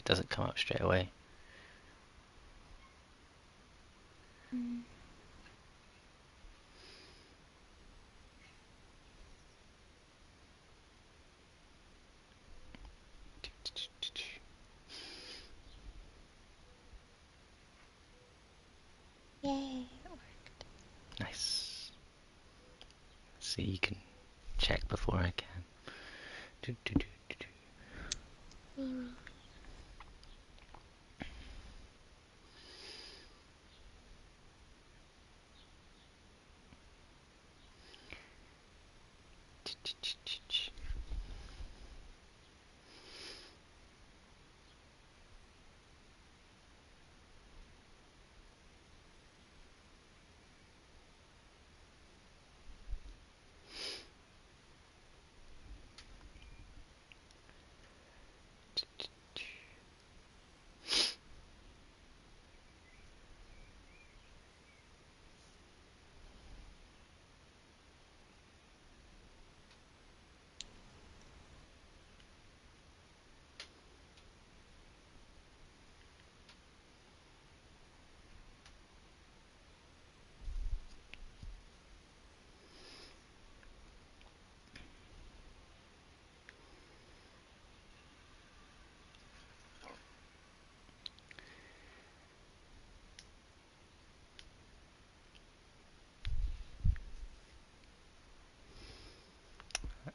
doesn't come up straight away. Mm. Yay, it worked. Nice. See, you can check before I can. Mm.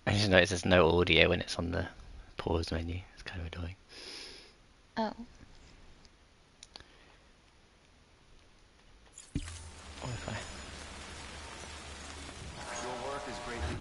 I just noticed there's no audio when it's on the pause menu. It's kind of annoying. Oh. Wi-Fi. Your work is greatly.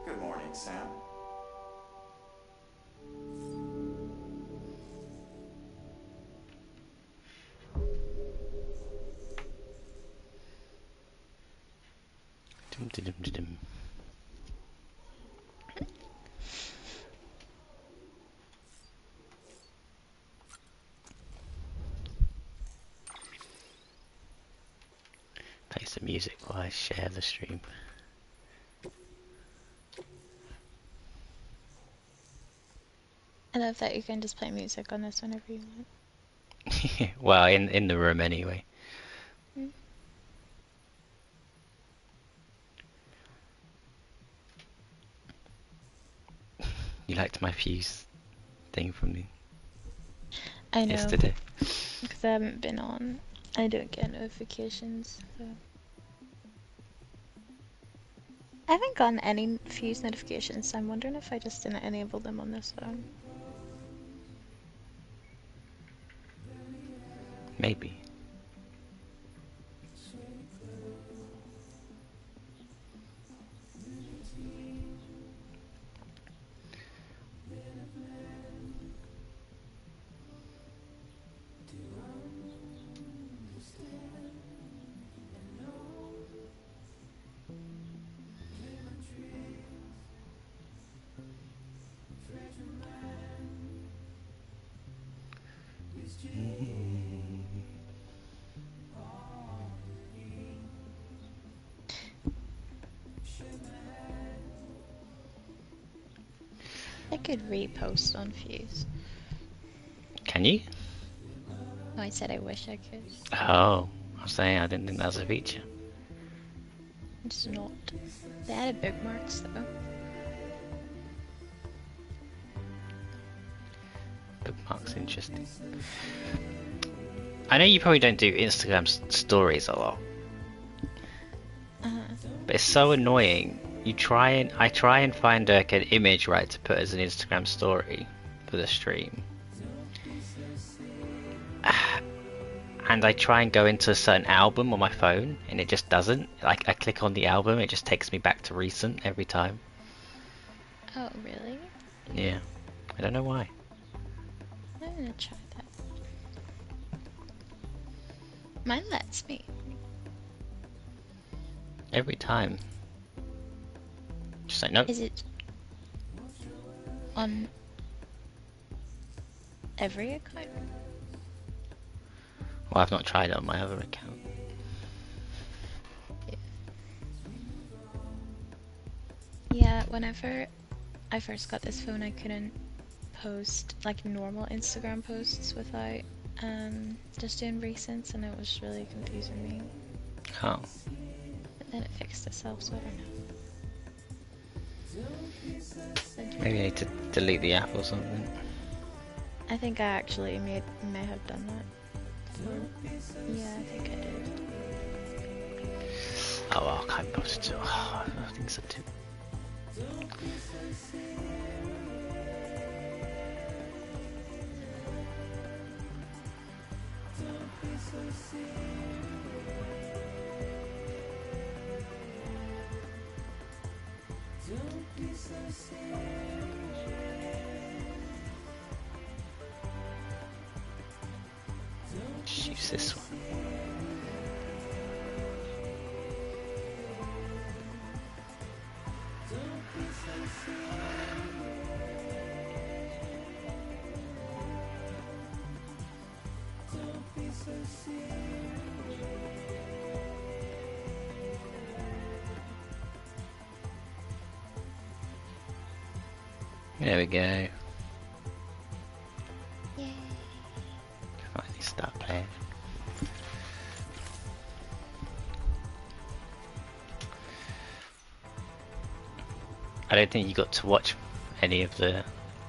Good morning, Sam. Dum, dum, dum, dum. Play some music while I share the stream. I love that you can just play music on this whenever you want. Well, in the room anyway. Mm. You liked my fuse thing from I know, yesterday. because I haven't been on. I don't get notifications, so. I haven't gotten any Fuse notifications, so I'm wondering if I just didn't enable them on this phone. Maybe. I could repost on Fuse. Can you? Oh, I said I wish I could. Oh, I was saying I didn't think that was a feature. It's not. They added bookmarks though. Bookmarks, interesting. I know you probably don't do Instagram stories a lot, but it's so annoying. I try and find like an image right to put as an Instagram story for the stream, and I try and go into a certain album on my phone, and it just doesn't. Like I click on the album, it just takes me back to recent every time. Oh, really? Yeah, I don't know why. I'm gonna try that. Mine lets me. Every time. Just like, nope. Is it on every account? Well, I've not tried it on my other account. Yeah, whenever I first got this phone, I couldn't post like normal Instagram posts without just doing recents, and it was really confusing me. Oh. But then it fixed itself, so I don't know. Maybe I need to delete the app or something. I think I actually may have done that. Yeah, I think I did. Oh, well, I can't bother to. Oh, I think so too. Use this one. There we go. Yay. Finally start playing. I don't think you got to watch any of the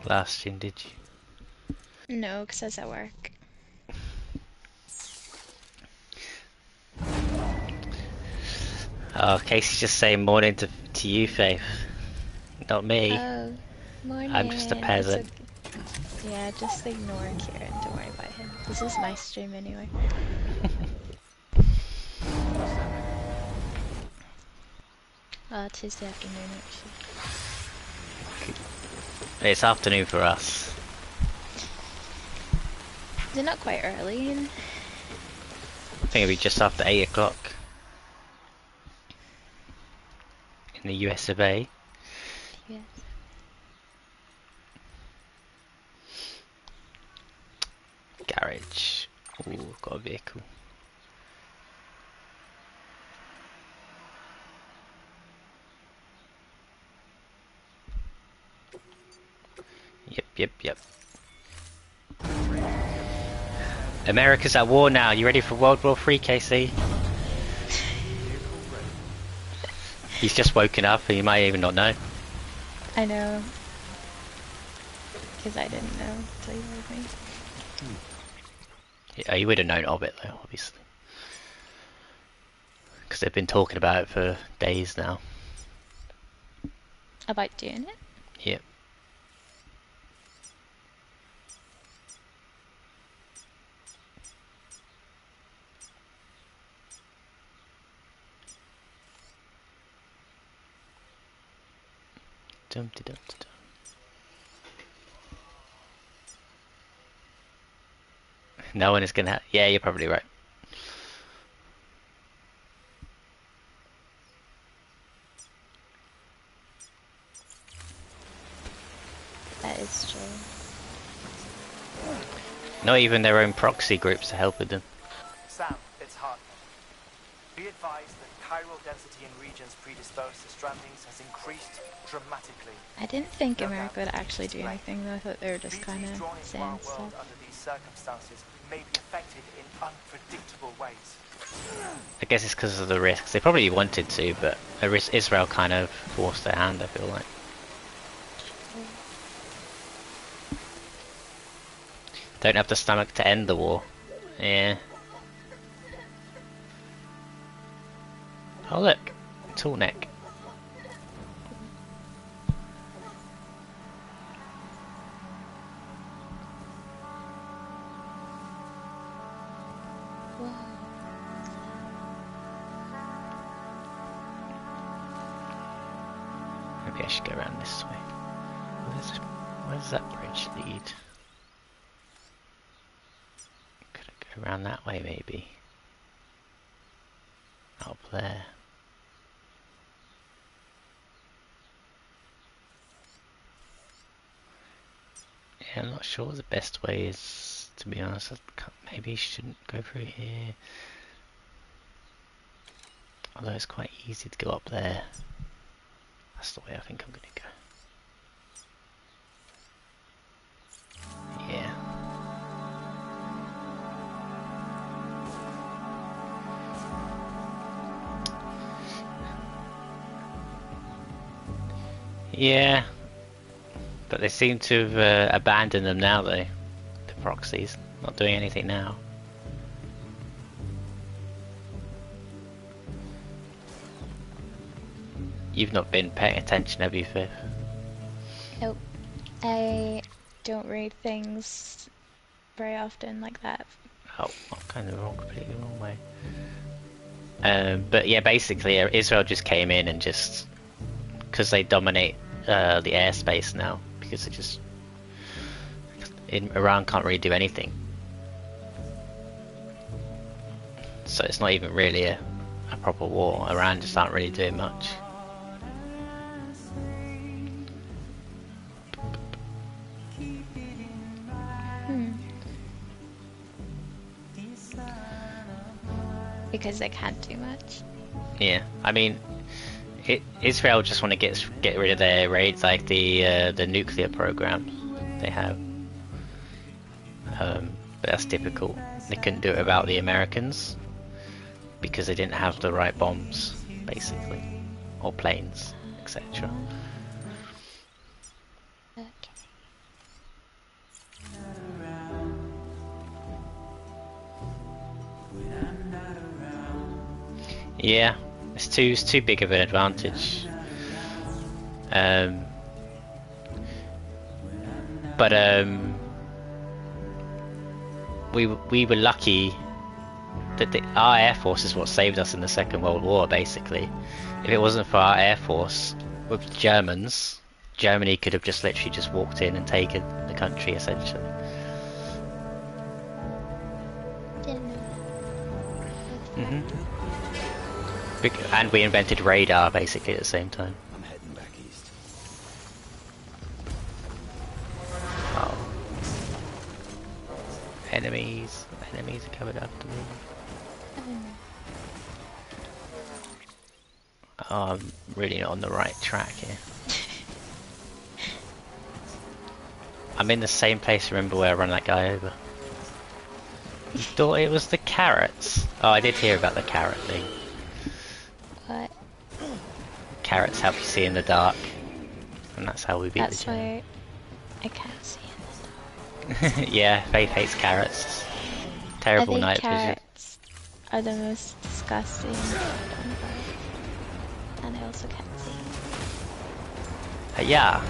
last stream, did you? No, because I was at work. Oh, Casey's just saying morning to you, Faith. Not me. Oh, morning. I'm just a It's peasant. okay. Yeah, just ignore Kieran. Don't worry about him. This is my stream anyway. Tuesday afternoon actually. It's afternoon for us. Is it not quite early? I think it'll be just after 8 o'clock. In the US of A. Yes. Garage. Ooh, got a vehicle. Yep. America's at war now. You ready for World War III, Casey? He's just woken up and you might even not know. I know. Because I didn't know until you told me. Yeah, you would have known of it though, obviously. Because they've been talking about it for days now. About doing it? Yep. Dum-de-dum-de-dum. No one is gonna. Yeah, you're probably right. That is true. Not even their own proxy groups are helping them. Sam, it's Hartman. Be advised that chiral density in regions predisposed to strandings has increased dramatically. I didn't think No America doubt would actually do explain. anything though. I thought they were just kind Species of drawn into saying our world stuff. under these circumstances may be affected in unpredictable ways. I guess it's because of the risks. They probably wanted to, but Israel kind of forced their hand, I feel like. Don't have the stomach to end the war. Yeah. Oh look, tool neck. Maybe I should go around this way. Where does that bridge lead? Could I go around that way maybe? Up there. I'm not sure what the best way is, to be honest. Maybe you shouldn't go through here. Although it's quite easy to go up there. That's the way I think I'm going to go. Yeah. Yeah. But they seem to have abandoned them now, though. The proxies. Not doing anything now. You've not been paying attention, have you, Viv? Nope. I don't read things very often like that. Oh, I'm kind of wrong, completely wrong way. But yeah, basically, Israel just came in and just... Because they dominate the airspace now. Because it just... Iran can't really do anything. So it's not even really a proper war. Iran just aren't really doing much. Because they can't do much. Yeah, I mean, Israel just want to get rid of their raids, like the nuclear program they have. But that's typical. They couldn't do it without the Americans because they didn't have the right bombs, basically, or planes, etc. Okay. Yeah, it's too big of an advantage. But we were lucky that our air force is what saved us in the Second World War. Basically, if it wasn't for our air force with the Germans, Germany could have just literally just walked in and taken the country essentially. Didn't know that. And we invented radar basically at the same time. I'm heading back east. Oh. Enemies are coming after me. Oh, I'm really not on the right track here. I'm in the same place, remember, where I ran that guy over. You thought it was the carrots? Oh, I did hear about the carrot thing. What? Carrots help you see in the dark. And that's how we beat That's the giant. why I can't see in the dark. Yeah, Faith hates carrots. Terrible night vision. Carrots are the most disgusting thing. And I also can't see. Yeah.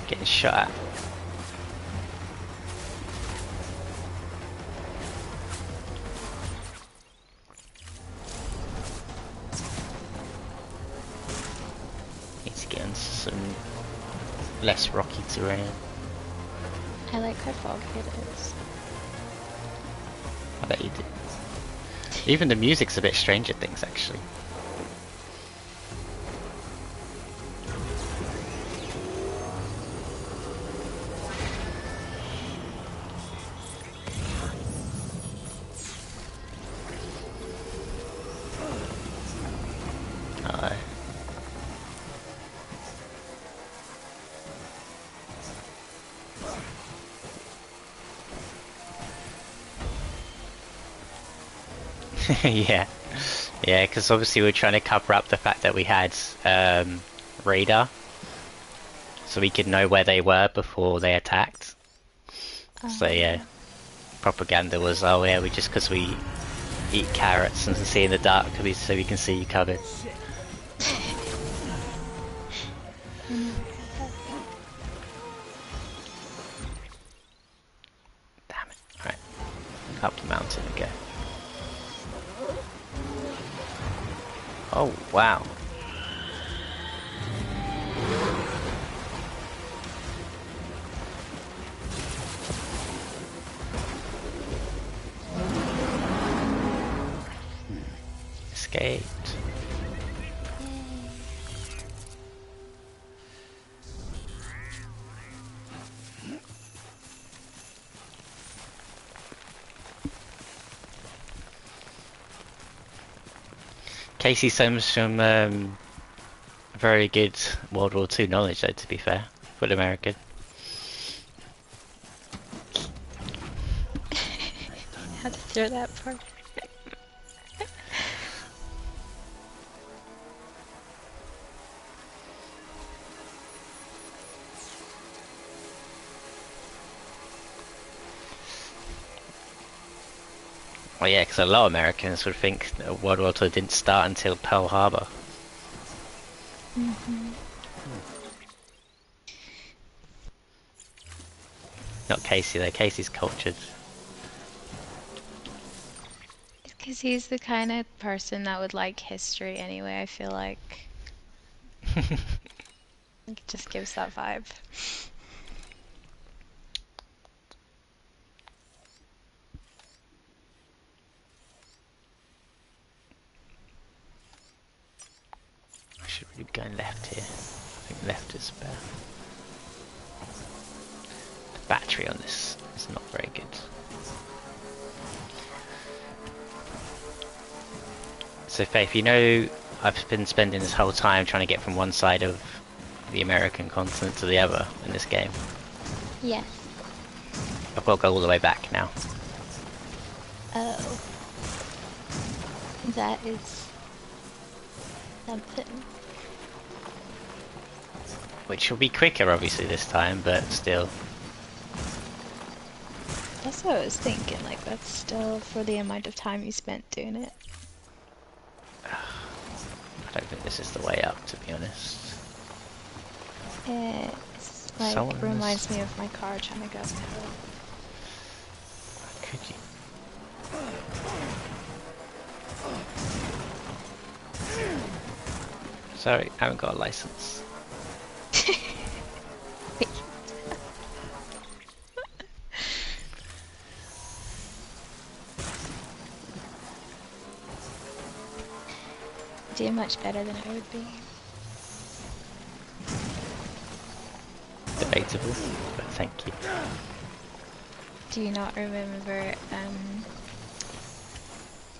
Getting shot at. Need to get into some less rocky terrain. I like how foggy it is. I bet you do. Even the music's a bit Stranger Things, actually. Alright. Yeah, because obviously we're trying to cover up the fact that we had radar, so we could know where they were before they attacked. So yeah, propaganda was, oh yeah, just because we eat carrots and see in the dark, so we can see you covered. Damn it! All right, up the mountain we go. Oh, wow. Escaped. Casey sends some very good World War II knowledge, though. To be fair, for the American. Had to throw that part. Well, yeah, because a lot of Americans would think that World War II didn't start until Pearl Harbor. Not Casey though. Casey's cultured. Because he's the kind of person that would like history anyway, I feel like. It just gives that vibe. I should really be going left here. I think left is better. The battery on this is not very good. So Faith, you know I've been spending this whole time trying to get from one side of the American continent to the other in this game. Yes. I've got to go all the way back now. Oh. That is something. Which will be quicker obviously this time, but still. That's what I was thinking, like that's still for the amount of time you spent doing it. I don't think this is the way up, to be honest. It's like Someone's- reminds me of my car trying to go uphill. Could you? Sorry, I haven't got a license. Doing much better than I would be. Debatable, but thank you. Do you not remember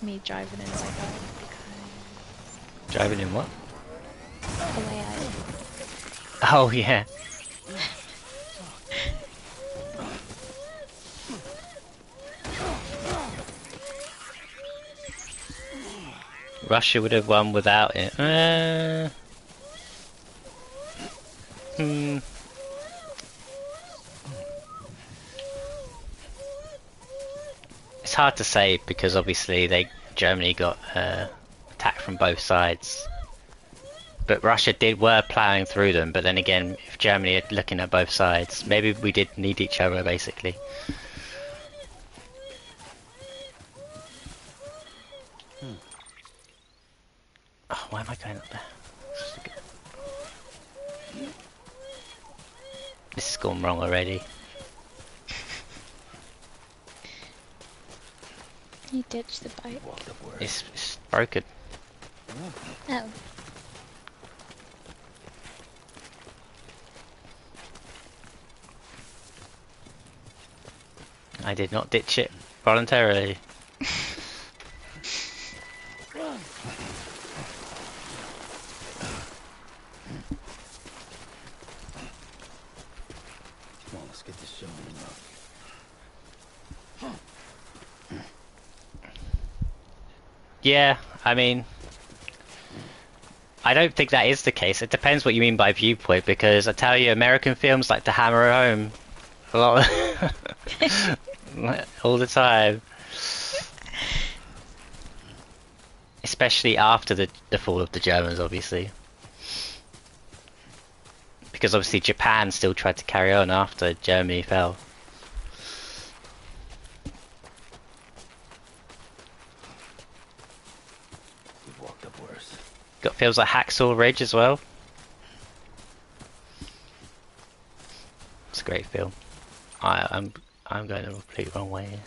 me driving in my car? Driving in what? The way I... Oh yeah. Russia would have won without it. It's hard to say because obviously Germany got attacked from both sides. But Russia were ploughing through them, but then again, if Germany are looking at both sides, maybe we did need each other basically. Oh, why am I going up there? This has gone wrong already. You ditched the bike. It's broken. Oh. I did not ditch it voluntarily. Come on, let's get this show on the road. Yeah, I mean, I don't think that is the case. It depends what you mean by viewpoint, because I tell you, American films like to hammer home a lot, all the time. Especially after the fall of the Germans, obviously. Because obviously Japan still tried to carry on after Germany fell. We've walked up worse. Got feels like Hacksaw Ridge as well. It's a great film. I'm going the complete wrong way here.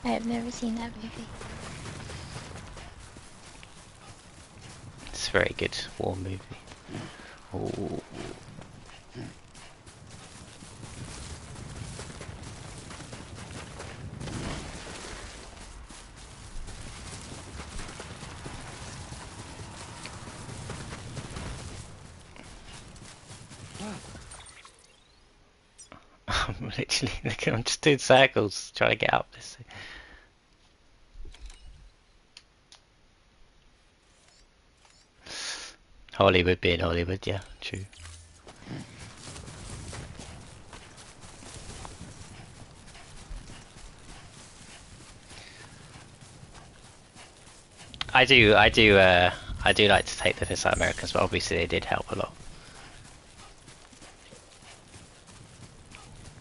I have never seen that movie. It's a very good war movie. Ooh. Literally, look, I'm just doing circles trying to get up this thing. Hollywood being Hollywood, yeah, true. I do like to take the piss out of Americans, but obviously they did help a lot.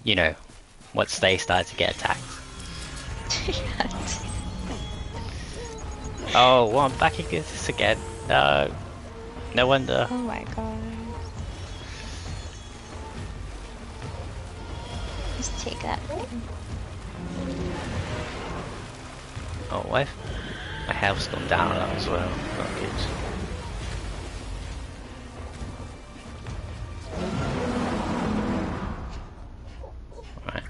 You know, once they started to get attacked. Oh, well, I'm back against this again. No, no wonder. Oh my god. Just take that thing. Oh, my health's gone down a lot as well. Not good. Right.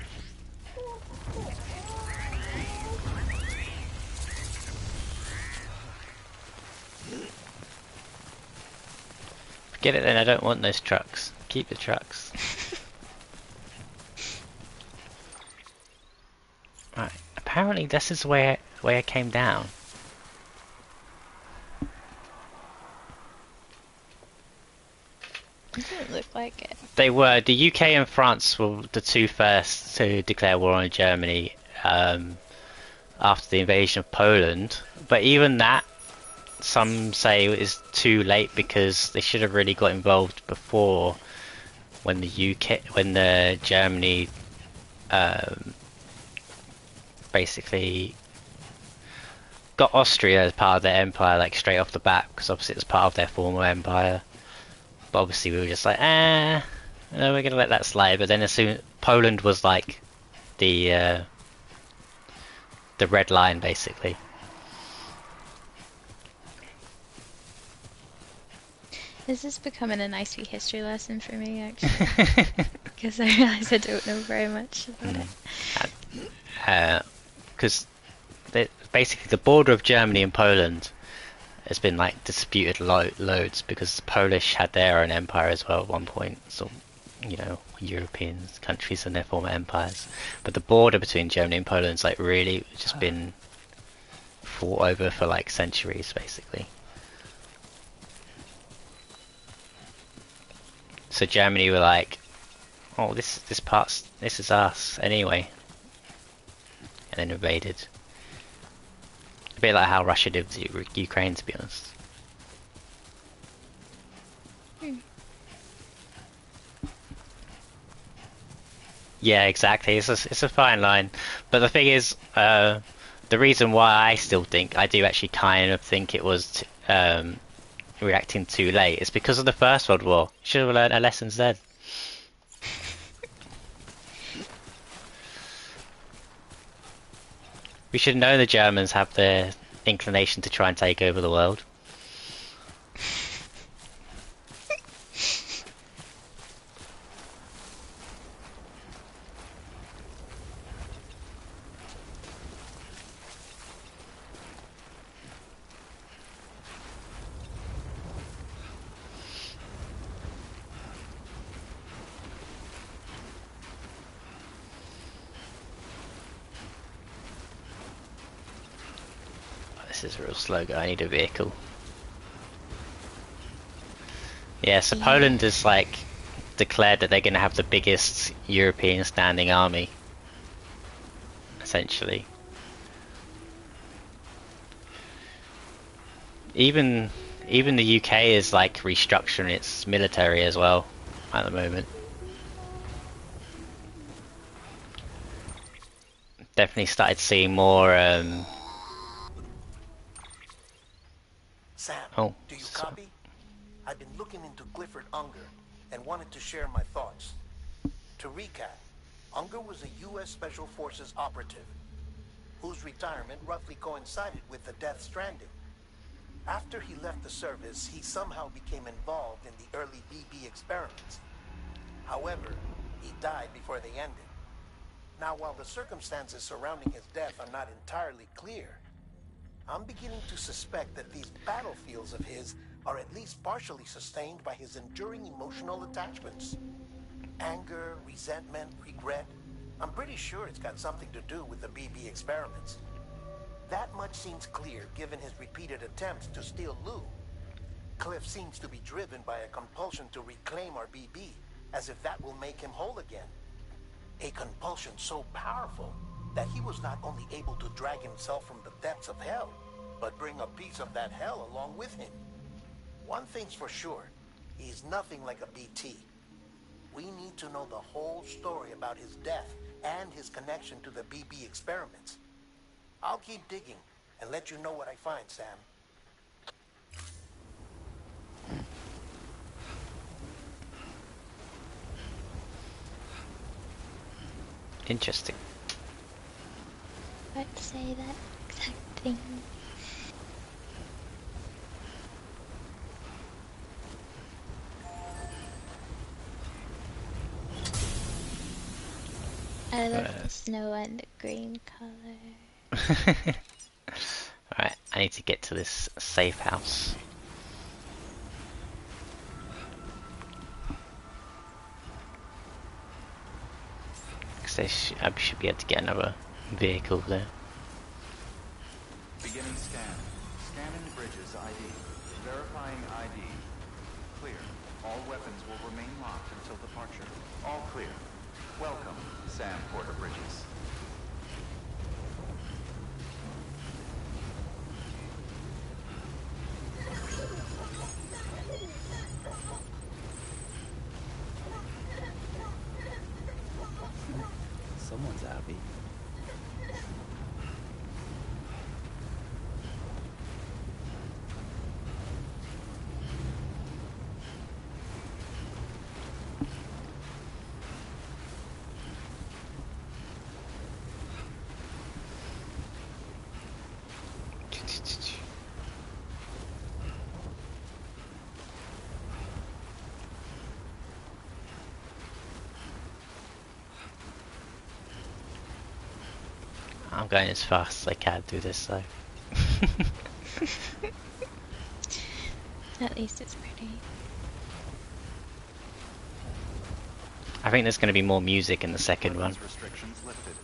Forget it then, I don't want those trucks. Keep the trucks. Right. Apparently this is where I came down. It doesn't look like it. They were. The UK and France were the two first to declare war on Germany after the invasion of Poland. But even that, some say is too late because they should have really got involved before, when the Germany basically got Austria as part of their empire, like straight off the bat, because obviously it was part of their former empire. But obviously we were just like, no, we're gonna let that slide. But then as soon Poland was like the red line, basically. This is becoming a nice wee history lesson for me, actually. Because I realise I don't know very much about it. Because basically the border of Germany and Poland has been like disputed loads, because the Polish had their own empire as well at one point. So, you know, European countries and their former empires. But the border between Germany and Poland's like really just been fought over for like centuries, basically. So Germany were like, oh, this is us anyway, and then invaded. A bit like how Russia did with Ukraine, to be honest. Yeah, exactly. It's a fine line, but the thing is, the reason why I do actually kind of think it was reacting too late is because of the First World War. Should have learned our lessons then. We should know the Germans have the inclination to try and take over the world. This is a real slow go. I need a vehicle. Yeah, so Poland is like declared that they're going to have the biggest European standing army, essentially. Even the UK is like restructuring its military as well at the moment. Definitely started seeing more. Sam, Oh, do you so- copy? I've been looking into Clifford Unger and wanted to share my thoughts. To recap, Unger was a U.S. Special Forces operative whose retirement roughly coincided with the Death Stranding. After he left the service, he somehow became involved in the early BB experiments. However, he died before they ended. Now, while the circumstances surrounding his death are not entirely clear, I'm beginning to suspect that these battlefields of his are at least partially sustained by his enduring emotional attachments. Anger, resentment, regret. I'm pretty sure it's got something to do with the BB experiments. That much seems clear given his repeated attempts to steal Lou. Cliff seems to be driven by a compulsion to reclaim our BB, as if that will make him whole again. A compulsion so powerful that he was not only able to drag himself from the depths of hell, but bring a piece of that hell along with him. One thing's for sure, he's nothing like a BT. We need to know the whole story about his death and his connection to the BB experiments. I'll keep digging and let you know what I find, Sam. Interesting. I'd say that exact thing. I love the snow and the green color. Alright, I need to get to this safe house. Because I should be able to get another vehicle there. Beginning scan. Scanning bridges ID. Verifying ID. Clear. All weapons will remain locked until departure. All clear. Welcome, Sam Porter Bridges. Someone's happy. I'm going as fast as I can through this though. At least it's pretty. I think there's going to be more music in the second one. Restrictions lifted.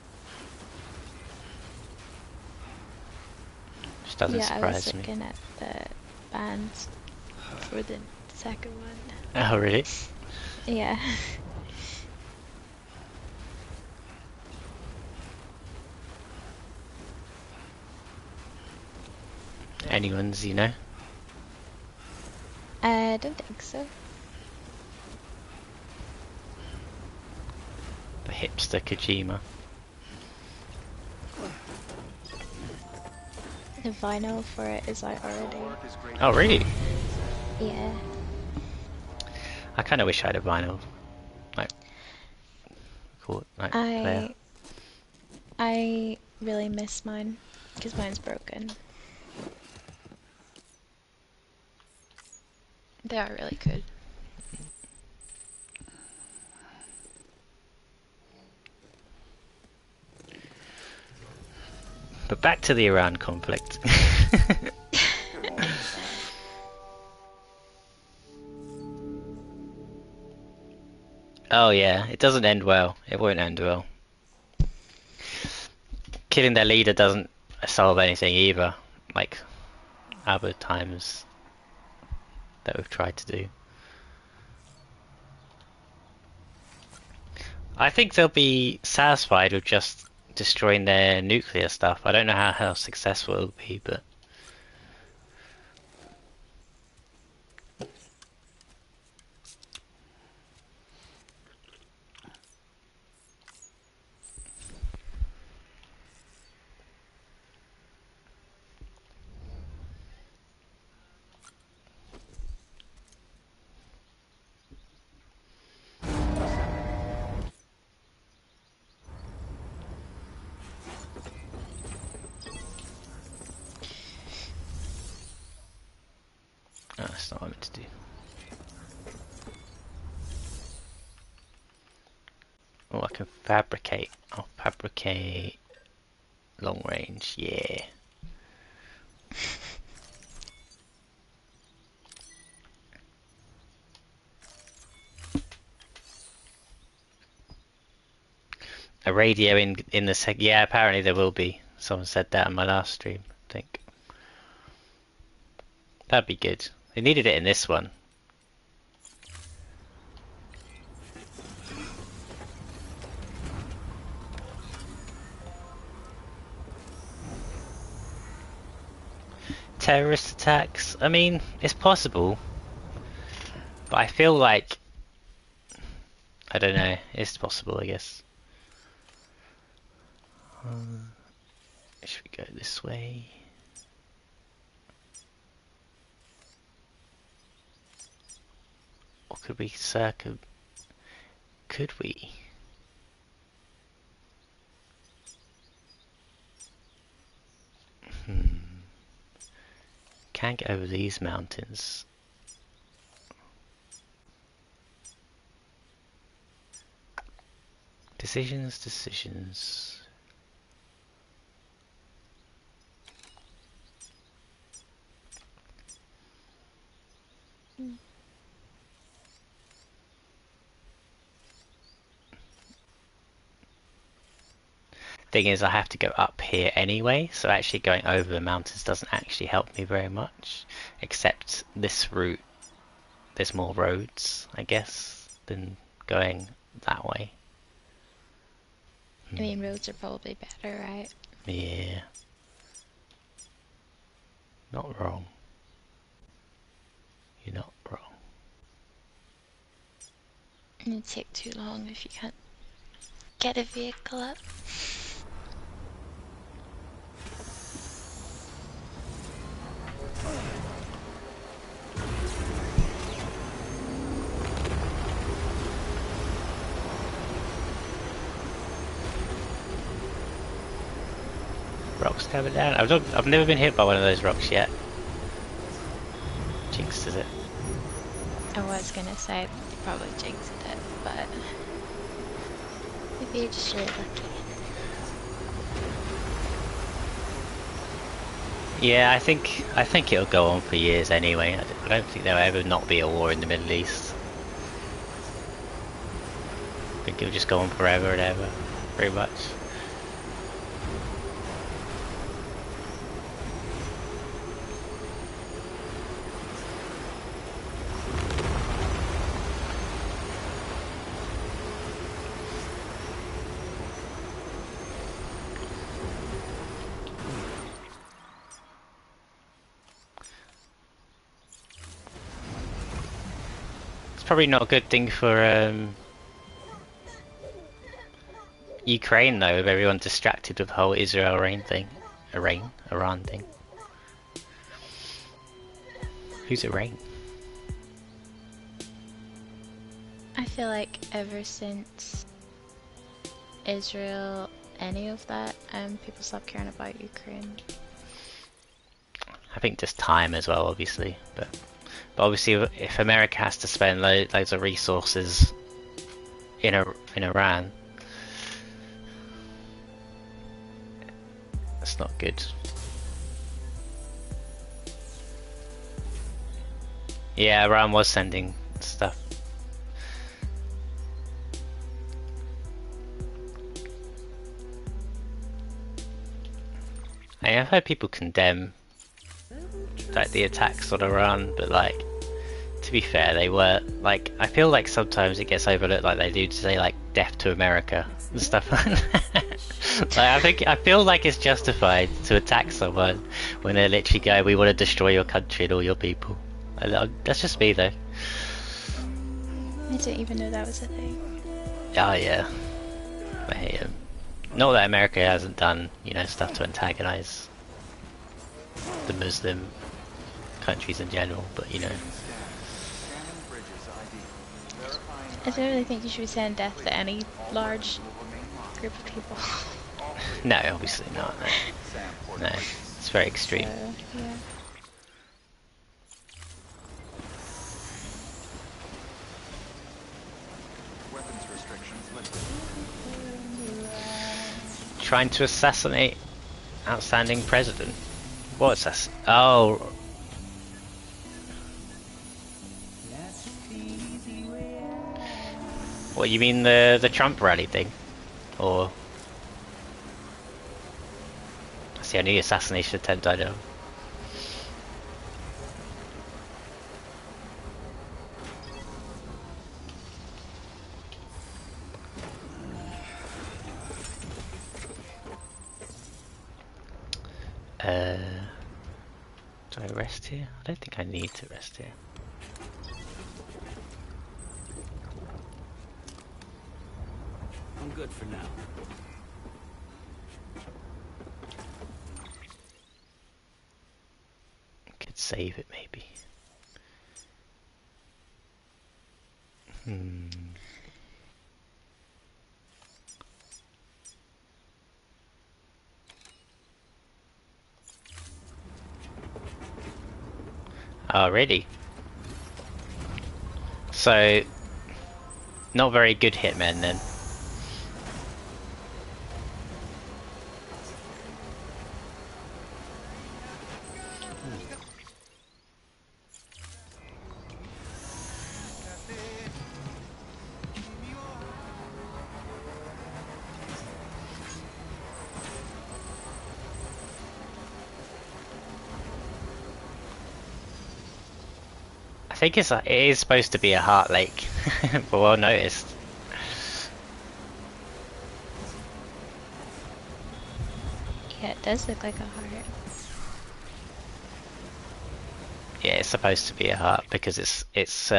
Which doesn't Yeah, I was surprise me. looking at the bands for the second one. Oh really? Yeah. Anyone's, you know? I don't think so. The hipster Kojima. The vinyl for it is out already. Oh really? Yeah. I kind of wish I had a vinyl, like, player. I really miss mine because mine's broken. They are really good. But back to the Iran conflict. Oh yeah, it doesn't end well. It won't end well. Killing their leader doesn't solve anything either, like other times that we've tried to do. I think they'll be satisfied with just destroying their nuclear stuff. I don't know how successful it'll be, but no, that's not what I meant to do. Oh, I can fabricate. I'll fabricate long range, yeah. A radio in the sec. Yeah, apparently there will be. Someone said that on my last stream, I think. That'd be good. They needed it in this one. Terrorist attacks? I mean, it's possible. But I feel like... I don't know. It's possible, I guess. Should we go this way? Or could we Could we? Can't get over these mountains. Decisions. Thing is, I have to go up here anyway, so actually going over the mountains doesn't actually help me very much. Except this route, there's more roads, I guess, than going that way. I mean, roads are probably better, right? Yeah. Not wrong. You're not wrong. It'd take too long if you can't get a vehicle up. Rocks coming down. I've never been hit by one of those rocks yet. Jinxed is it? I was gonna say probably jinxed it, but maybe you're just really lucky. Yeah, I think it'll go on for years anyway. I don't think there'll ever not be a war in the Middle East. I think it'll just go on forever and ever, pretty much. Probably not a good thing for Ukraine though, with everyone distracted with the whole Israel-Iran thing. Iran thing. Who's Iran? I feel like ever since Israel, any of that, people stopped caring about Ukraine. I think just time as well, obviously, but obviously if America has to spend loads of resources in Iran, that's not good. Yeah, Iran was sending stuff. I've heard people condemn like the attacks on Iran, but like, to be fair, they were like, I feel like sometimes it gets overlooked, like they do to say like death to America and stuff like that. Like, I feel like it's justified to attack someone when they literally go, we want to destroy your country and all your people. That's just me though. I didn't even know that was a thing. Oh yeah, I hate him. Not that America hasn't done, you know, stuff to antagonize the Muslim countries in general, but you know. I don't really think you should be saying death to any large group of people. No, obviously not. No, it's very extreme. Yeah. Trying to assassinate outstanding president. What's that? Oh. What, you mean the Trump rally thing? Or That's the only assassination attempt I know. Do I rest here? I don't think I need to rest here. I'm good for now. Could save it maybe. Already. So, not very good hitmen then. I think it is supposed to be a heart lake, but well noticed. Yeah, it does look like a heart. Yeah, it's supposed to be a heart because it's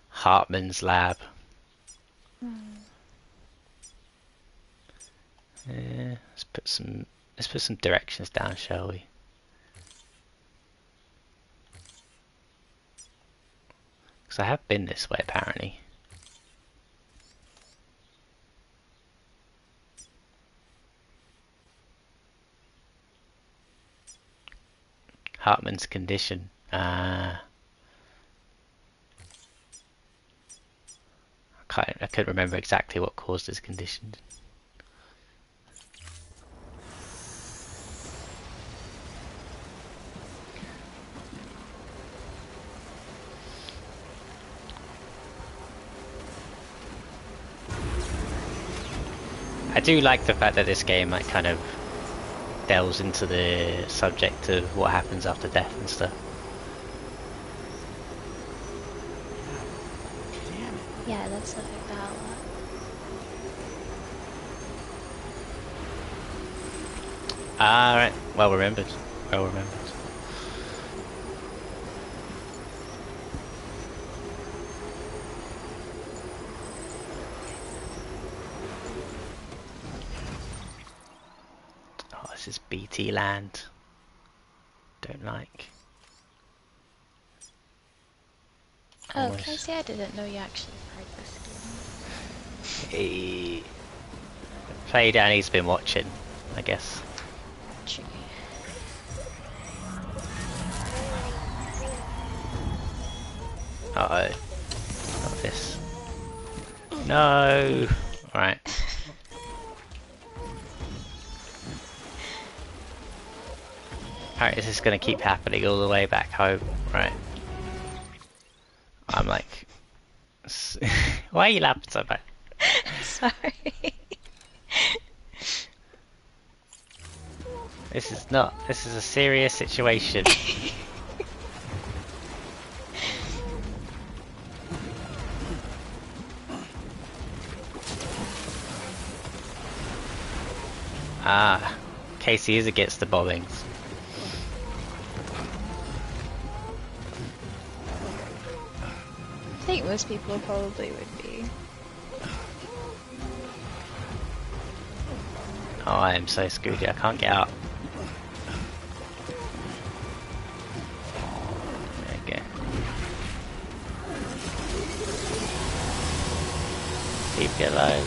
Hartman's lab. Yeah, let's put some directions down, shall we? Because I have been this way apparently. Hartman's condition. I couldn't remember exactly what caused his condition. I do like the fact that this game like kind of delves into the subject of what happens after death and stuff. Yeah, it looks like that a lot. Ah, right. Well remembered. Well remembered. Oh, this is BT land. Don't like. Oh, Almost. Casey, I didn't know you actually played this game. He played and he's been watching, I guess. True. Uh-oh. Not this. No! Right. Alright, this is gonna keep happening all the way back home. Right. I'm like... Why are you laughing so much? Sorry. This is a serious situation. Ah, Casey is against the bombings. I think most people probably would be. Oh, I am so screwed here. I can't get out. There we go. Leave me alone.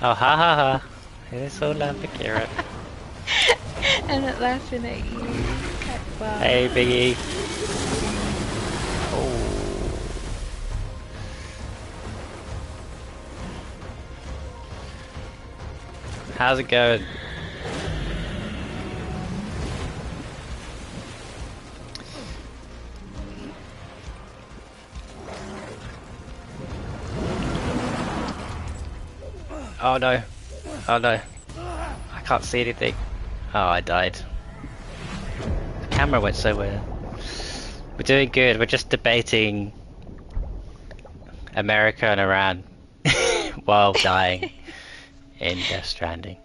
Oh, ha ha ha. It's all laughing, Kira. I'm not laughing at you. Well, Hey, Biggie. Oh. How's it going? Oh no. Oh no. I can't see anything. Oh, I died. The camera went so weird. We're doing good. We're just debating America and Iran while dying in Death Stranding.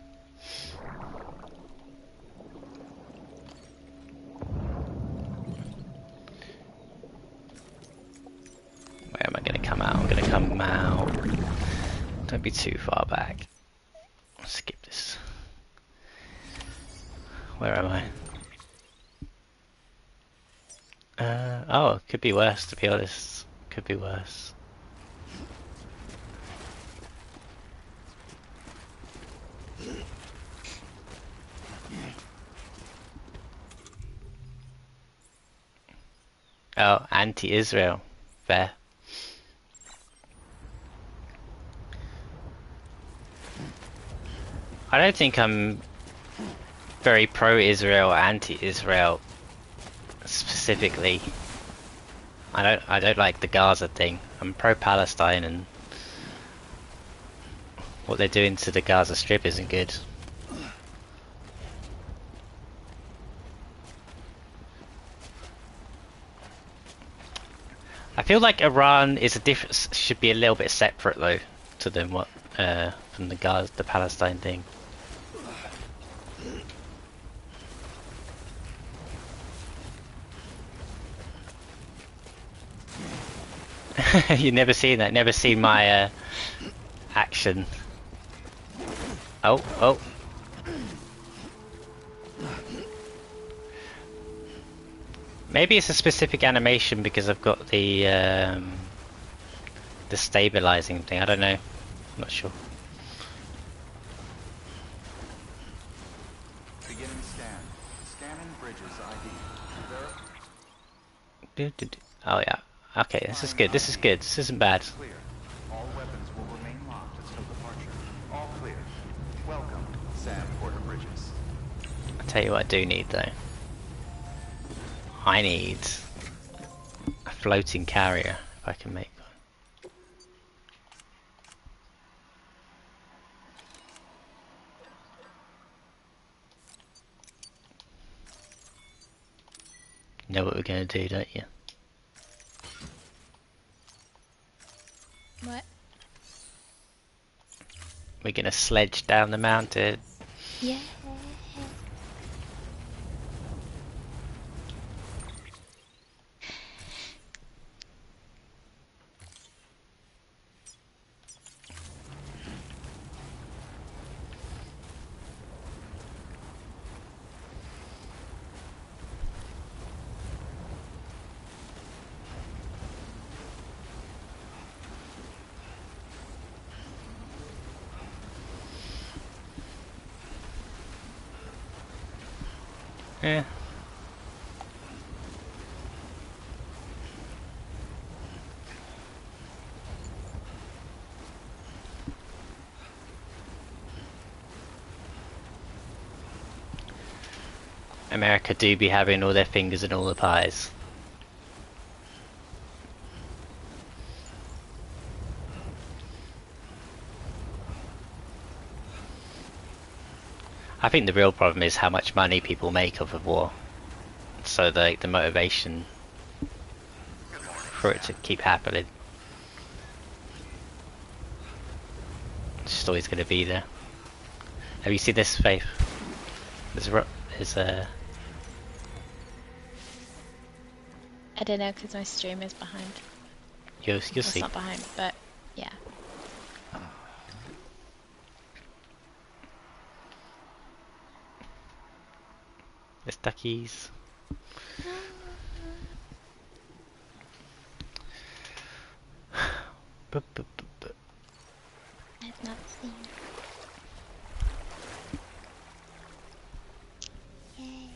Where am I going to come out? I'm going to come out. Don't be too far back. Skip this. Where am I? Oh, it could be worse, to be honest. Could be worse. Oh, anti-Israel. Fair. I don't think I'm very pro-Israel or anti-Israel specifically. I don't like the Gaza thing. I'm pro-Palestine, and what they're doing to the Gaza Strip isn't good. I feel like Iran is should be a little bit separate though to them from the Palestine thing. You've never seen that. Never seen my action. Oh. Maybe it's a specific animation because I've got the stabilizing thing. I don't know. I'm not sure. Beginning scan. Scanning bridges ID. Oh yeah. Okay, this is good. This is good. This isn't bad. Clear. All weapons will remain locked until departure. All clear. Welcome, Sam Porter Bridges. I'll tell you what I do need though. I need a floating carrier if I can make one. You know what we're going to do, don't you? What? We're going to sledge down the mountain. Yeah. Yeah. America do be having all their fingers in all the pies. I think the real problem is how much money people make off of war. So the motivation for it to keep happening, it's just always going to be there. Have you seen this, Faith? There's a... I don't know because my stream is behind. You'll Well, it's see. not behind, but yeah. There's duckies. I've not seen. Yay.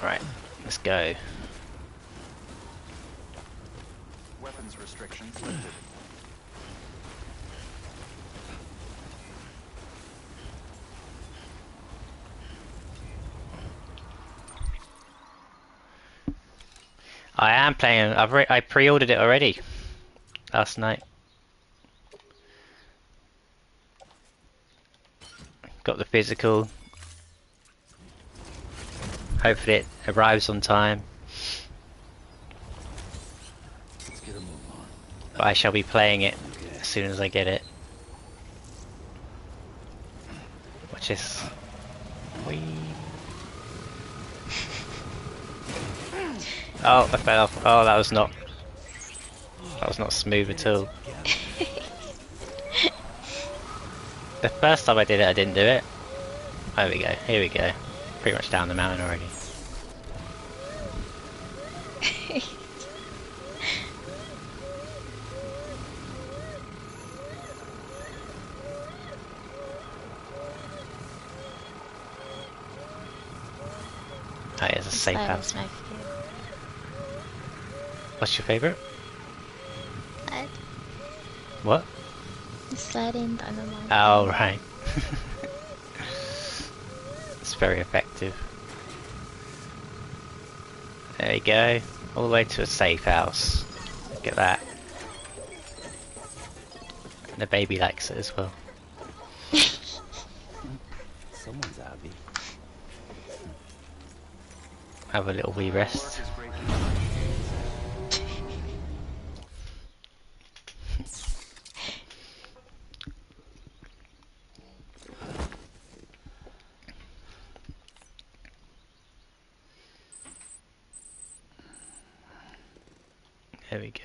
Right, let's go. Weapons restrictions lifted. I am playing. I pre-ordered it already last night. Got the physical. Hopefully it arrives on time. Let's get a move on. But I shall be playing it as soon as I get it. Watch this. Whee. Oh, I fell off. Oh, that was not smooth at all. The first time I did it, I didn't do it. There we go. Here we go. Pretty much down the mountain already. Oh, it's a safe That house. is my favorite. What's your favourite? Slide. What? Sliding down the mountain. Oh, right. It's very effective. There we go. All the way to a safe house. Look at that. And the baby likes it as well. Someone's happy. Have a little wee rest. Work is great. There we go.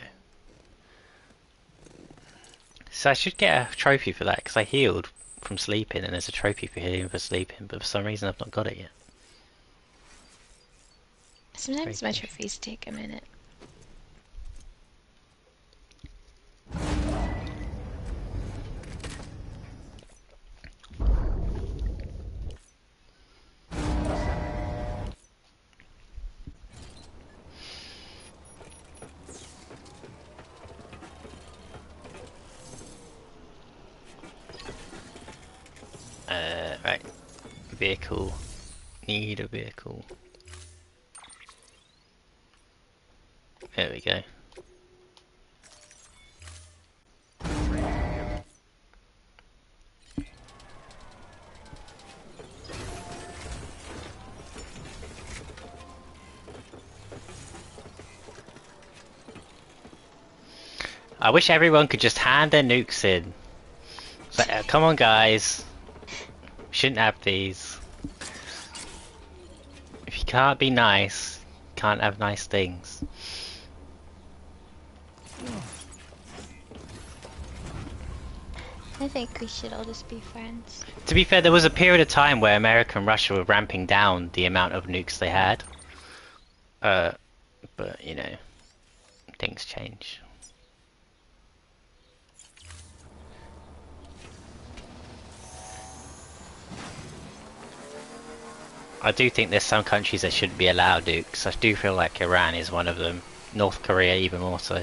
So I should get a trophy for that because I healed from sleeping and there's a trophy for healing for sleeping, but for some reason I've not got it yet. Sometimes my Very good. trophies take a minute. Right. Vehicle. Need a vehicle. There we go. I wish everyone could just hand their nukes in. It's like, come on guys. Shouldn't have these. If you can't be nice, you can't have nice things. I think we should all just be friends. To be fair, there was a period of time where America and Russia were ramping down the amount of nukes they had. But, you know, things change. I do think there's some countries that shouldn't be allowed nukes. I do feel like Iran is one of them. North Korea even more so.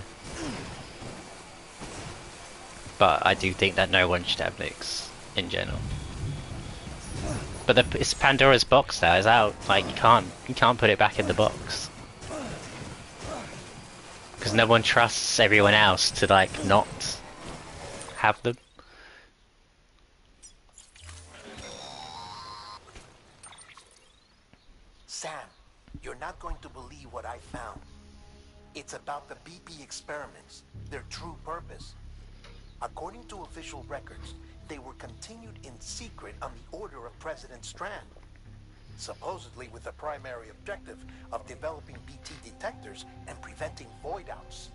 But I do think that no one should have nukes in general. But it's Pandora's box now. It's out. Like you can't put it back in the box because no one trusts everyone else to like not have them. Sam, you're not going to believe what I found. It's about the BP experiments, their true purpose. According to official records, they were continued in secret on the order of President Strand, supposedly with the primary objective of developing BT detectors and preventing void-outs.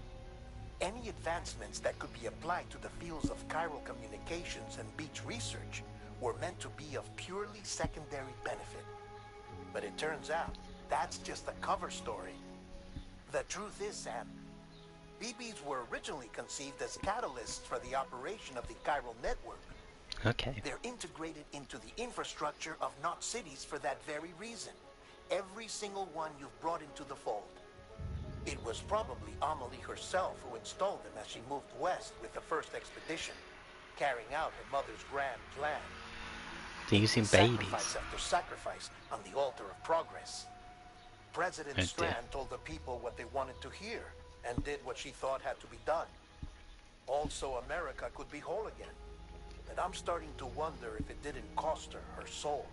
Any advancements that could be applied to the fields of chiral communications and beach research were meant to be of purely secondary benefit. But it turns out, that's just a cover story. The truth is, Sam, BBs were originally conceived as catalysts for the operation of the chiral network. Okay. They're integrated into the infrastructure of not cities for that very reason. Every single one you've brought into the fold. It was probably Amelie herself who installed them as she moved west with the first expedition, carrying out her mother's grand plan. They're using babies. Sacrifice after sacrifice on the altar of progress. President Oh, dear. Strand told the people what they wanted to hear and did what she thought had to be done. Also, America could be whole again. And I'm starting to wonder if it didn't cost her her soul.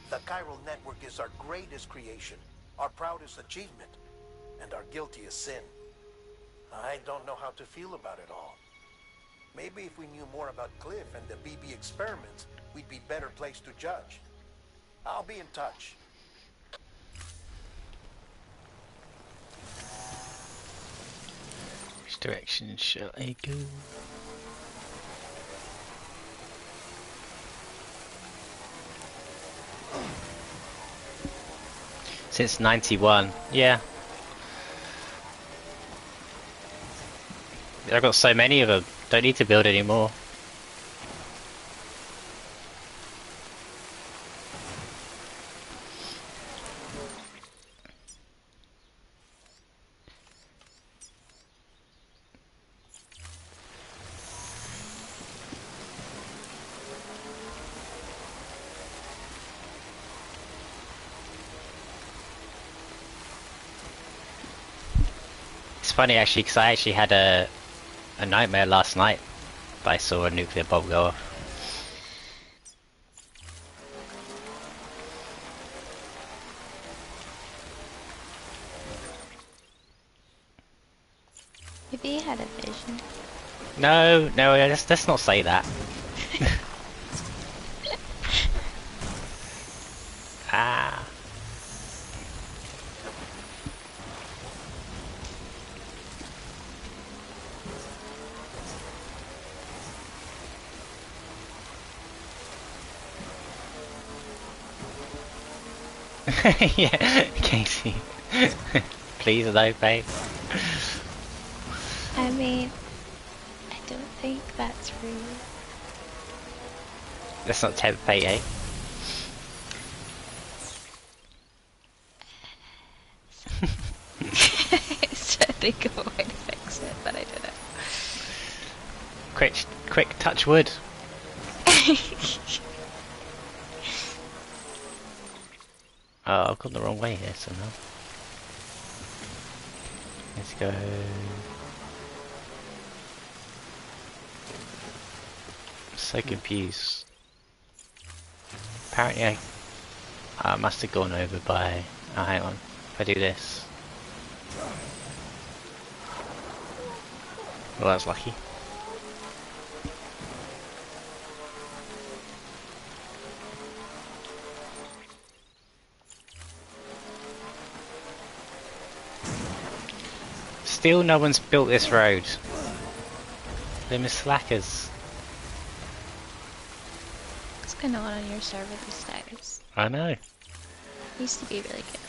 The chiral network is our greatest creation, our proudest achievement, and our guiltiest sin. I don't know how to feel about it all. Maybe if we knew more about Cliff and the BB experiments, we'd be better placed to judge. I'll be in touch. Which direction shall I go? Since 91, yeah. I've got so many of them, don't need to build anymore. It's funny actually, because I actually had a nightmare last night that I saw a nuclear bomb go off. Maybe you had a vision. No, no, let's not say that. Ah. Yeah, Casey. Please no, babe. I mean, I don't think that's real. Let's not tempt fate, eh? So I think of a way to fix it, but I don't know. Quick, touch wood. Oh, I've gone the wrong way here somehow. Let's go. I'm so confused. Apparently I must have gone over by... Oh, hang on. If I do this... Well, that was lucky. Still no one's built this road. Them are slackers. What's going on your server these days? I know. Used to be really good.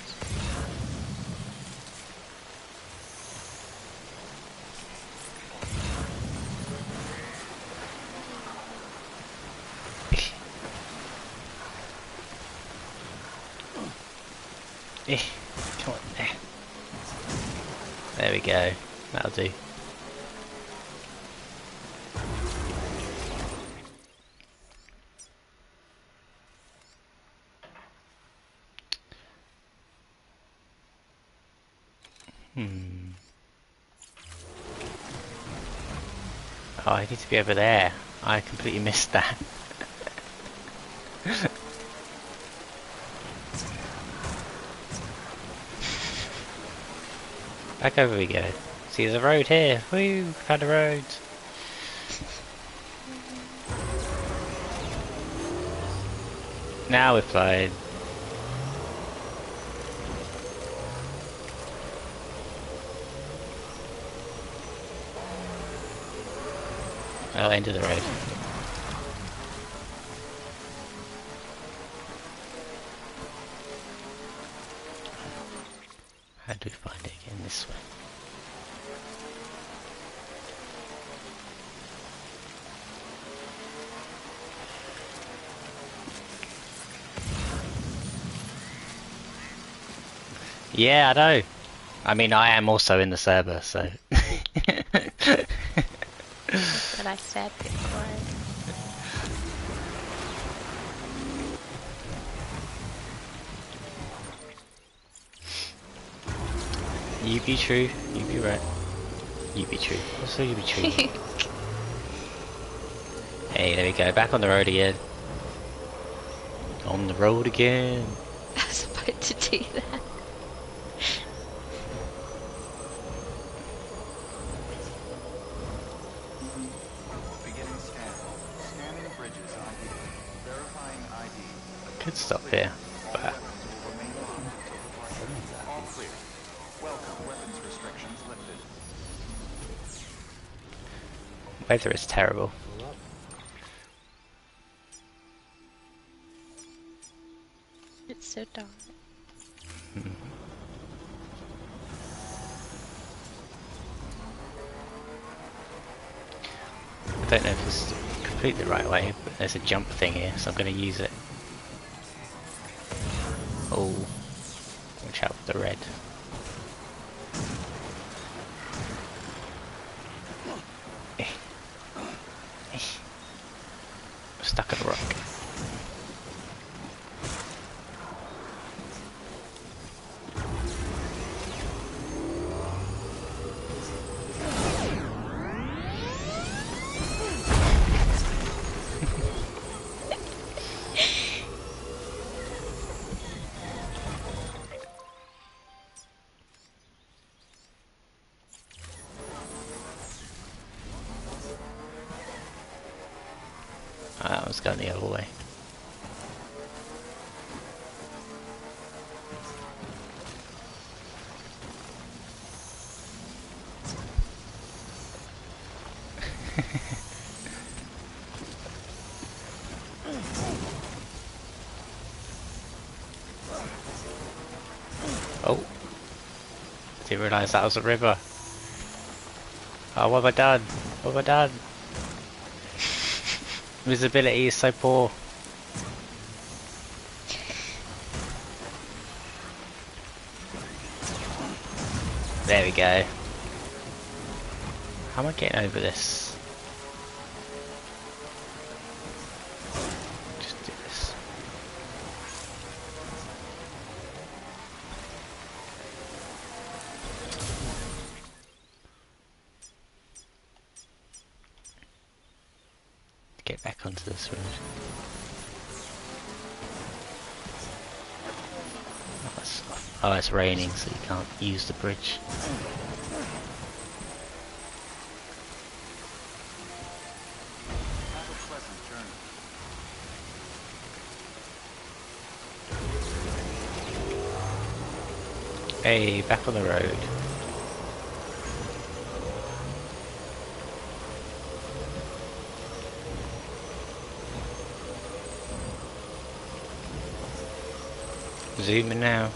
Come on, there. There we go. That'll do. Oh, I need to be over there. I completely missed that. Back over we go. See, there's a road here. Woo! Found a road. Now we're flying. Oh, end of the road. How do we find it again? This way. Yeah, I know. I mean, I am also in the server, so. That's what I said before. You be true. You be right. You be true. Also you be true. Hey, there we go. Back on the road again. On the road again. I was about to do that. Beginning scan. Scanning bridges ID. Verifying ID. Could stop here, All but weapons will remain locked until departure. All clear. Welcome. Weapons restrictions lifted. weather is terrible. It's so dark. I don't know if it's completely the right way, but there's a jump thing here, so I'm going to use it. Oh, watch out for the red. I'm stuck in a rock. I was going the other way. Oh, didn't realise that was a river. Oh, what have I done? What have I done? Visibility is so poor. There we go. How am I getting over this? Just do this. Get back onto this road. Oh, it's raining, so you can't use the bridge. Have a pleasant journey. Hey, back on the road. Zoom in now.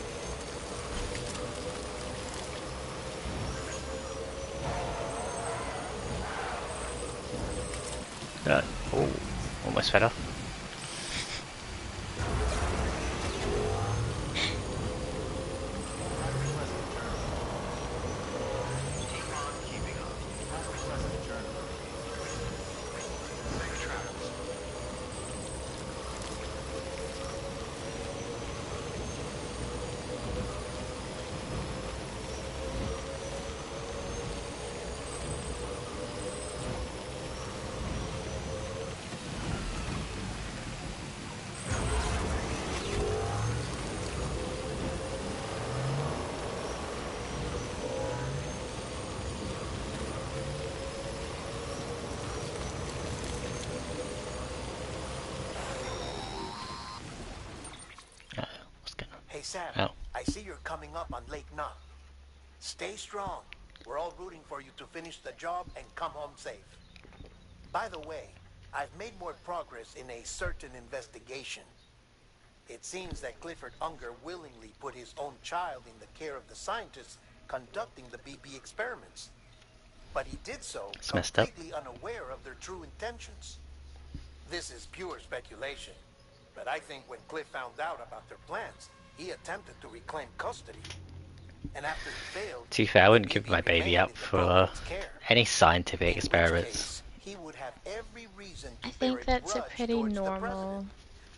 Oh, almost fell off. Hey Sam, Oh. I see you're coming up on Lake Knot. Stay strong. We're all rooting for you to finish the job and come home safe. By the way, I've made more progress in a certain investigation. It seems that Clifford Unger willingly put his own child in the care of the scientists conducting the BB experiments. But he did so It's messed up. completely unaware of their true intentions. This is pure speculation, but I think when Cliff found out about their plans, he attempted to reclaim custody. And after he failed, To be fair, I wouldn't the give BB my baby remained up in the for program's care. any scientific In which experiments. case, he would have every reason to I bear think that's a grudge pretty towards the normal president,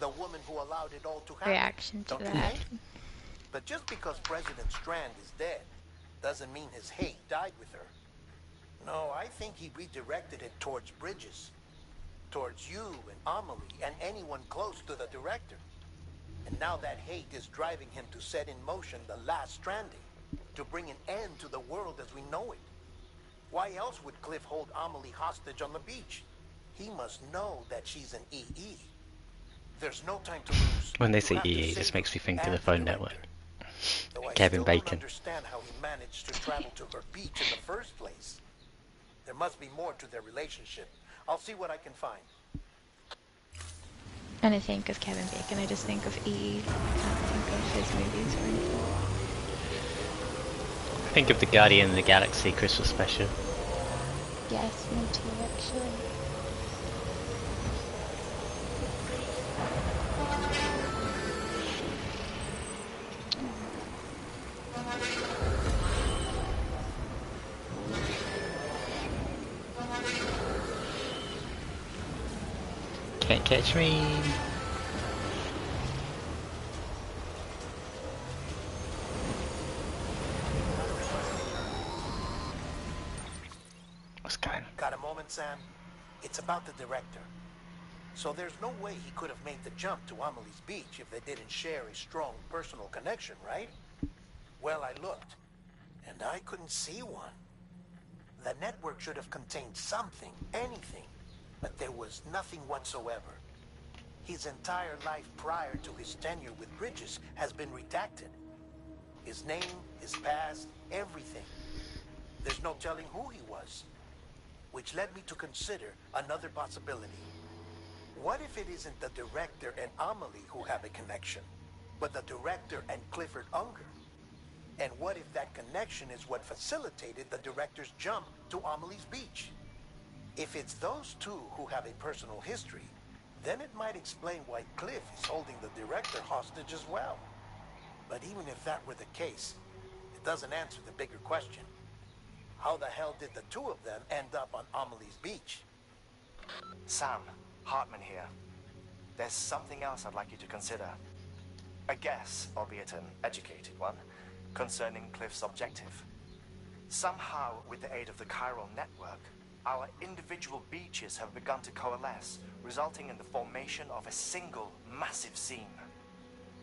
the woman who allowed it all to happen. reaction to Don't you that. think? But just because President Strand is dead doesn't mean his hate died with her. No, I think he redirected it towards Bridges. Towards you and Amelie and anyone close to the director. And now that hate is driving him to set in motion the last stranding, to bring an end to the world as we know it. Why else would Cliff hold Amelie hostage on the beach? He must know that she's an EE. There's no time to lose. When they You say have to EE, it save just makes me her think of the and phone director. network. Though I Kevin still don't Bacon. understand how he managed to travel to her beach in the first place. There must be more to their relationship. I'll see what I can find. When I think of Kevin Bacon, I just think of E. I can't think of his movies or anything. Think of the Guardian of the Galaxy Christmas special. Yes, me too, actually. Can't catch me. What's going on? Got a moment, Sam? It's about the director. So there's no way he could have made the jump to Amelie's beach if they didn't share a strong personal connection, right? Well, I looked, and I couldn't see one. The network should have contained something, anything, but there was nothing whatsoever. His entire life prior to his tenure with Bridges has been redacted. His name, his past, everything. There's no telling who he was. Which led me to consider another possibility. What if it isn't the director and Amelie who have a connection, but the director and Clifford Unger? And what if that connection is what facilitated the director's jump to Amelie's beach? If it's those two who have a personal history, then it might explain why Cliff is holding the director hostage as well. But even if that were the case, it doesn't answer the bigger question. How the hell did the two of them end up on Amelie's beach? Sam, Hartman here. There's something else I'd like you to consider. A guess, albeit an educated one, concerning Cliff's objective. Somehow, with the aid of the chiral network, our individual beaches have begun to coalesce, resulting in the formation of a single massive seam.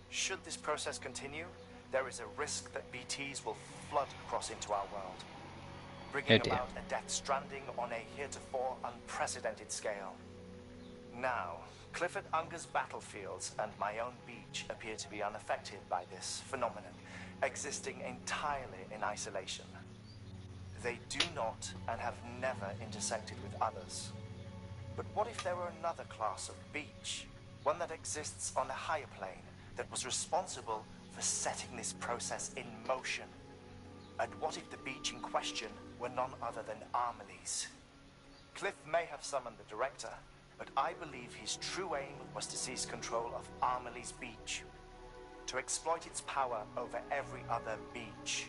Should this process continue, there is a risk that BTs will flood across into our world, bringing Oh dear. about a Death Stranding on a heretofore unprecedented scale. Now, Clifford Unger's battlefields and my own beach appear to be unaffected by this phenomenon, existing entirely in isolation. They do not and have never intersected with others. But what if there were another class of beach, one that exists on a higher plane, that was responsible for setting this process in motion? And what if the beach in question were none other than Amelie's? Cliff may have summoned the director, but I believe his true aim was to seize control of Amelie's beach, to exploit its power over every other beach,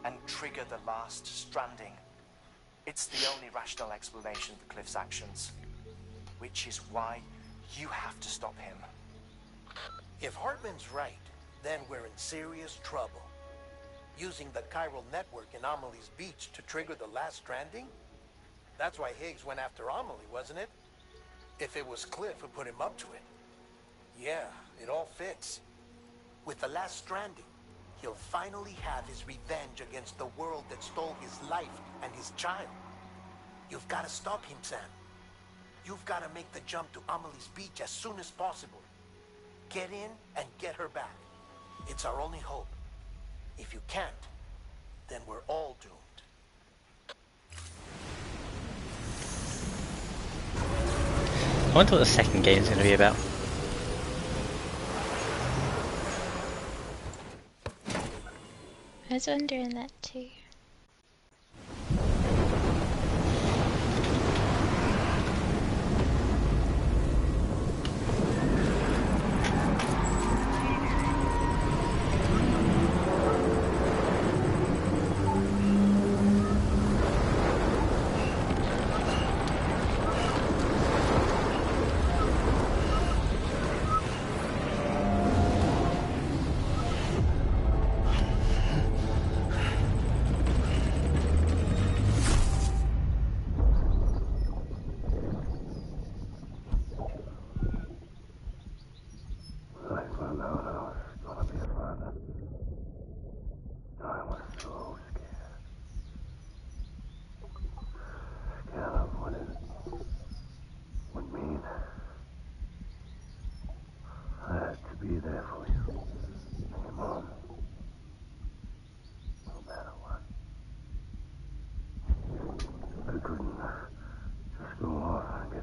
and trigger the last stranding. It's the only rational explanation for Cliff's actions, which is why you have to stop him. If Hartman's right, then we're in serious trouble. Using the chiral network in Amelie's beach to trigger the last stranding? That's why Higgs went after Amelie, wasn't it? If it was Cliff who put him up to it. Yeah, it all fits. With the last stranding, he'll finally have his revenge against the world that stole his life and his child. You've got to stop him, Sam. You've got to make the jump to Amelie's beach as soon as possible. Get in and get her back. It's our only hope. If you can't, then we're all doomed. I wonder what the second game's going to be about. I was wondering that too.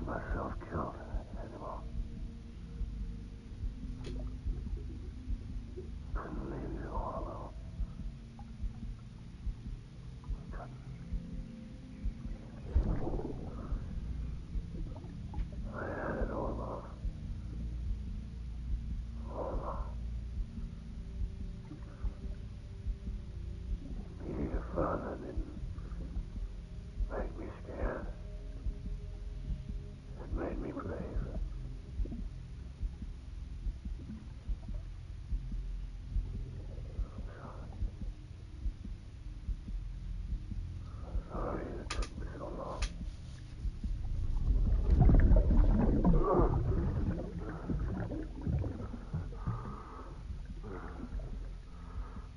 get myself killed anymore. Couldn't leave you all alone. I had it all along. All along. Being a father didn't make me scared. It made me brave. Sorry it took me so long.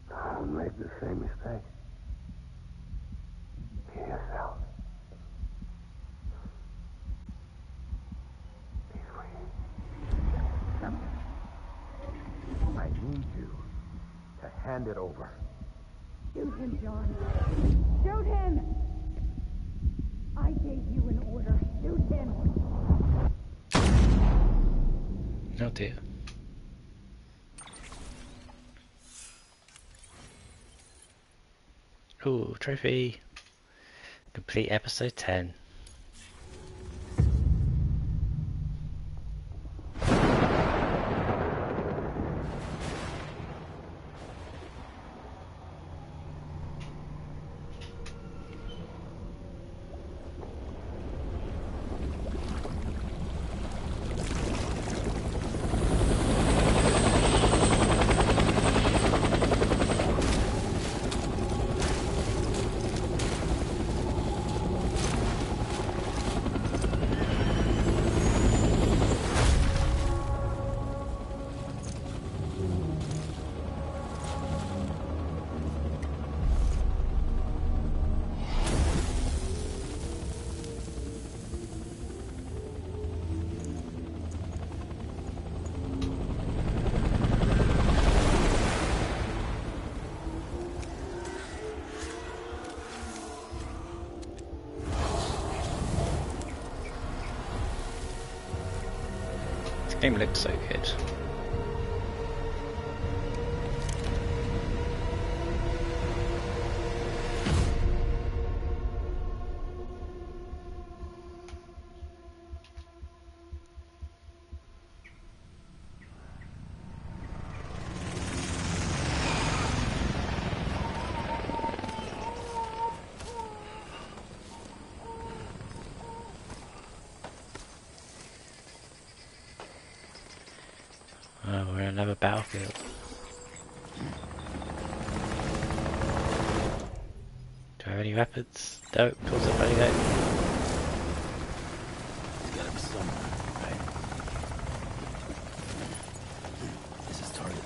Don't make the same mistake. Be yourself. Be free. I need you to hand it over. Shoot him, John. Shoot him! I gave you an order. Shoot him! Oh dear. Ooh, trophy. Complete episode 10. This game looks so good. Oh, we're in another battlefield. Do I have any weapons? No, of course I've only got... It's gotta be somewhere. Right. This is target.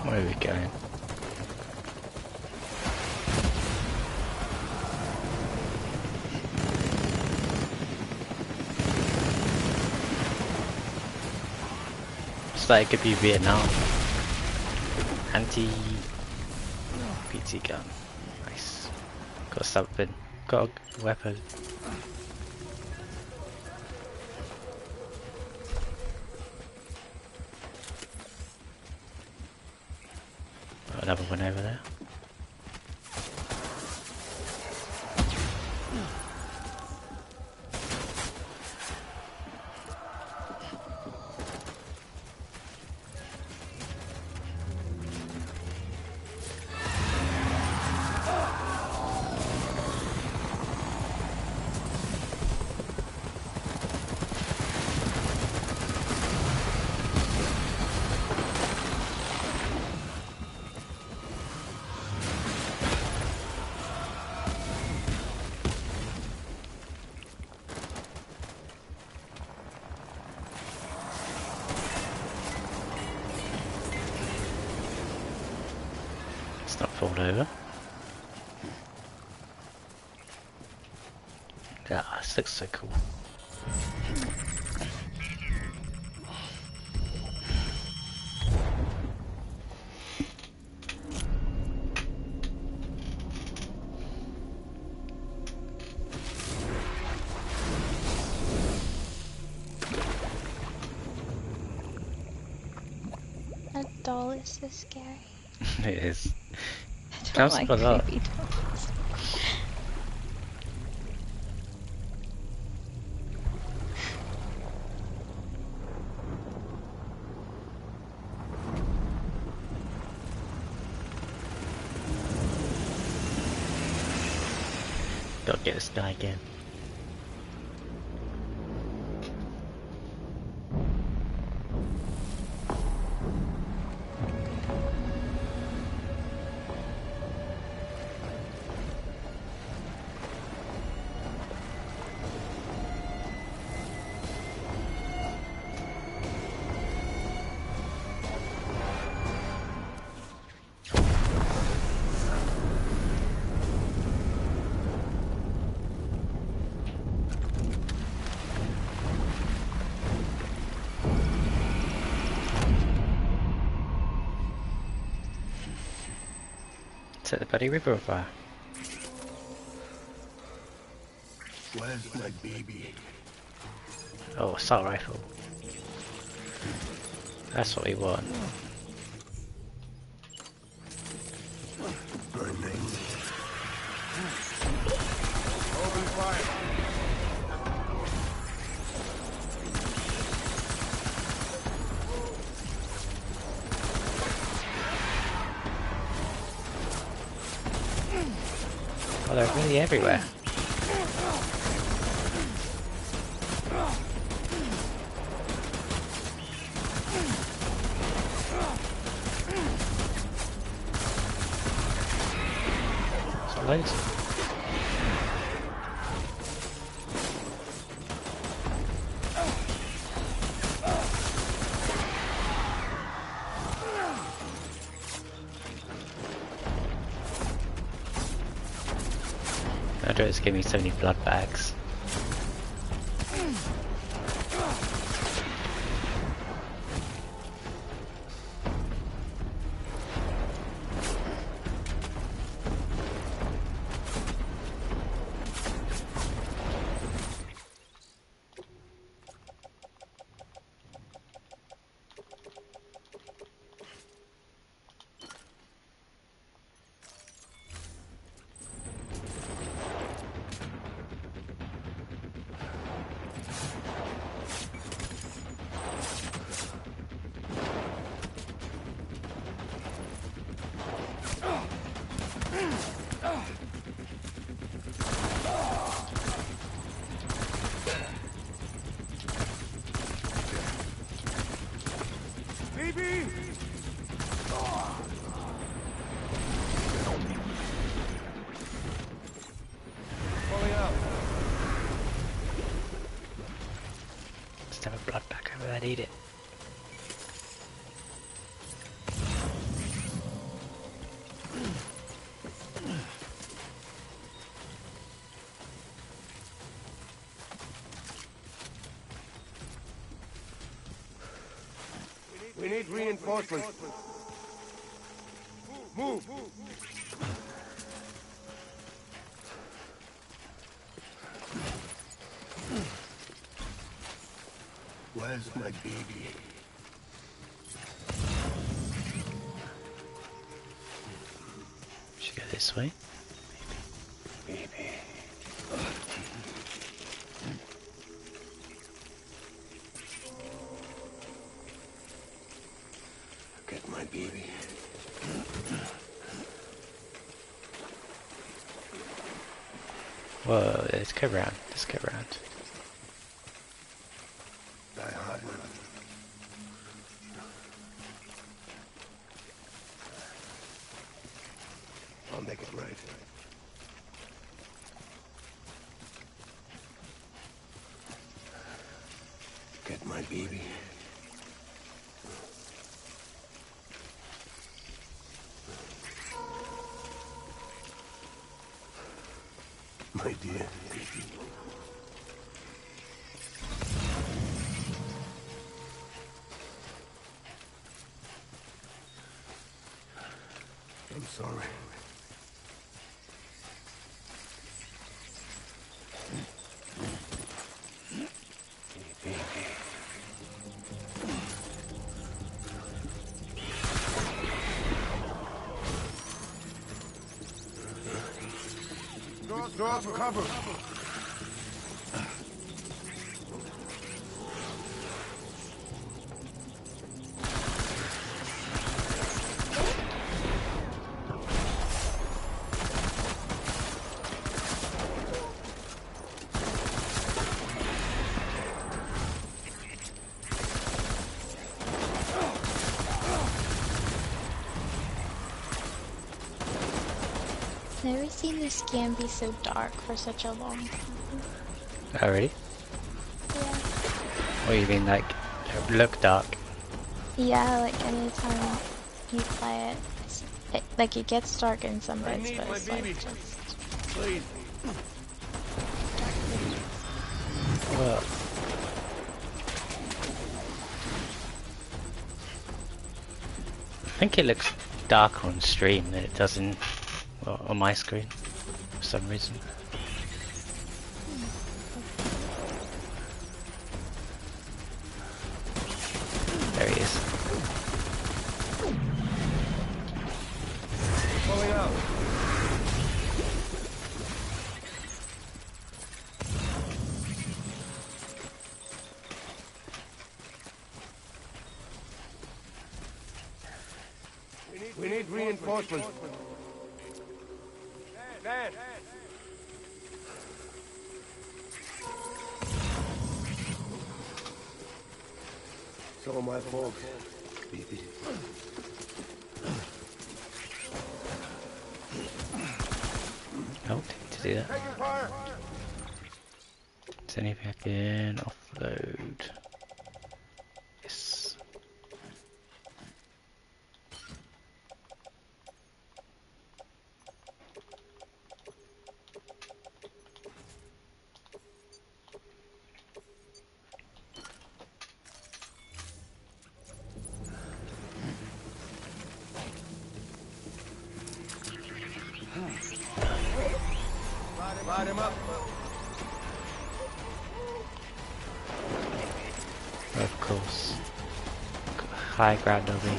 Where are we going? Looks like it could be Vietnam. Anti-PT gun. Nice. Got something. Got a weapon. Got another one over there. over. Yeah, this looks so cool. That doll is so scary. It is. I don't Sounds like like a lot. creepy dolls. Gotta get this guy again. Set the bloody river on fire. Where's my baby? Oh, assault rifle. That's what we want. Burning. Open fire. Oh, they're really everywhere. So loads. I don't just give me so many blood bags. Baby! Pulling out. Just have a blood bag over there, need it. We need reinforcements. Move! Where's my baby? Should go this way. Baby. Get my baby. Whoa, let's go round. Let's go round. Die hard. I'll make it right. Get my baby. sorry. Throw out some cover. Never seen this game be so dark for such a long time. Already? Yeah. What do you mean, like, look dark? Yeah, like anytime you play it, like it gets dark in some bits, but it's like just... Please. Well, I think it looks darker on stream than it does on my screen for some reason. There he is. Pulling out. We need reinforcements. Dan. So are my folks. Oh, need to do that. Is there anything I can offload? Yes. Light him up. Of course. High ground over me.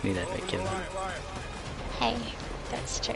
Need that big killer. Hey, that's true.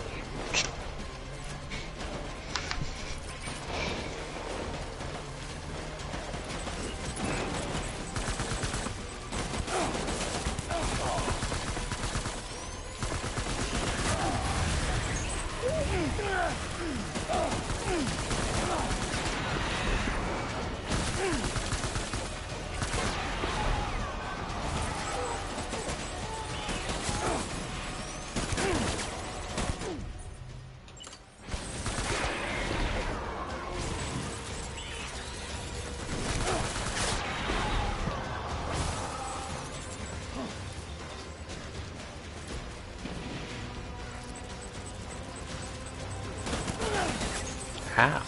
How?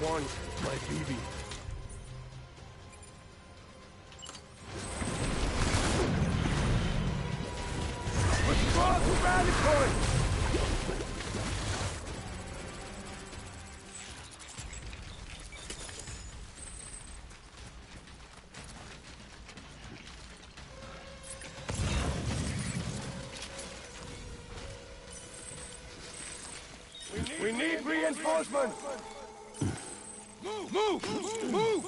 One, my BB. Let's cross the rally point. We need reinforcements! Move! Move! Move!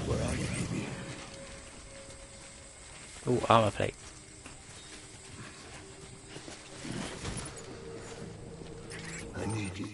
Where are you, baby? Ooh, armor plate. I need you.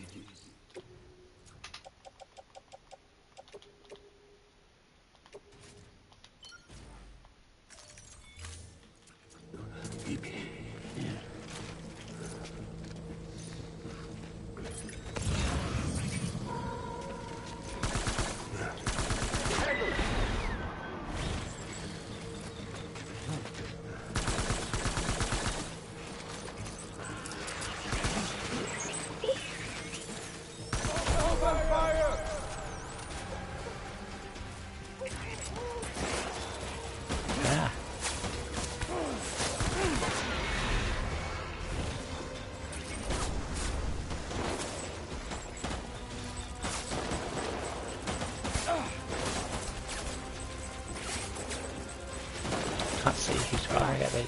Can't see who's firing at me.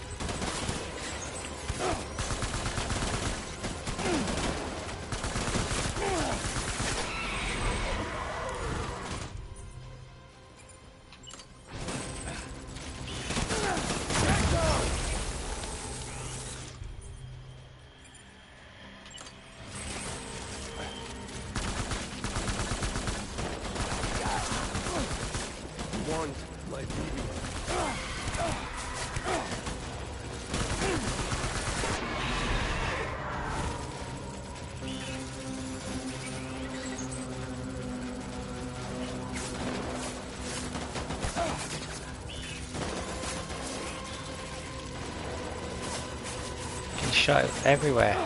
Shot everywhere.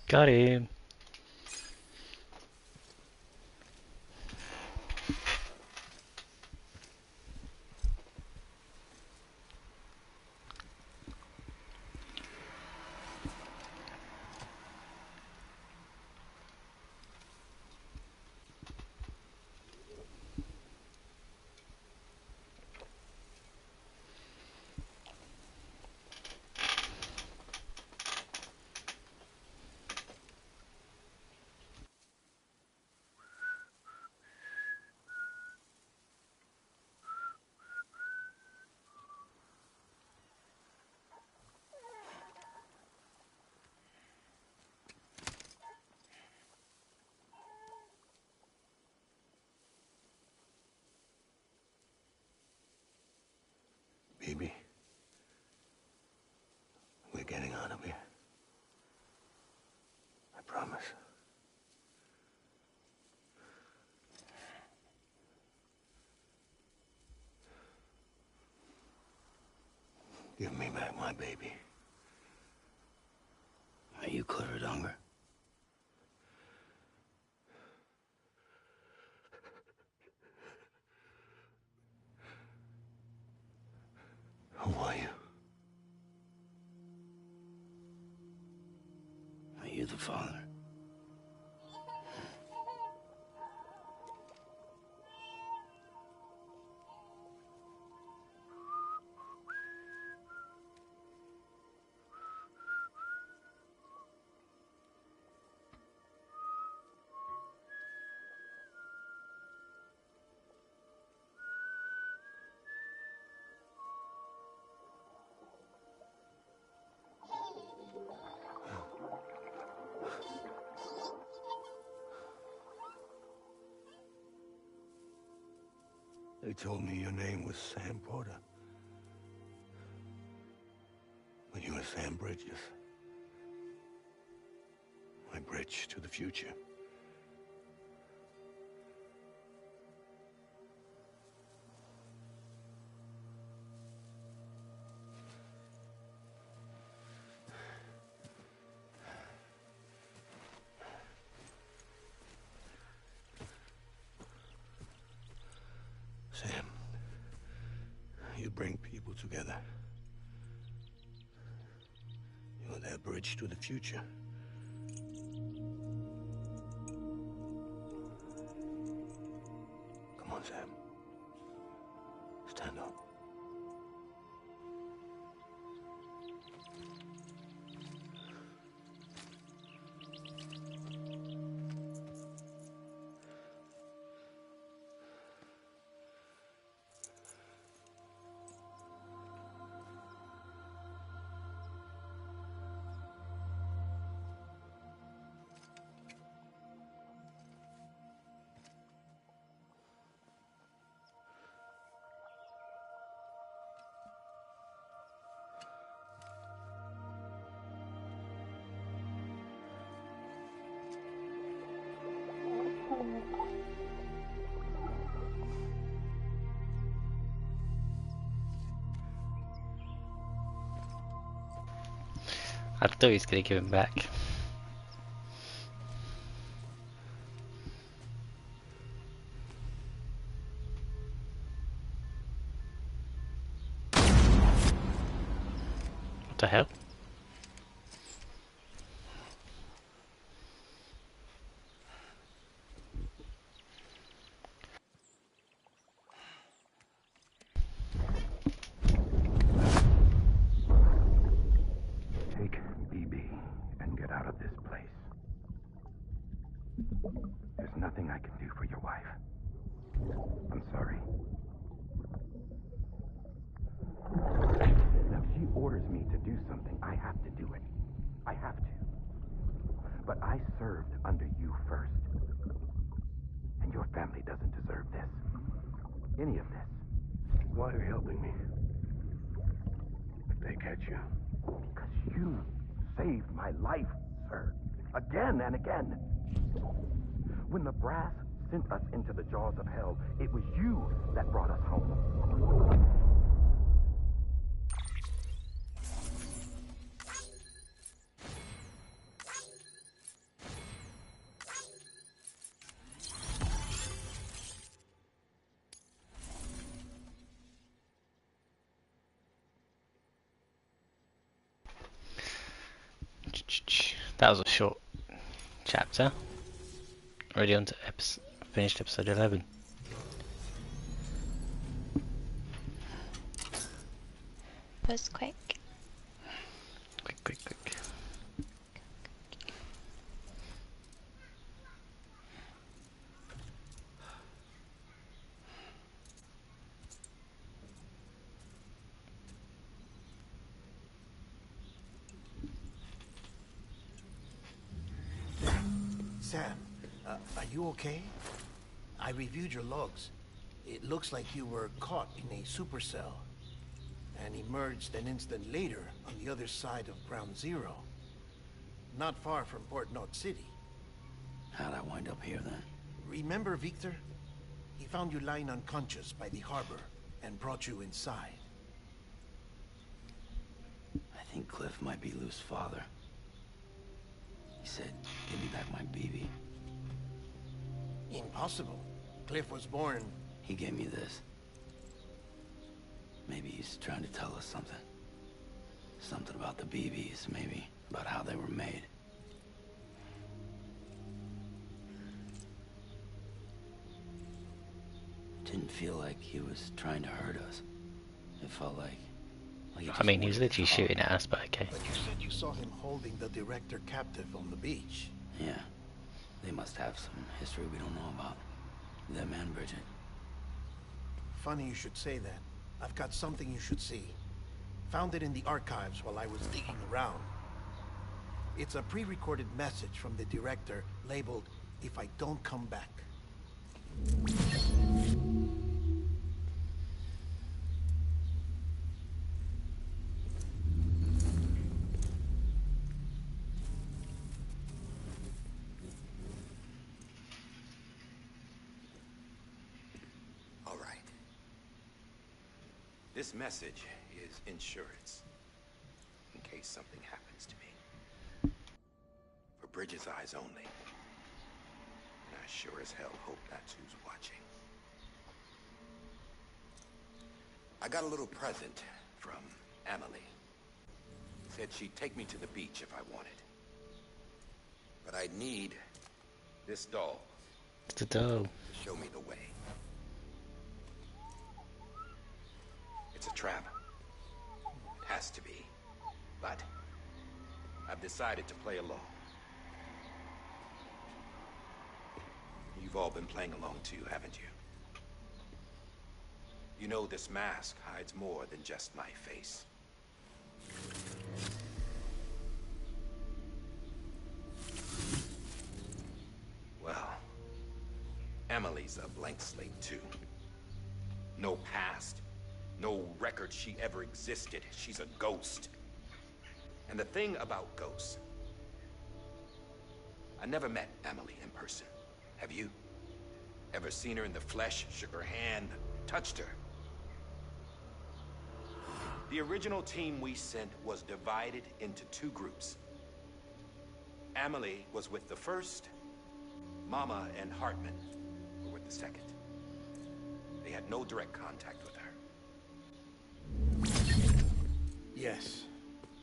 Got him. Baby, we're getting out of here. I promise. Give me back my baby. Are you Clifford Unger? Who are you? Are you the father? They told me your name was Sam Porter. But you were Sam Bridges. My bridge to the future. Sam, you bring people together. You're their bridge to the future. Come on, Sam. Stand up. I thought he was gonna give him back. What the hell? Take BB and get out of this place. There's nothing I can do for your wife. I'm sorry. Now, if she orders me to do something, I have to do it. I have to. But I served under you first. And your family doesn't deserve this. Any of this. Why are you helping me? If they catch you. Because you saved my life, sir. Again and again. When the brass sent us into the jaws of hell, it was you that brought us home. That was a short chapter. Already on to finished episode 11. Was quick. Quick. Sam, are you okay? I reviewed your logs. It looks like you were caught in a supercell and emerged an instant later on the other side of Ground Zero. Not far from Port Knot City. How'd I wind up here then? Remember Victor? He found you lying unconscious by the harbor and brought you inside. I think Cliff might be Lou's father. He said, give me back my BB. Impossible. Cliff was born... He gave me this. Maybe he's trying to tell us something. Something about the BBs, maybe. About how they were made. Didn't feel like he was trying to hurt us. It felt like he I mean, just he's wanted literally to talk. shooting at us, but okay. But you said you saw him holding the director captive on the beach. Yeah. They must have some history we don't know about. Them and Bridget. Funny you should say that. I've got something you should see. Found it in the archives while I was digging around. It's a pre-recorded message from the director labeled, "If I don't come back." All right. This message is insurance. In case something happens to me. For Bridget's eyes only. And I sure as hell hope that's who's watching. I got a little present from Emily. Said she'd take me to the beach if I wanted. But I'd need this doll It's a doll. to show me the way. It's a trap. It has to be. But I've decided to play along. You've all been playing along too, haven't you? You know this mask hides more than just my face. Well, Emily's a blank slate too. No past, no record she ever existed. She's a ghost. And the thing about ghosts, I never met Emily in person. Have you? Ever seen her in the flesh, shook her hand, touched her? The original team we sent was divided into two groups. Amelie was with the first. Mama and Hartman were with the second. They had no direct contact with her. Yes.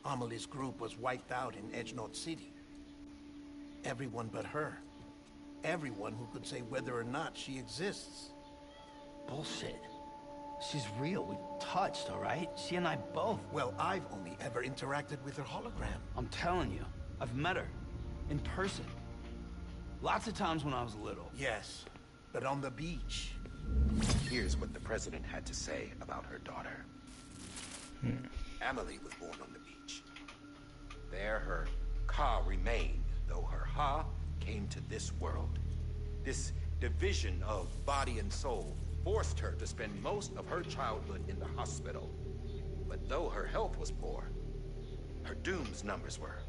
Amelie's group was wiped out in Edgenorth City. Everyone but her. Everyone who could say whether or not she exists. Bullshit. She's real. We touched, all right? She and I both. Well, I've only ever interacted with her hologram. I'm telling you, I've met her. In person. Lots of times when I was little. Yes, but on the beach. Here's what the president had to say about her daughter. Amelie was born on the beach. There her Ka remained, though her Ha came to this world. This division of body and soul forced her to spend most of her childhood in the hospital. But though her health was poor, her Doom's numbers were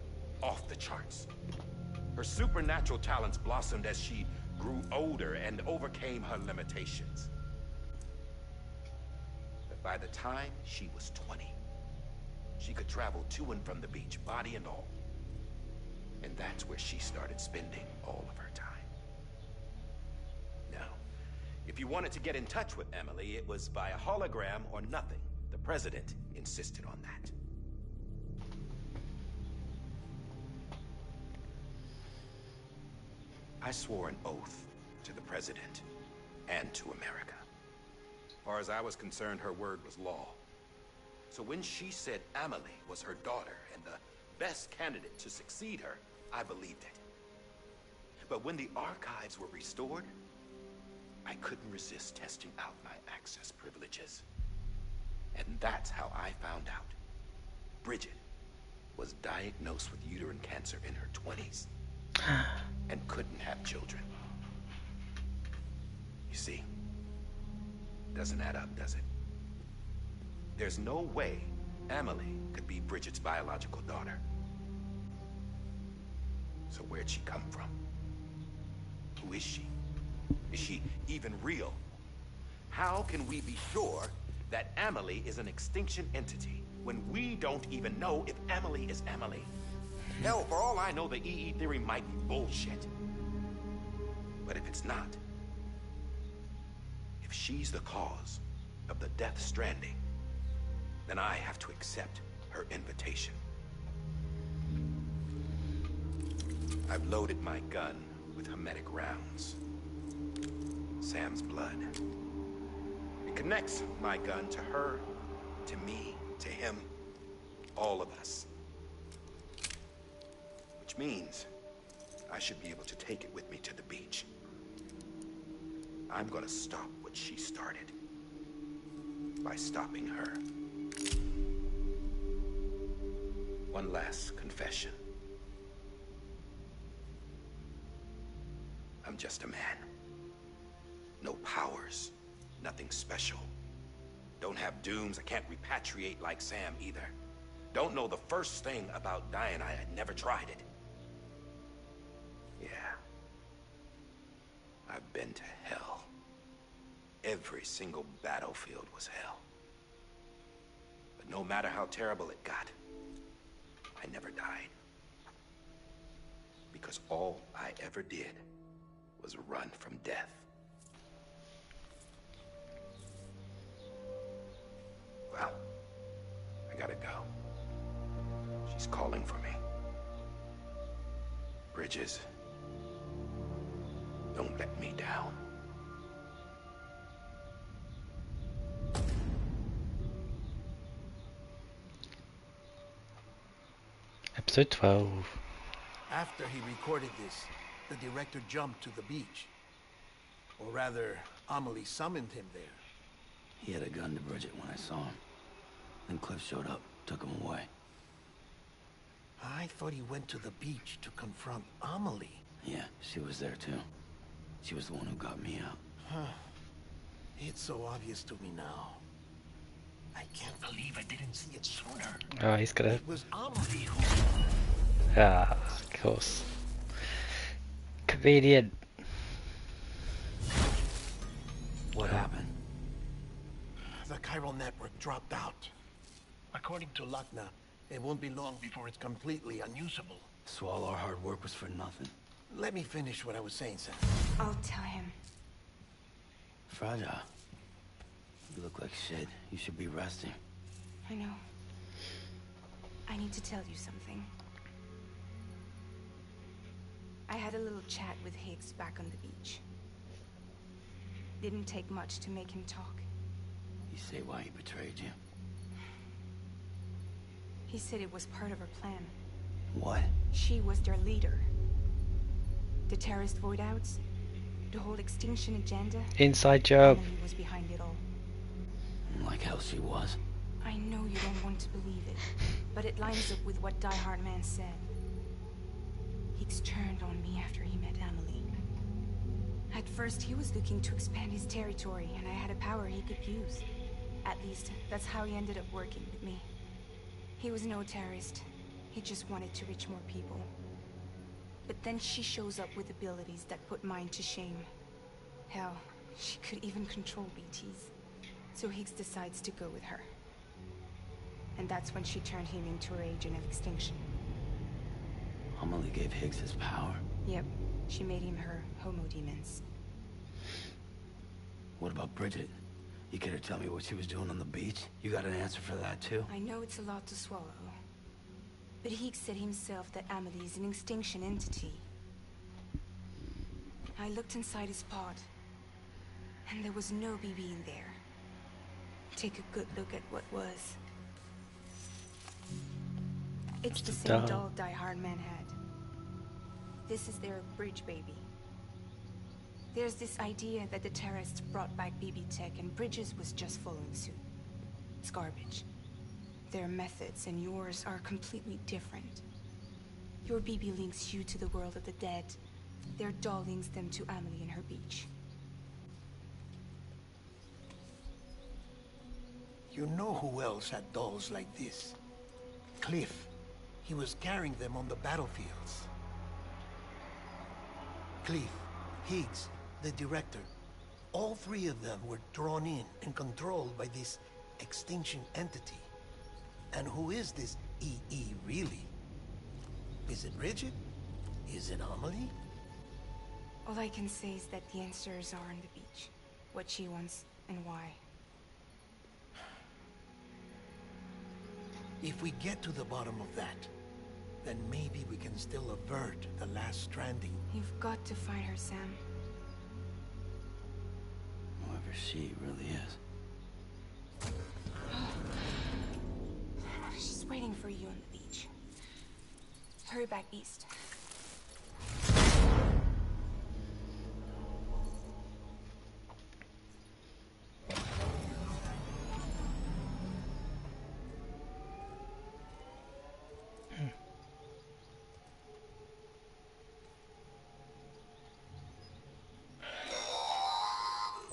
off the charts. Her supernatural talents blossomed as she grew older and overcame her limitations. But by the time she was 20, she could travel to and from the beach, body and all. And that's where she started spending all of her time. Now, if you wanted to get in touch with Emily, it was via hologram or nothing. The president insisted on that. I swore an oath to the president and to America. As far as I was concerned, her word was law. So when she said Amelie was her daughter and the best candidate to succeed her, I believed it. But when the archives were restored, I couldn't resist testing out my access privileges. And that's how I found out. Bridget was diagnosed with uterine cancer in her 20s and couldn't have children. You see, doesn't add up, does it? There's no way Amelie could be Bridget's biological daughter. So where'd she come from? Who is she? Is she even real? How can we be sure that Amelie is an extinction entity when we don't even know if Amelie is Amelie? Hell, for all I know, the EE theory might be bullshit. But if it's not, if she's the cause of the Death Stranding, then I have to accept her invitation. I've loaded my gun with hermetic rounds. Sam's blood. It connects my gun to her, to me, to him, all of us. Which means I should be able to take it with me to the beach. I'm gonna stop what she started by stopping her. One last confession. I'm just a man. No powers, nothing special. Don't have dooms, I can't repatriate like Sam either. Don't know the first thing about dying, I had never tried it. Yeah. I've been to hell. Every single battlefield was hell. But no matter how terrible it got, I never died. Because all I ever did was run from death. Well, I gotta go. She's calling for me. Bridges, don't let me down. Episode 12. After he recorded this, the director jumped to the beach. Or rather, Amelie summoned him there. He had a gun to Bridget when I saw him. Then Cliff showed up, took him away. I thought he went to the beach to confront Amelie. Yeah, she was there too. She was the one who got me out. Huh. It's so obvious to me now. I can't believe I didn't see it sooner. Oh, he's got a... It was Amelie who... Ah, of course. Convenient. What happened? The chiral network dropped out. According to Lakna, it won't be long before it's completely unusable. So all our hard work was for nothing. Let me finish what I was saying, Sam. I'll tell him. Fragile. You look like shit. You should be resting. I know. I need to tell you something. I had a little chat with Higgs back on the beach. Didn't take much to make him talk. You say why he betrayed you? He said it was part of her plan. What? She was their leader. The terrorist void outs, the whole extinction agenda. Inside job. Emily was behind it all. Like hell she was. I know you don't want to believe it, but it lines up with what Die Hard Man said. Higgs turned on me after he met Emily. At first, he was looking to expand his territory, and I had a power he could use. At least, that's how he ended up working with me. He was no terrorist. He just wanted to reach more people. But then she shows up with abilities that put mine to shame. Hell, she could even control BTs. So Higgs decides to go with her. And that's when she turned him into her agent of extinction. Amelie gave Higgs his power. Yep, she made him her homo demons. What about Bridget? You care to tell me what she was doing on the beach? You got an answer for that too? I know it's a lot to swallow. But Higgs said himself that Amelie is an extinction entity. I looked inside his pod, and there was no BB in there. Take a good look at what was. It's the same doll Die Hard Man had. This is their bridge baby. There's this idea that the terrorists brought back BB tech and Bridges was just following suit. It's garbage. Their methods and yours are completely different. Your BB links you to the world of the dead. Their doll links them to Amelie and her beach. You know who else had dolls like this? Cliff. He was carrying them on the battlefields. Cliff, Higgs, the director. All three of them were drawn in and controlled by this extinction entity. And who is this EE really? Is it Bridget? Is it Amelie? All I can say is that the answers are on the beach. What she wants and why. If we get to the bottom of that, then maybe we can still avert the last stranding. You've got to find her, Sam. Whoever she really is. She's waiting for you on the beach. Hurry back east.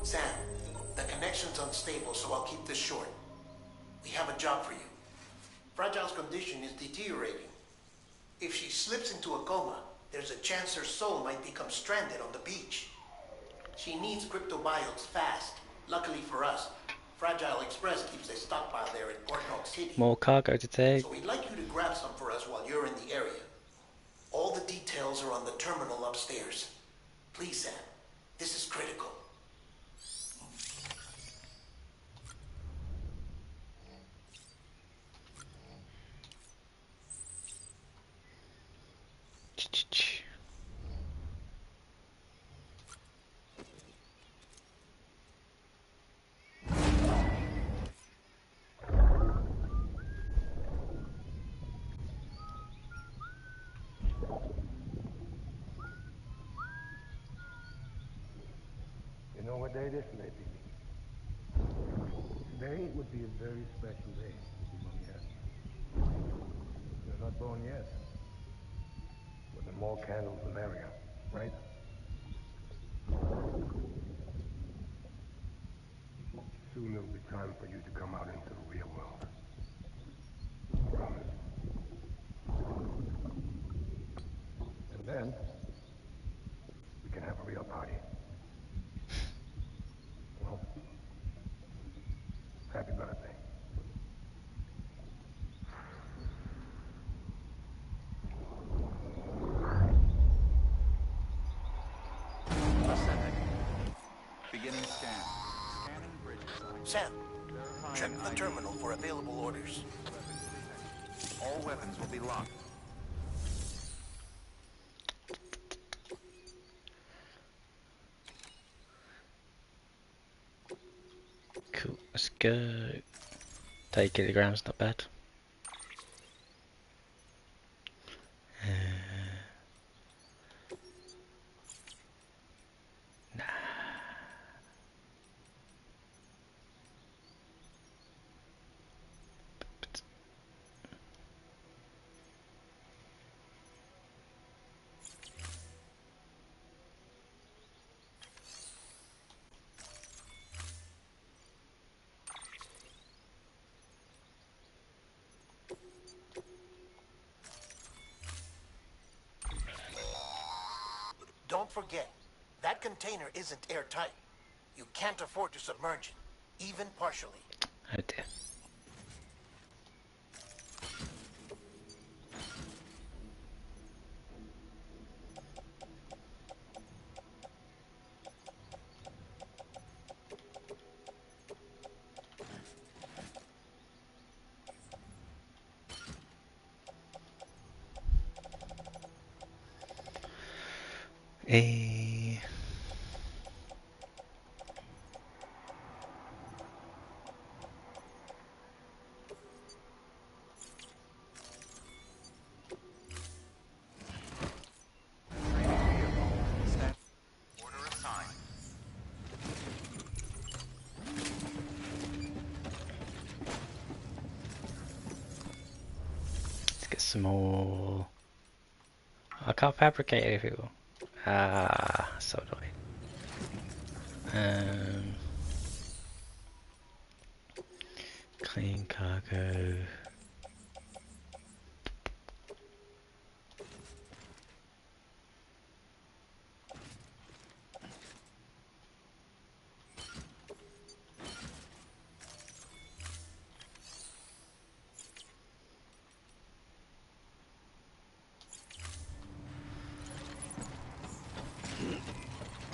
Sam, the connection's unstable, so I'll keep this short. We have a job for you. Fragile's condition is deteriorating. If she slips into a coma, there's a chance her soul might become stranded on the beach. She needs cryptobiotes fast. Luckily for us, Fragile Express keeps a stockpile there at Port Knox City. More cargo to take. So we'd like you to grab some for us while you're in the area. All the details are on the terminal upstairs. Please, Sam. This is critical. You know what day this may be? Today would be a very special day, Mom. You're not born yet. But the more candles, the merrier, right? Soon it'll be time for you to come out into the real world. Promise. And then, we can have a real party. Well, happy birthday. Beginning scan. Scanning bridges ID. Sam, Verifying check the ID. terminal for available orders. All weapons will be locked. Cool, let's go. 30 kilograms, not bad. Nah. Don't forget, that container isn't airtight. You can't afford to submerge it, even partially. Oh dear. Eh. Stand. Order assigned. Let's get some more. I can't fabricate anything. Ah, so annoying. Clean cargo.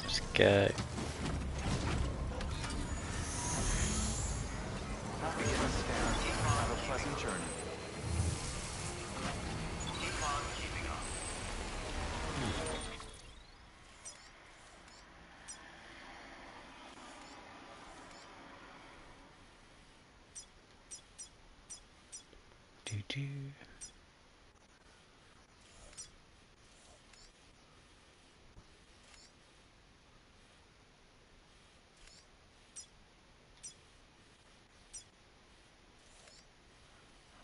Let's go. Copy in the scan. Have a pleasant journey. Do.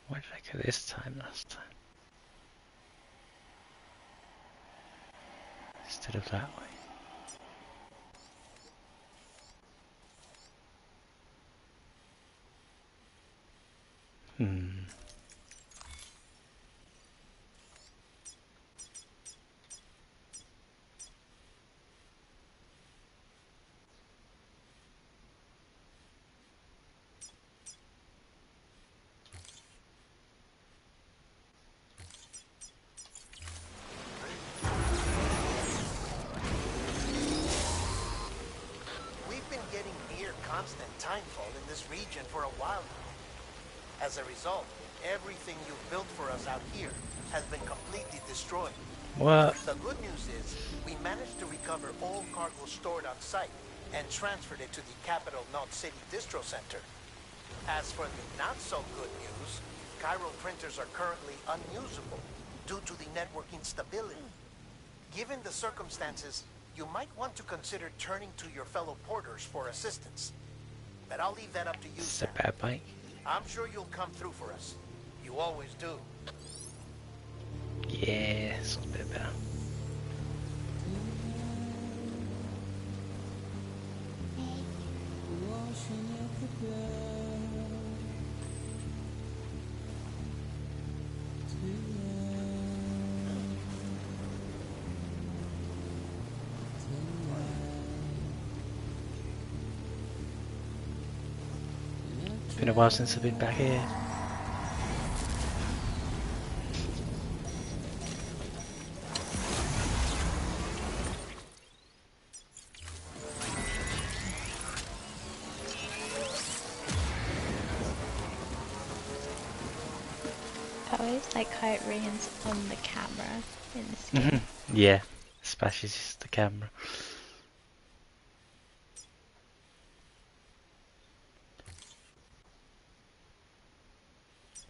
Why did I go this time last time? Instead of that way. We've been getting near constant timefall in this region for a while now. As a result, everything you've built for us out here has been completely destroyed. What? The good news is, we managed to recover all cargo stored on site and transferred it to the Capital Knot City Distro Center. As for the not-so-good news, Cairo printers are currently unusable due to the network instability. Given the circumstances, you might want to consider turning to your fellow porters for assistance. But I'll leave that up to you, It's a Sam. bad bite. I'm sure you'll come through for us. You always do. Yeah, it's a bit better. It's been a while since I've been back here. That always like how it rains on the camera in this game. Yeah, splashes the camera.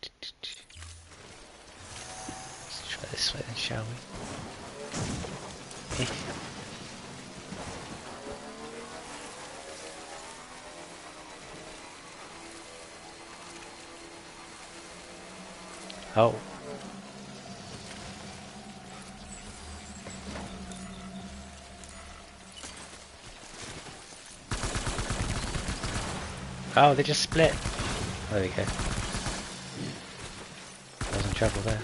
Let's try this way then, shall we? Oh. Oh, they just split. There we go. I was in trouble there.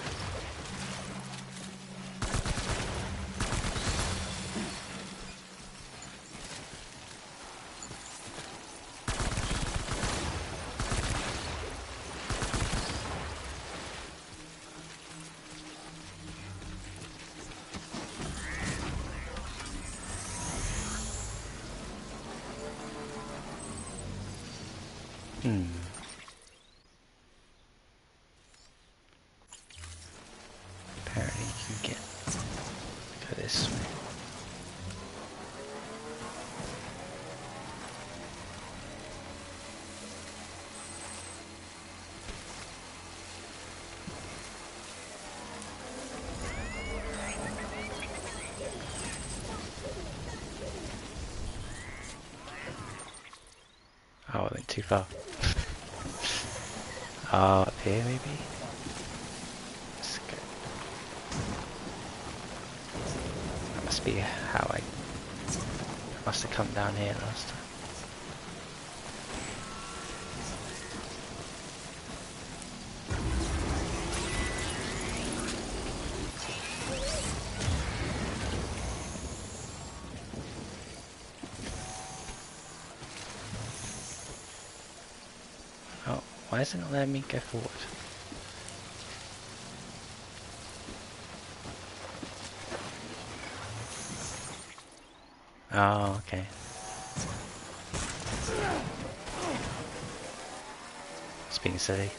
Apparently you can go this way. Oh, I went too far. Oh, up here maybe? Let's go. That must be how I must have come down here last time. Oh, why isn't it letting me go forward? Oh, okay. It's being silly.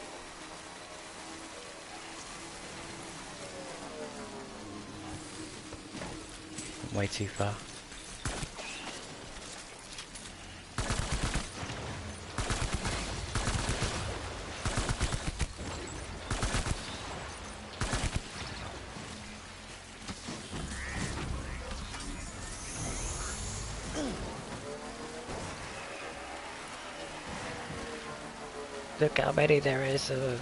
I'm way too far. Look how many there is of them.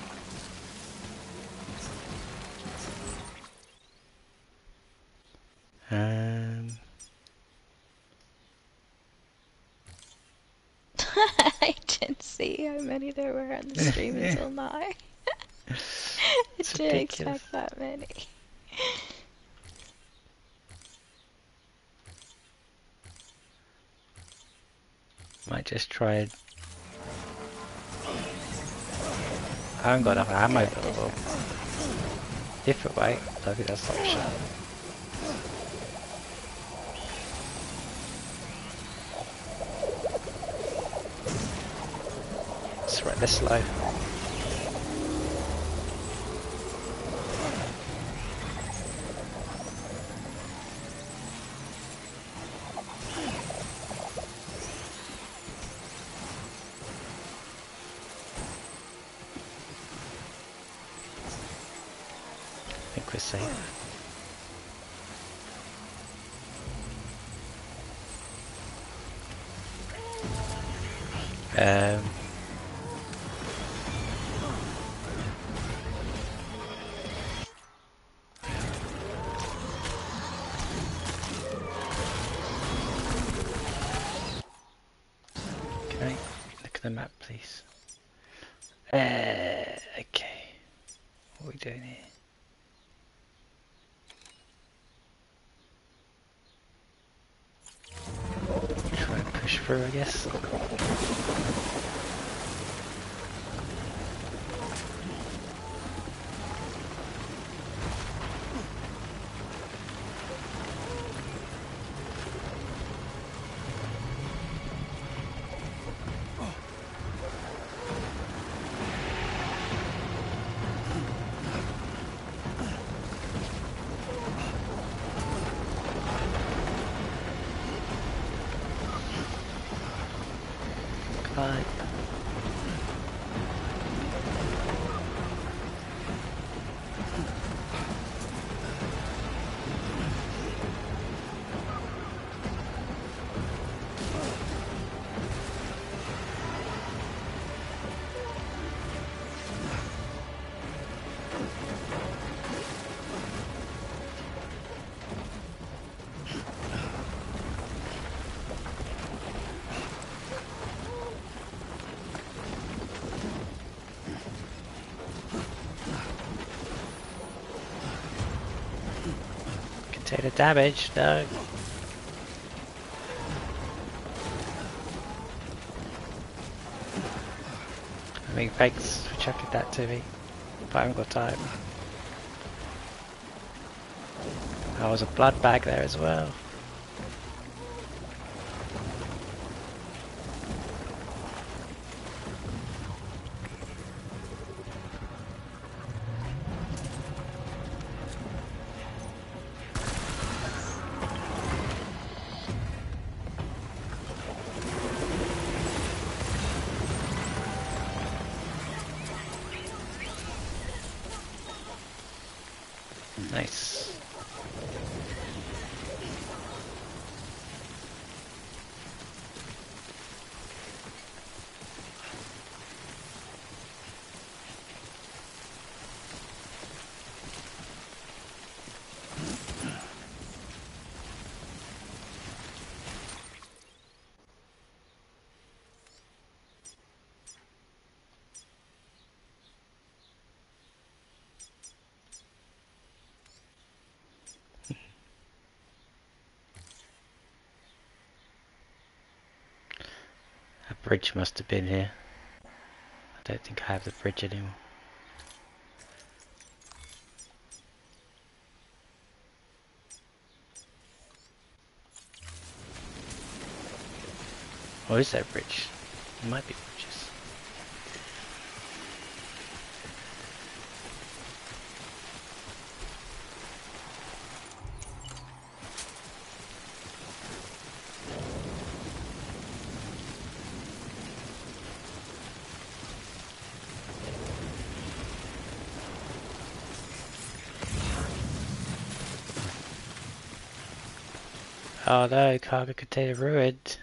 I didn't see how many there were on the stream until now. I didn't expect that many. Might just try it. I haven't got enough ammo though. Different way. I think that's the option. Let's ride this slow. I think we're safe. Can I look at the map, please? Okay. What are we doing here? Try and push through, I guess. Take the damage, no. I mean, thanks for chucking that to me, but I haven't got time. There was a blood bag there as well. Nice. A bridge must have been here. I don't think I have the bridge anymore. Or is there a bridge? There might be bridges. Oh no, cargo container ruined.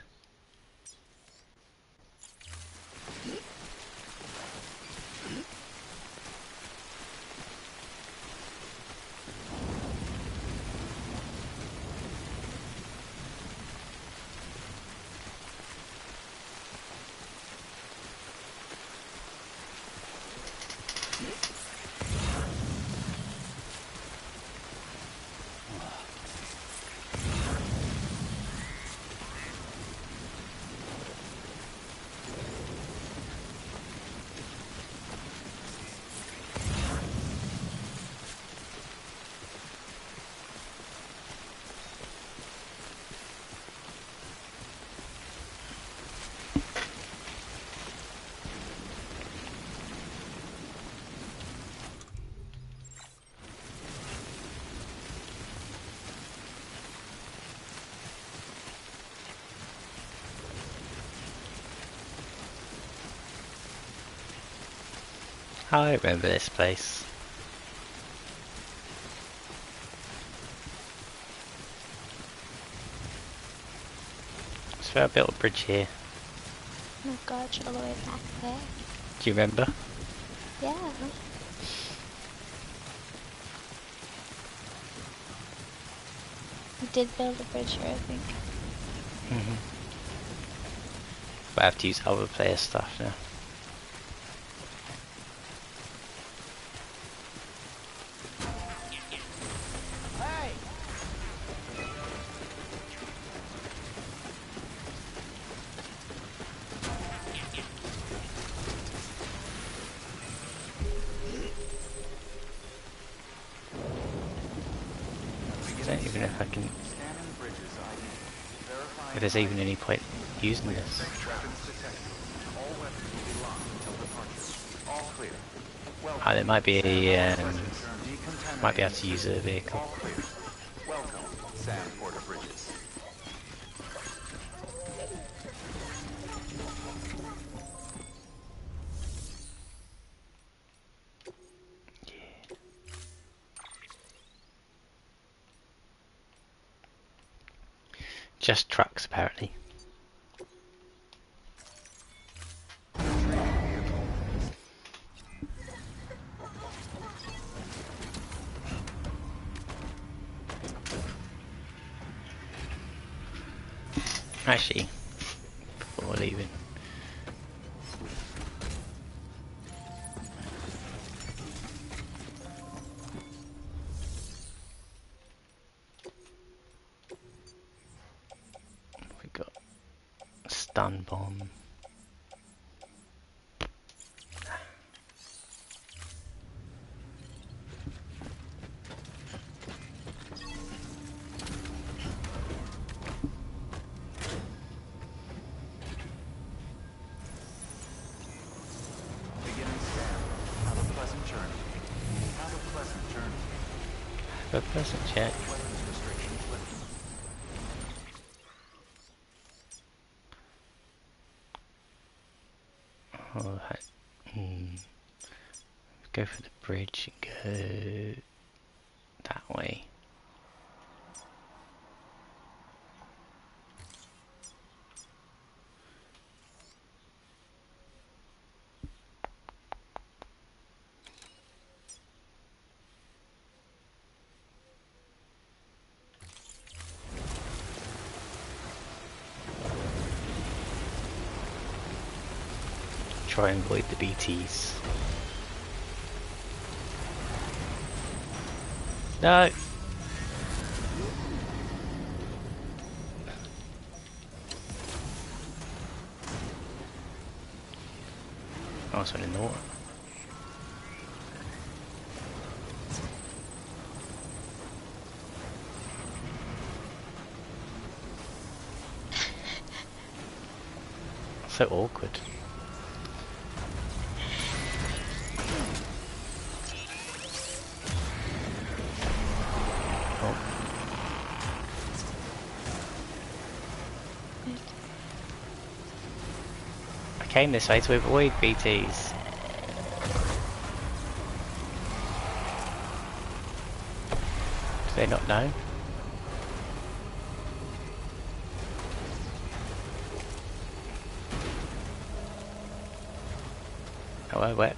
I remember this place. So I built a bridge here. Oh my god, you're all the way back there. Do you remember? Yeah. I did build a bridge here, I think. But I have to use other player stuff now. I don't even know if I can... if there's even any point using this. Oh, there might be a... might be able to use a vehicle. Welcome, Sam Porter Bridges. Just trucks, apparently. Actually, before leaving. stun bomb. Beginning scan. Have a pleasant journey. Have a pleasant journey. Have a pleasant check. Weapons restrictions lifted. Alright. Go for the bridge and go that way. Try and avoid the BTs. No! Nice one in the water. So awkward. I came this way to avoid BTs. Do they not know? Oh, I wept.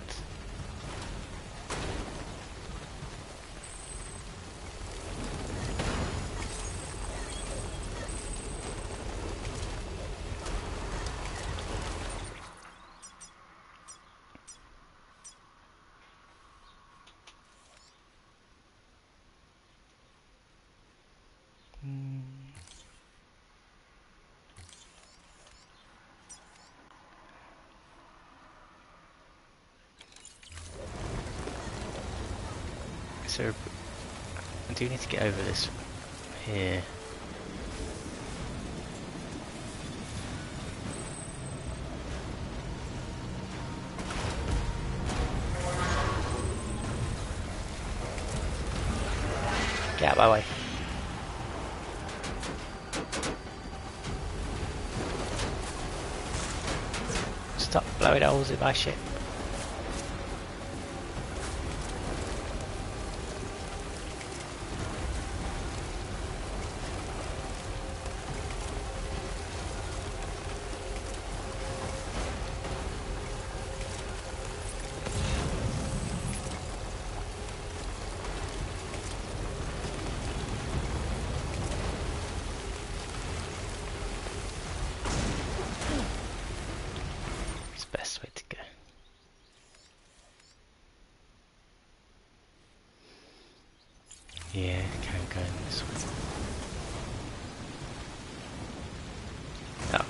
So I do need to get over this here. Get out of my way. Stop blowing holes in my ship. Best way to go. Yeah, can go in this way. Oh.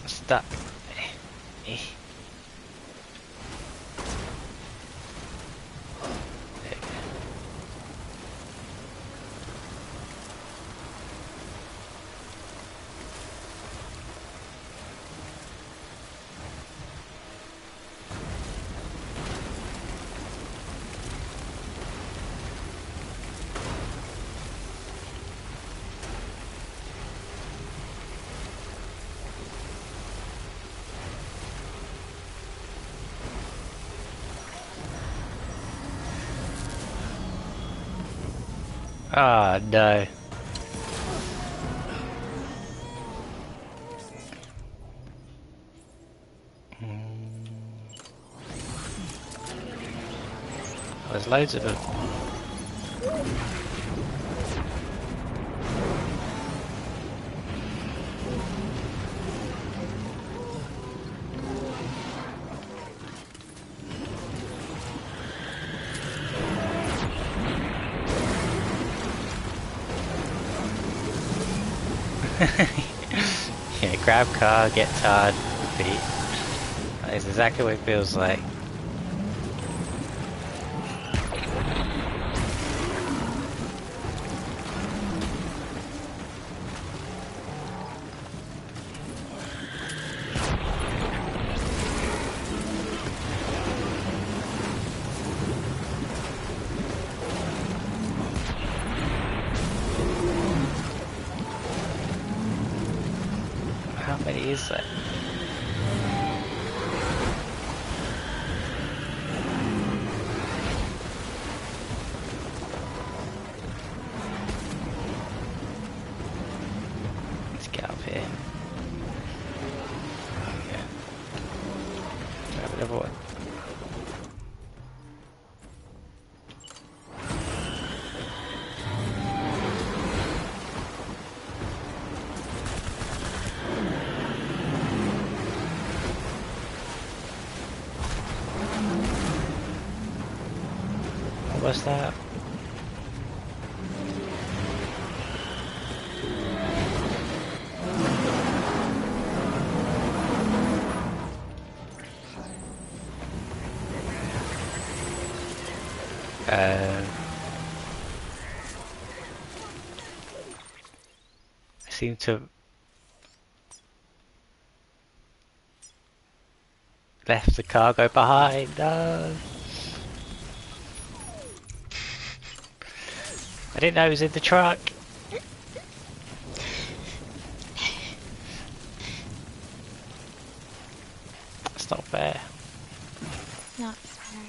Stuck. Eh. There we go. Ah, no. There's loads of them. Yeah, grab car, get tired, repeat. That is exactly what it feels like. How many is that? Let's get up here. Okay. Grab another one. What's that? I seem to left the cargo behind. No. I didn't know it was in the truck. That's not fair. Not fair.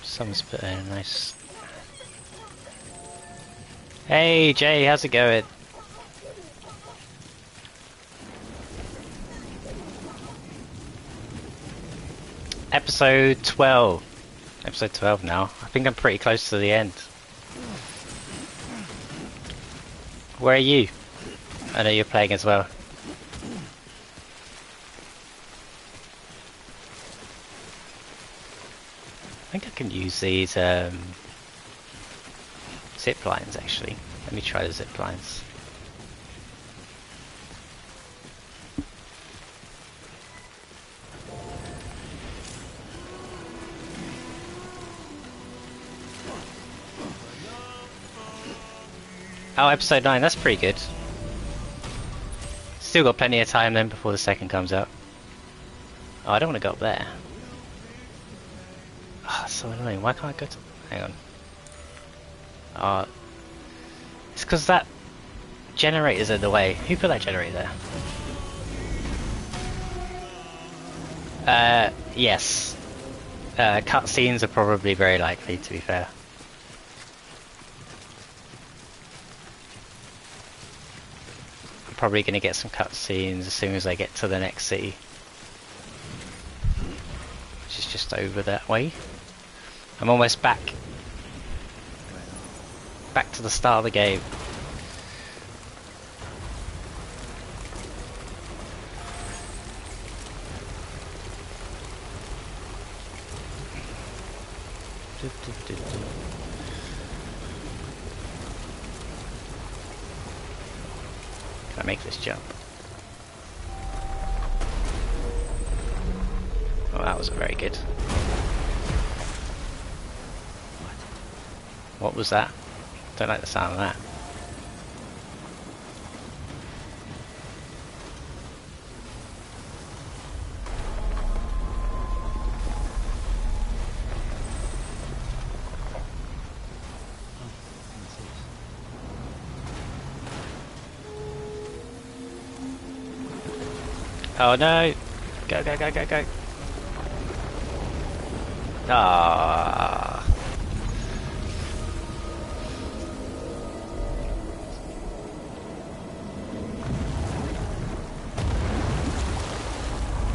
Someone's put in a nice... Hey Jay, how's it going? Episode 12. Episode 12 now. I think I'm pretty close to the end. Where are you? I know you're playing as well. I think I can use these zip lines actually. Let me try the zip lines. Oh, episode 9, that's pretty good. Still got plenty of time then before the second comes out. Oh, I don't want to go up there. Oh, that's so annoying. Why can't I go to... Hang on. It's because that generator's in the way. Who put that generator there? Yes. Cutscenes are probably very likely, to be fair. I'm probably going to get some cutscenes as soon as I get to the next city. Which is just over that way. I'm almost back. Back to the start of the game. Can I make this jump? Oh, that wasn't very good. What was that? Don't like the sound of that. Oh no! Go, go, go, go, go! Ah.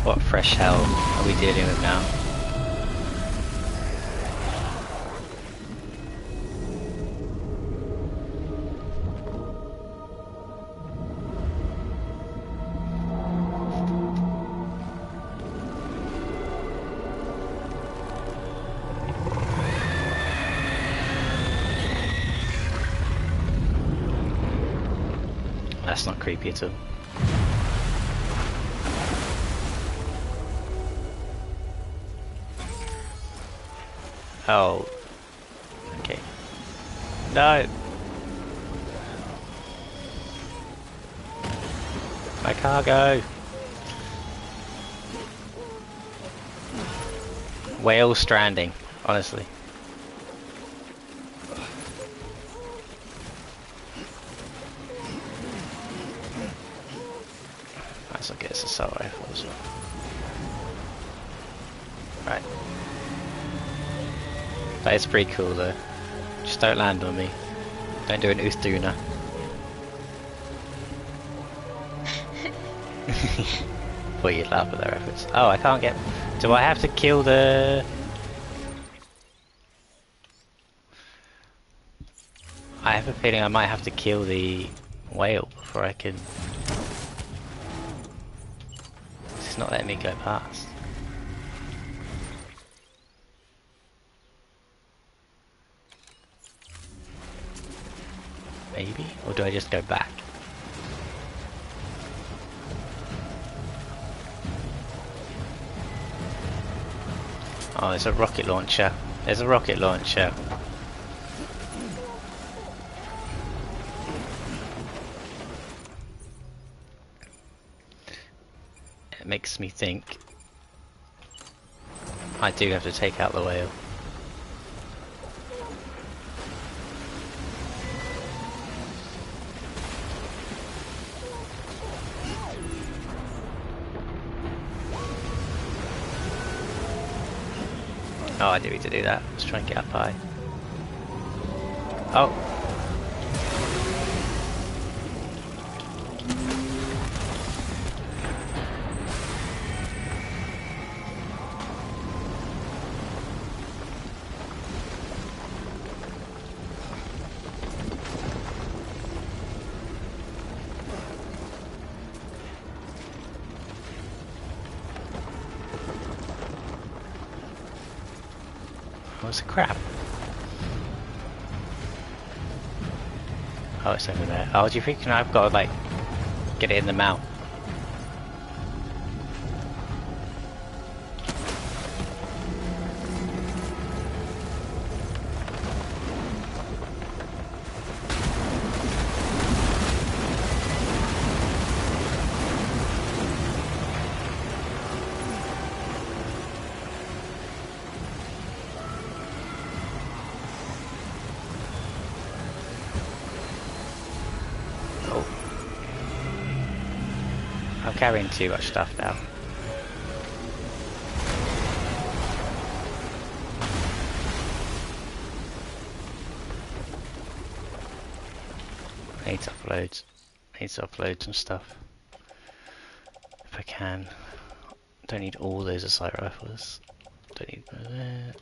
What fresh hell are we dealing with now? That's not creepy at all. Oh. Okay. No! My cargo! Whale stranding, honestly. Might as well get us assault rifle as well. Right. That is pretty cool though. Just don't land on me. Don't do an Uthduna. Thought you'd laugh at their efforts. Oh, I can't get... Do I have to kill the... I have a feeling I might have to kill the whale before I can... It's not letting me go past. Maybe? Or do I just go back? Oh, there's a rocket launcher. There's a rocket launcher. It makes me think I do have to take out the whale. Oh, I do need to do that. Let's try and get up high. Oh! What's a crab? Oh, it's over there. Oh, do you think I've got to, like, get it in the mouth? I'm carrying too much stuff now. I need to upload some stuff. If I can. Don't need all those assault rifles. Don't need that.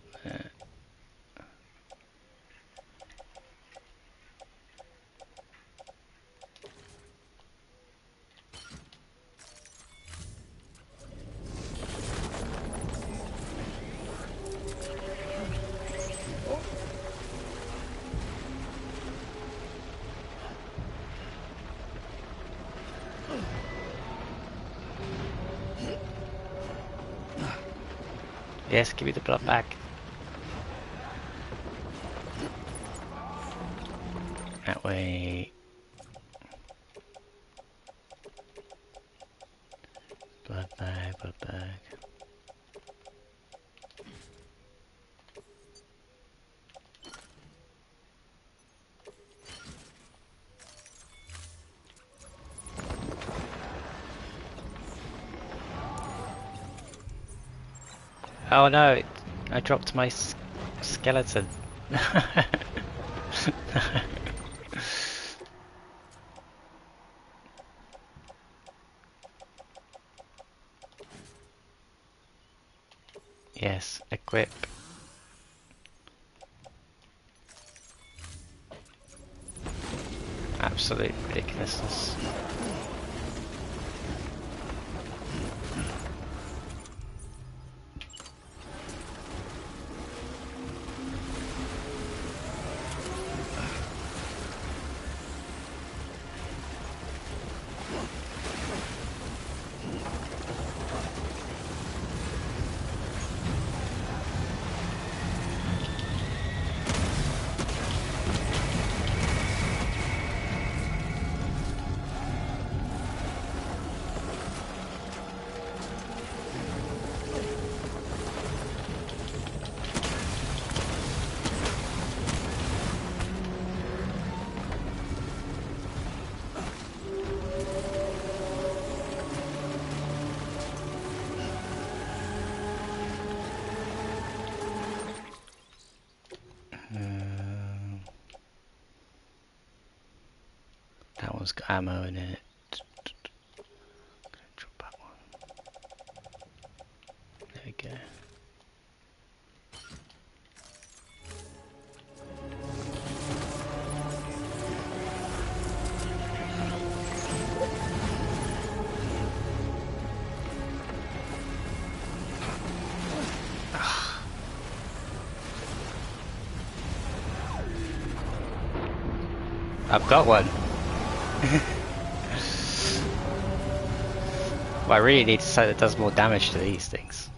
Yes, give me the blood back. That way. Blood bag, blood bag. Oh no, I dropped my skeleton. Yes, equip. Absolute ridiculousness. one's got ammo in it. Drop that one. There we go. I've got one. Well, I really need something that does more damage to these things.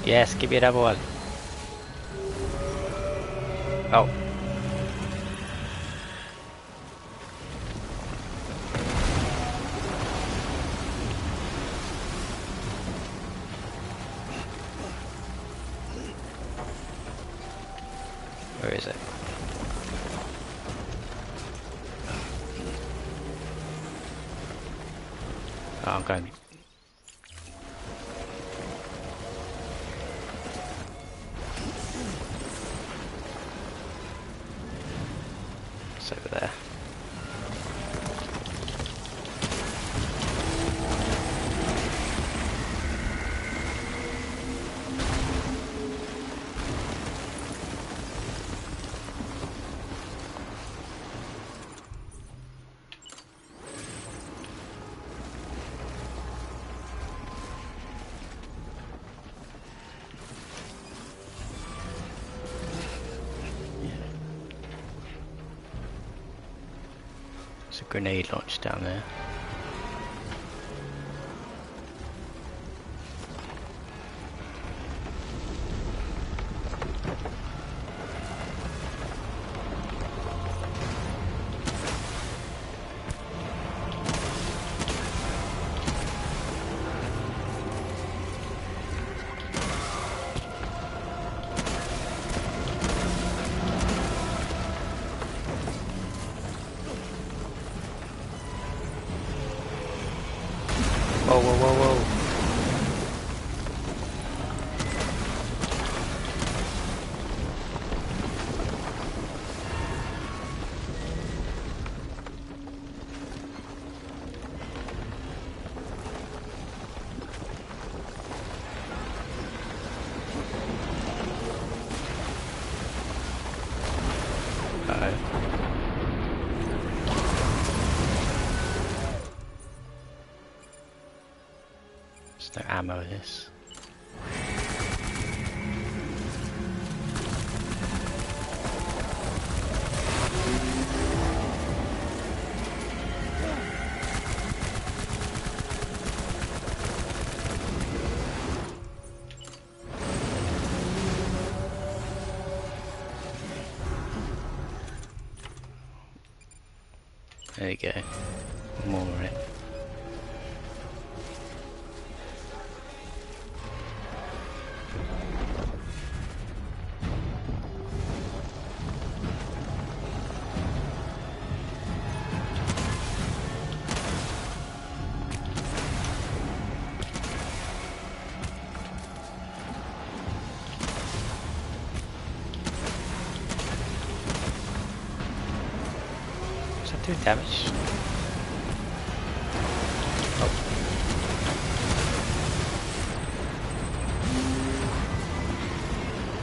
Yes, give me another one. Oh. Where is it? Oh, I'm going. It's over there. There's a grenade launch down there. Whoa, whoa, whoa, whoa. Uh-oh. There's no ammo in this. There you go. More of it. Does that do damage? Oh.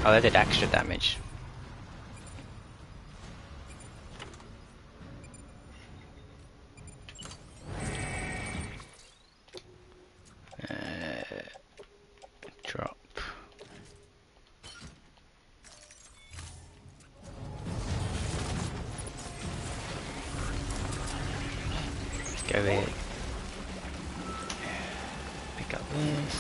Oh, that did extra damage. Drop. Let's go here. Pick up this.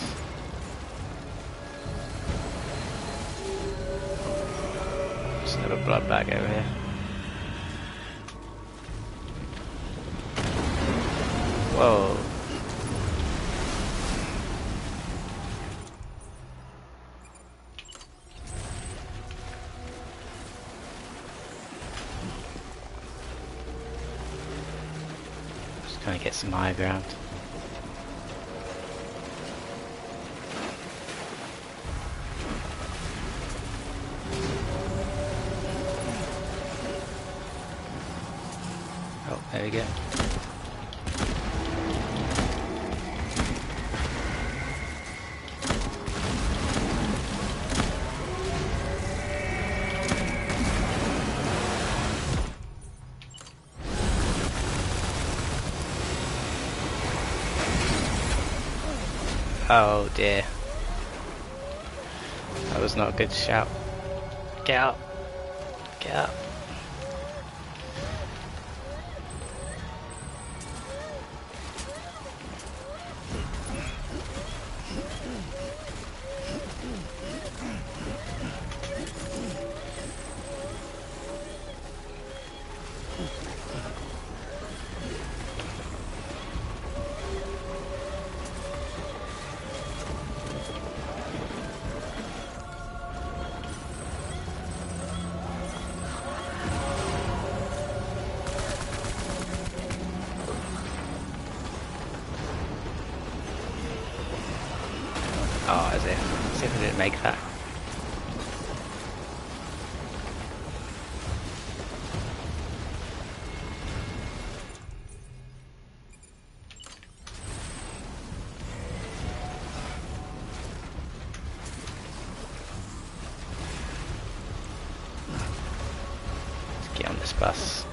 There's another blood bag over here. Whoa. Trying to get some higher ground. Oh, there we go. Oh dear. That was not a good shout. Get out. Get out. Oh, as if I didn't make that. Let's get on this bus.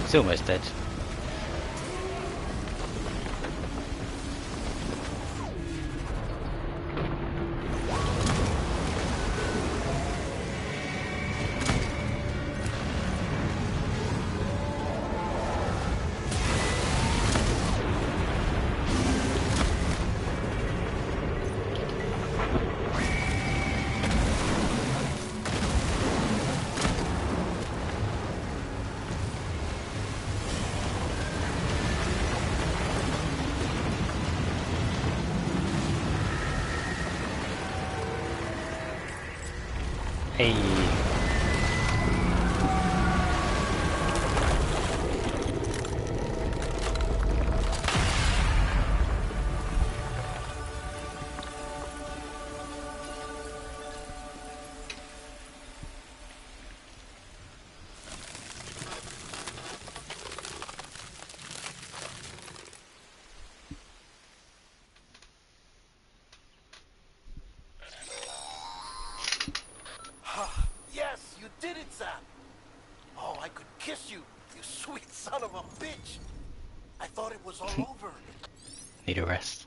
It's almost dead. Hey. Yes, you did it, Sam. Oh, I could kiss you, you sweet son of a bitch. I thought it was all over. Need a rest.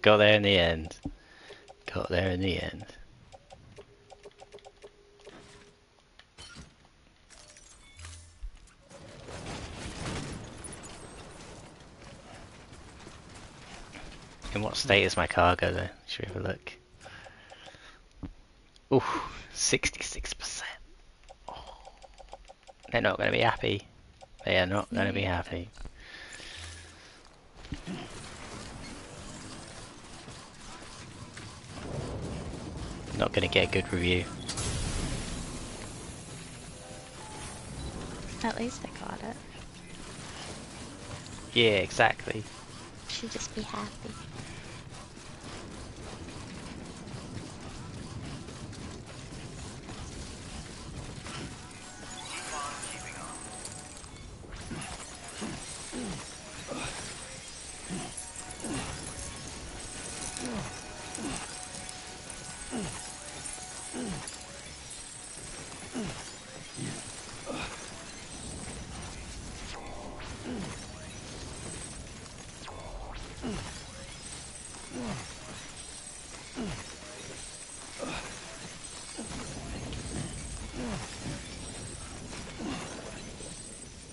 Got there in the end. Got there in the end. In what state is my cargo though? Should we have a look? Ooh, 66%. Oh, they're not going to be happy. They are not going to be happy. Not going to get a good review. At least they got it. Yeah, exactly. Should just be happy.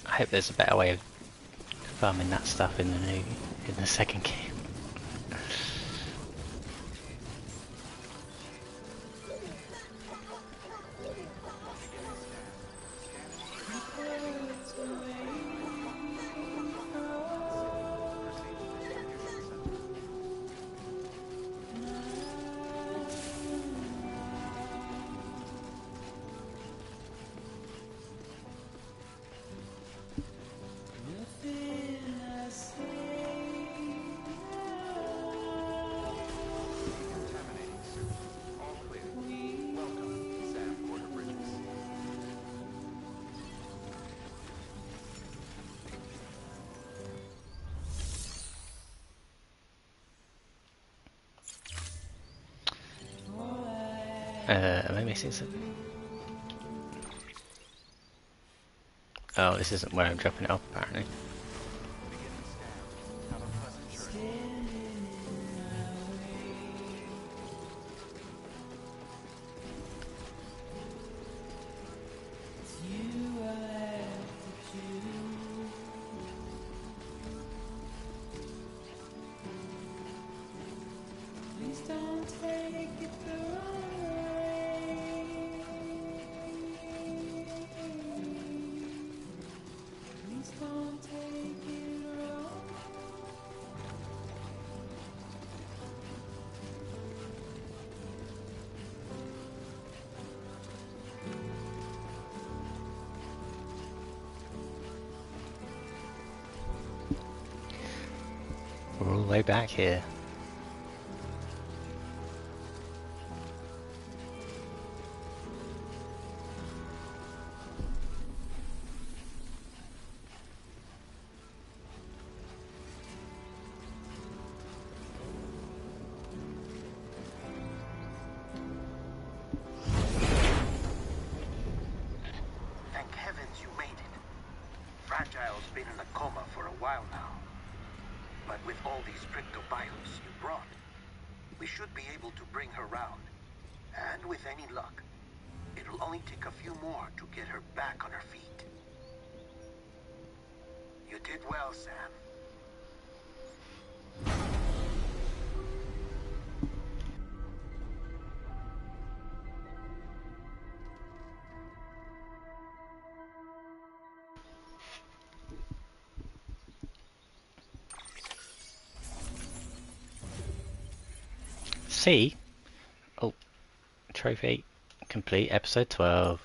I hope there's a better way of farming that stuff in the second game. Contaminating suit. All clear. Welcome, Sam Porter Bridges. Am I missing something? Oh, this isn't where I'm dropping it off, apparently. Beginning scan. Have a pleasant journey. We're all the way back here. Thank heavens you made it. Fragile's been in a coma for a while now. But with all these cryptobiotes you brought, we should be able to bring her round. And with any luck, it'll only take a few more to get her back on her feet. You did well, Sam. See? Oh, trophy complete, episode 12.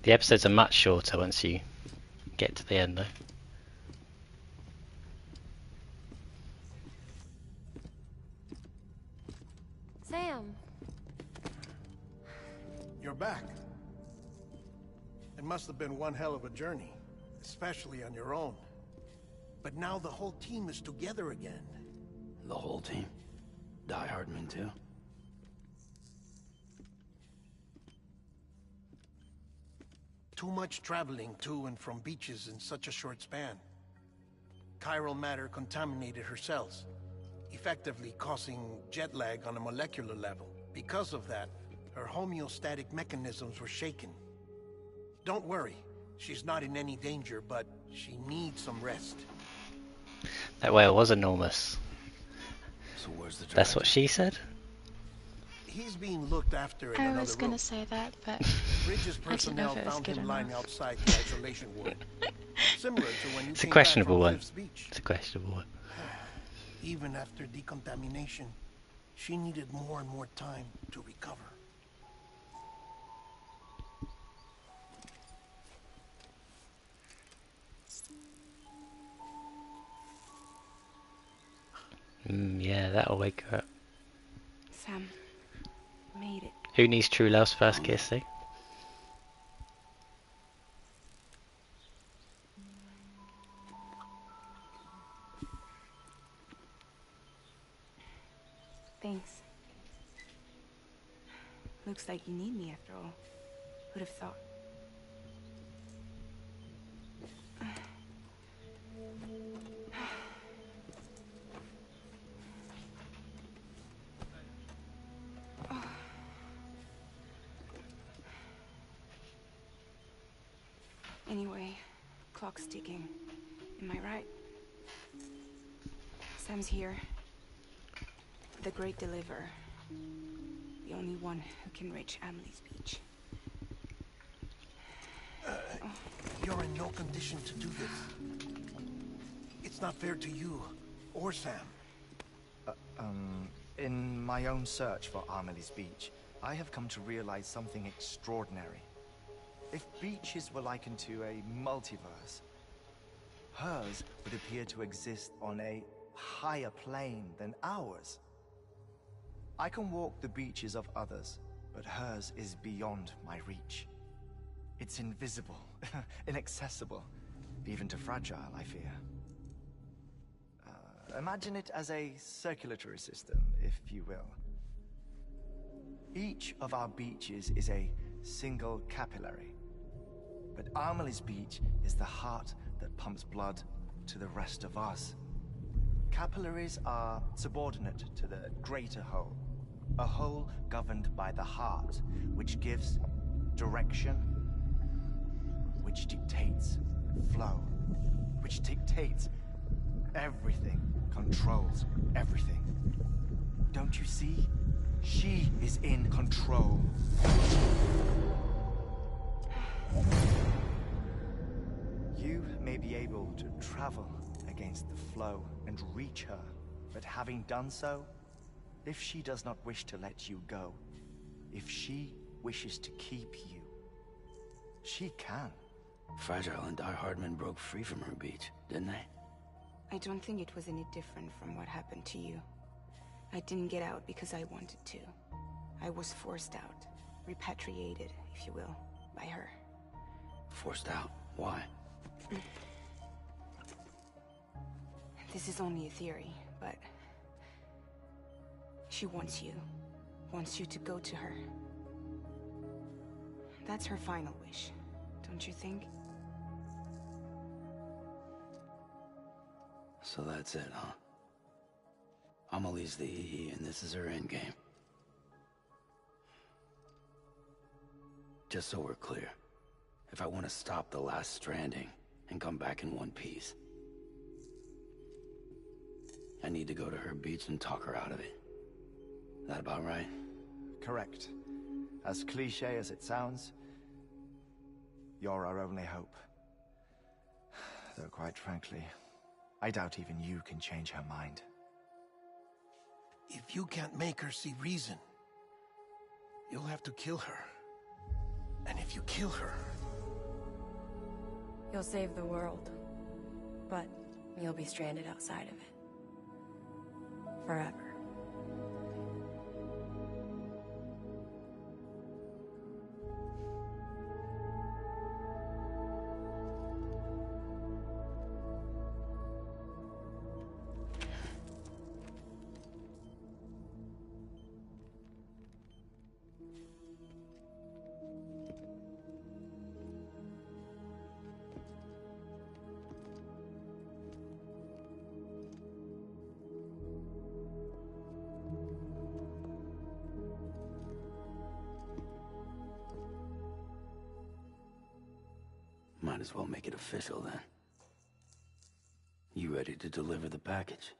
The episodes are much shorter once you get to the end, though. Sam. You're back. It must have been one hell of a journey, especially on your own. But now the whole team is together again. The whole team? Die Hardman too? Too much traveling to and from beaches in such a short span. Chiral matter contaminated her cells, effectively causing jet lag on a molecular level. Because of that, her homeostatic mechanisms were shaken. Don't worry, she's not in any danger, but she needs some rest. That whale was enormous. So where's the That's what she said? He's being looked after in I another was gonna room. say that, but Bridges I didn't know personnel if it was found good him enough. lying outside the isolation ward. Similar to when you It's a came back questionable from one. Cliff's Beach. It's a questionable one. Even after decontamination, she needed more and more time to recover. Yeah, that'll wake her up. Sam, made it. Who needs true love's first kiss, eh? Thanks. Looks like you need me after all. Who'd have thought? Anyway, clock's ticking. Am I right? Sam's here. The Great Deliverer. The only one who can reach Amelie's beach. You're in no condition to do this. It's not fair to you or Sam. In my own search for Amelie's beach, I have come to realize something extraordinary. If beaches were likened to a multiverse, hers would appear to exist on a higher plane than ours. I can walk the beaches of others, but hers is beyond my reach. It's invisible, inaccessible, even to fragile, I fear. Imagine it as a circulatory system, if you will. Each of our beaches is a single capillary. But Amelie's beach is the heart that pumps blood to the rest of us. Capillaries are subordinate to the greater whole. A whole governed by the heart, which gives direction, which dictates flow, which dictates everything, controls everything. Don't you see? She is in control. You may be able to travel against the flow and reach her, but having done so, if she does not wish to let you go, if she wishes to keep you, she can. Fragile and Die Hardman broke free from her beach, didn't they? I don't think it was any different from what happened to you. I didn't get out because I wanted to. I was forced out, repatriated, if you will, by her. Forced out? Why? This is only a theory, but she wants you to go to her. That's her final wish, don't you think? So that's it, huh? Amelie's the EE, and this is her endgame. Just so we're clear, if I want to stop the last stranding and come back in one piece, I need to go to her beach and talk her out of it. That about right? Correct. As cliche as it sounds, you're our only hope. Though quite frankly, I doubt even you can change her mind. If you can't make her see reason, you'll have to kill her. And if you kill her... You'll save the world, but you'll be stranded outside of it. Forever. Might as well make it official then. You ready to deliver the package?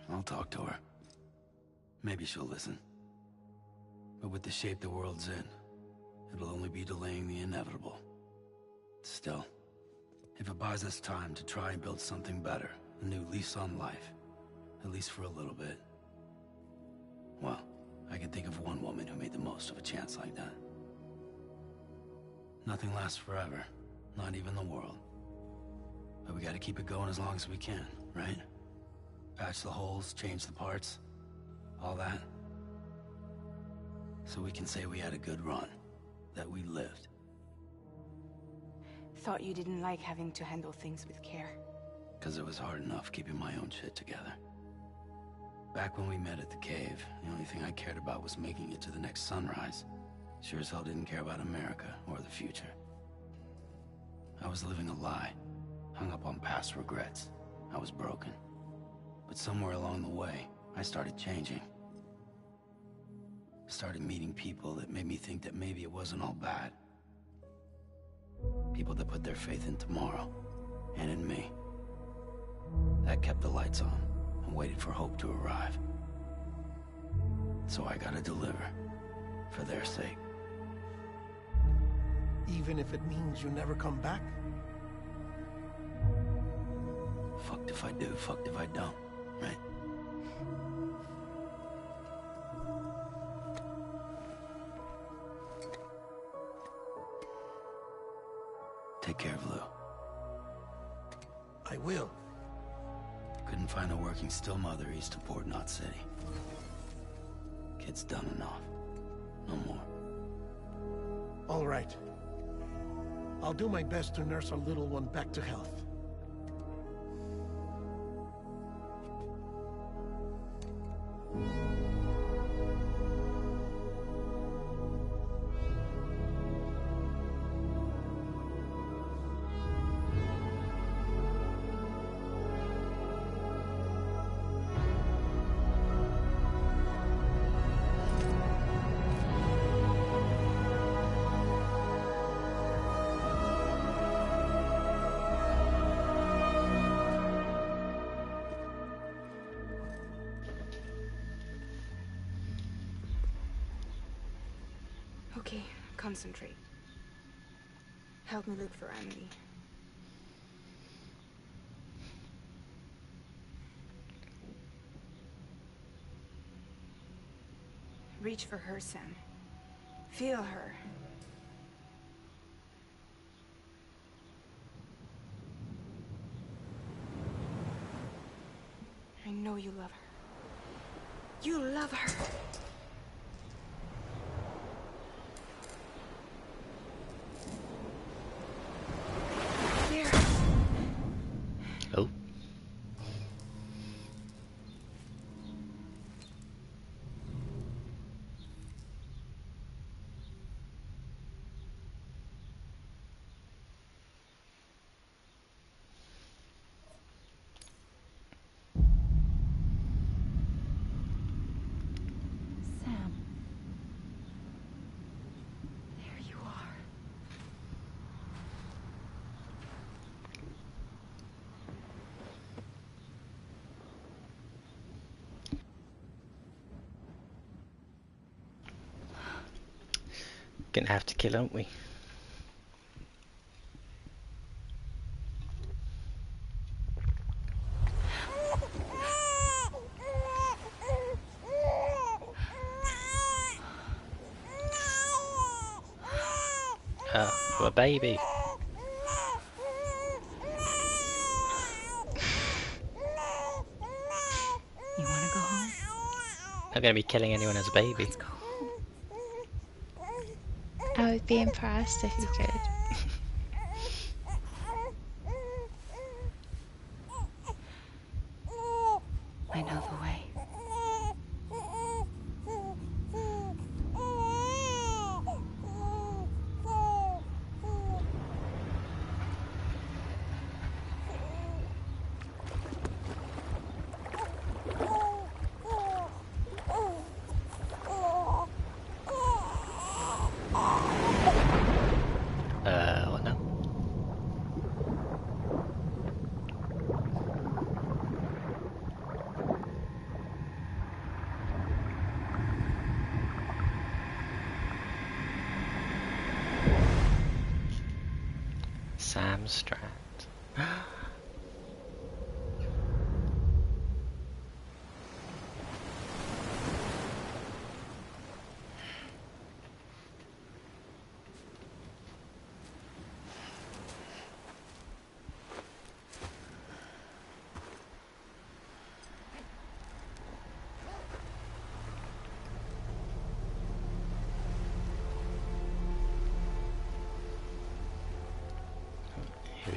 I'll talk to her. Maybe she'll listen. But with the shape the world's in, it'll only be delaying the inevitable. Still, if it buys us time to try and build something better, a new lease on life, at least for a little bit, well, I one woman who made the most of a chance like that. Nothing lasts forever, not even the world. But we gotta keep it going as long as we can, right? Patch the holes, change the parts, all that. So we can say we had a good run, that we lived. Thought you didn't like having to handle things with care. 'Cause it was hard enough keeping my own shit together. Back when we met at the cave, the only thing I cared about was making it to the next sunrise. Sure as hell didn't care about America or the future. I was living a lie, hung up on past regrets. I was broken. But somewhere along the way, I started changing. Started meeting people that made me think that maybe it wasn't all bad. People that put their faith in tomorrow, and in me. That kept the lights on, and waited for hope to arrive. So I gotta deliver, for their sake. Even if it means you never come back? Fucked if I do, fucked if I don't, right? Take care of Lou. I will. Couldn't find a working still mother east of Port Knot City. Kid's done enough. No more. All right. I'll do my best to nurse our little one back to health. Okay, concentrate. Help me look for Emily. Reach for her, Sam. Feel her. I know you love her. You love her. Oh. Sam. There you are. Gonna have to kill, aren't we? A baby. You wanna go home? Not gonna be killing anyone as a baby. Let's go home. I would be impressed if you could. I know the way.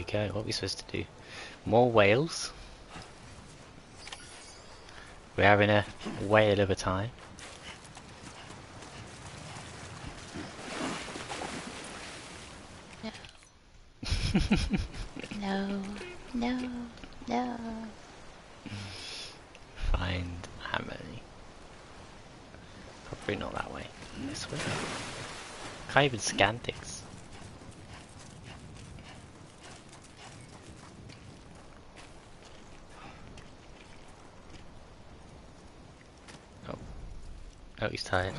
we go. What are we supposed to do? More whales. We're having a whale of a time. No. No. No. Find Emily. Probably not that way. This way. Can't even scan things. Oh. Oh, he's tired.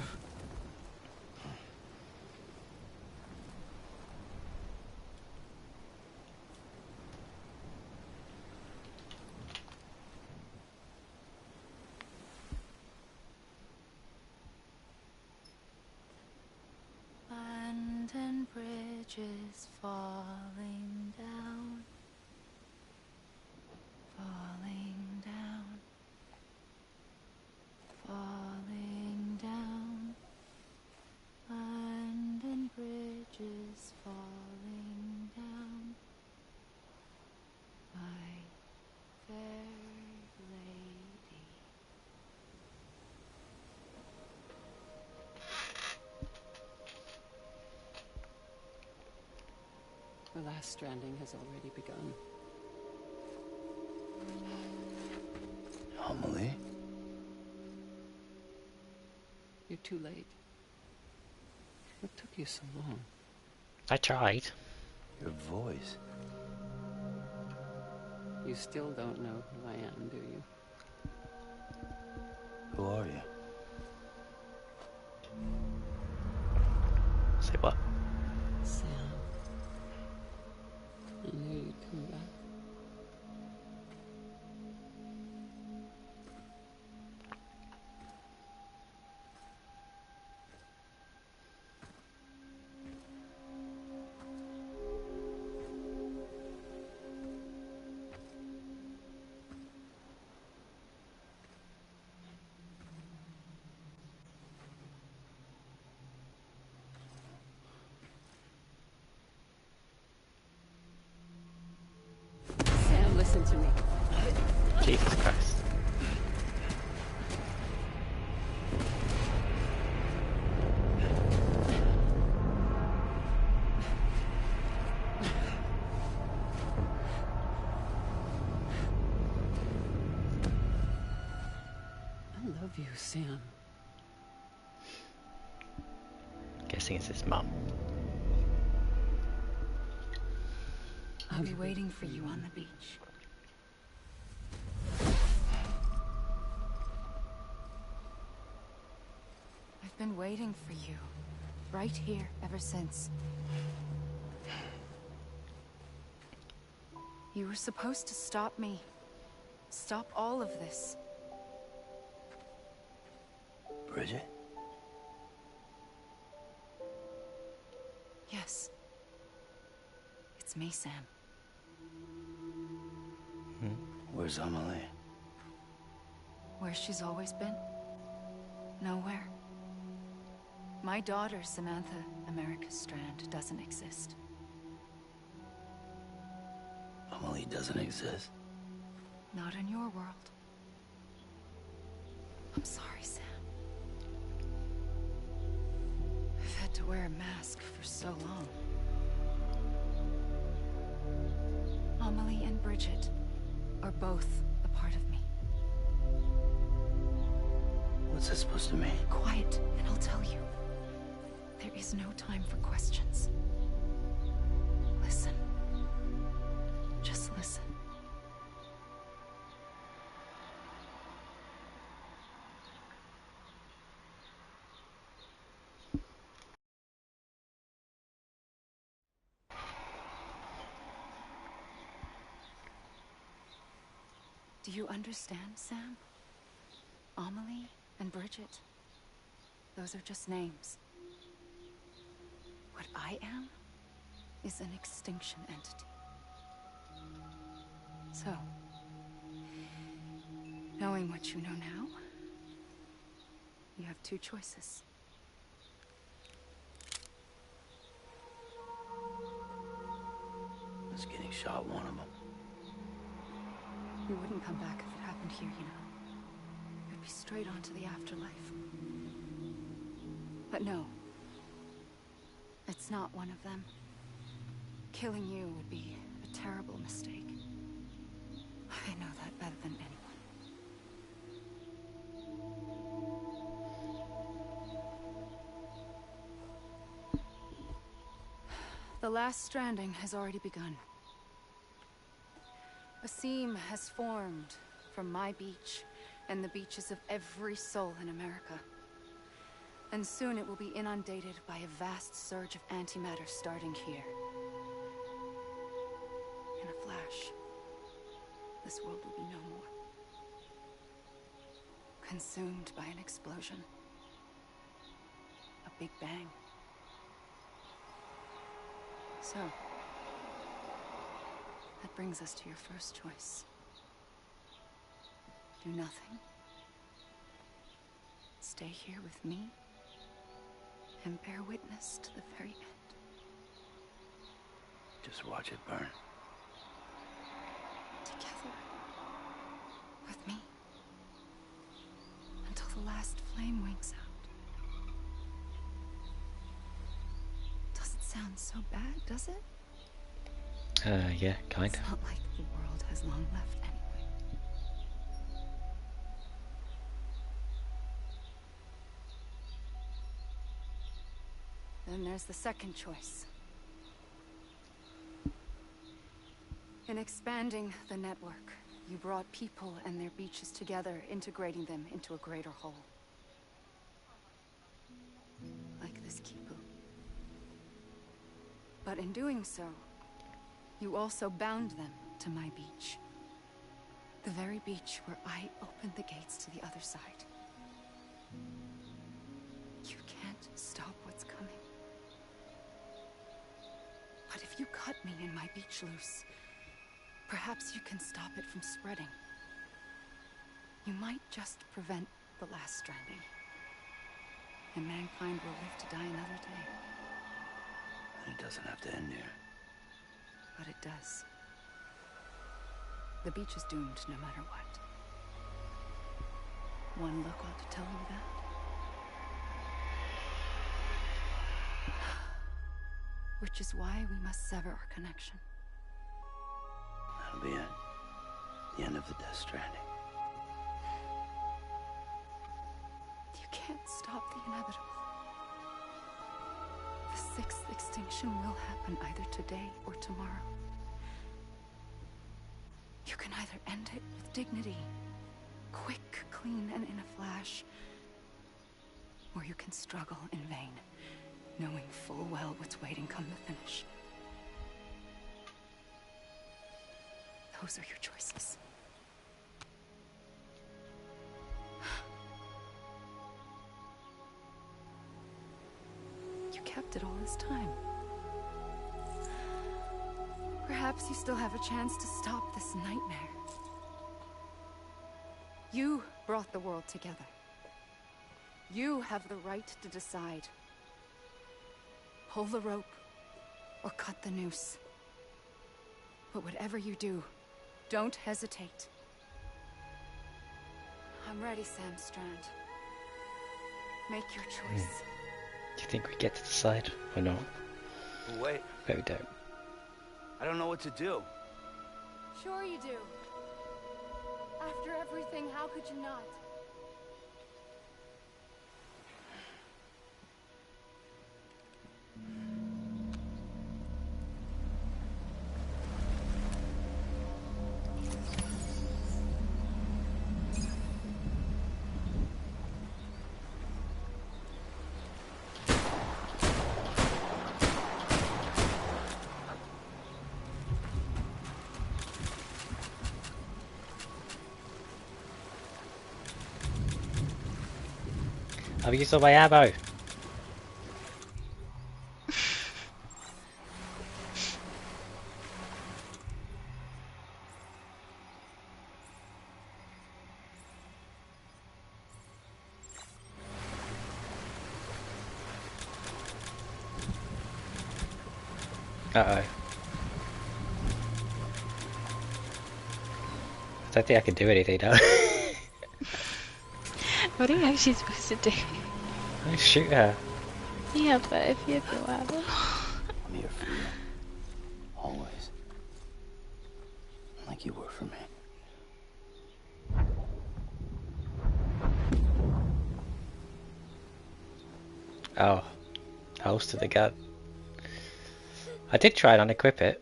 Abandoned bridges falling down, falling down, falling down. Abandoned bridges falling down. My fair lady. The last stranding has already begun. Amelie? You're too late. What took you so long? I tried. Your voice. You still don't know who I am, do you? Who are you? Say what? Sam. I knew you'd come back. Sam, listen to me. Jesus Christ. I love you, Sam. Guessing it's his mum. I'll be waiting for you on the beach. I've been waiting for you, right here, ever since. You were supposed to stop me. Stop all of this. Bridget? Yes. It's me, Sam. Where's Amelie? Where she's always been? Nowhere. My daughter, Samantha America Strand, doesn't exist. Amelie doesn't exist. Not in your world. I'm sorry, Sam. I've had to wear a mask for so long. Amelie and Bridget are both a part of me. What's that supposed to mean? Quiet, and I'll tell you. There is no time for questions. Listen. Just listen. Do you understand, Sam? Amelie and Bridget. Those are just names. What I am is an extinction entity. So, knowing what you know now, you have two choices. Was getting shot one of them. You wouldn't come back if it happened here, you know. You'd be straight on to the afterlife. But no. It's not one of them. Killing you would be a terrible mistake. I know that better than anyone. The last stranding has already begun. A seam has formed from my beach and the beaches of every soul in America. And soon it will be inundated by a vast surge of antimatter starting here. In a flash, this world will be no more. Consumed by an explosion. A big bang. So, that brings us to your first choice. Do nothing. Stay here with me. And bear witness to the very end. Just watch it burn. Together. With me. Until the last flame winks out. Doesn't sound so bad, does it? Yeah, kinda. It's not like the world has long left anyway. Then there's the second choice. In expanding the network, you brought people and their beaches together, integrating them into a greater whole. Like this Kipu. But in doing so, you also bound them to my beach. The very beach where I opened the gates to the other side. You can't stop what's coming. But if you cut me and my beach loose, perhaps you can stop it from spreading. You might just prevent the last stranding. And mankind will live to die another day. It doesn't have to end here. But it does. The beach is doomed no matter what. One look ought to tell you that. Which is why we must sever our connection. That'll be it. The end of the Death Stranding. You can't stop the inevitable. The sixth extinction will happen either today or tomorrow. You can either end it with dignity, quick, clean, and in a flash, or you can struggle in vain, knowing full well what's waiting come the finish. Those are your choices. You kept it all this time. Perhaps you still have a chance to stop this nightmare. You brought the world together. You have the right to decide. Pull the rope or cut the noose. But whatever you do, don't hesitate. I'm ready, Sam Strand. Make your choice. Do you think we get to decide or not? Wait. Bet we don't. I don't know what to do. Sure you do. After everything, how could you not? I've used all my ammo. Uh-oh. don't think I can do anything now. What are you actually supposed to do? I shoot her. Yeah, but if you go out. I'm here for you. Always. Like you were for me. Oh. Holster the gun. I did try and unequip it.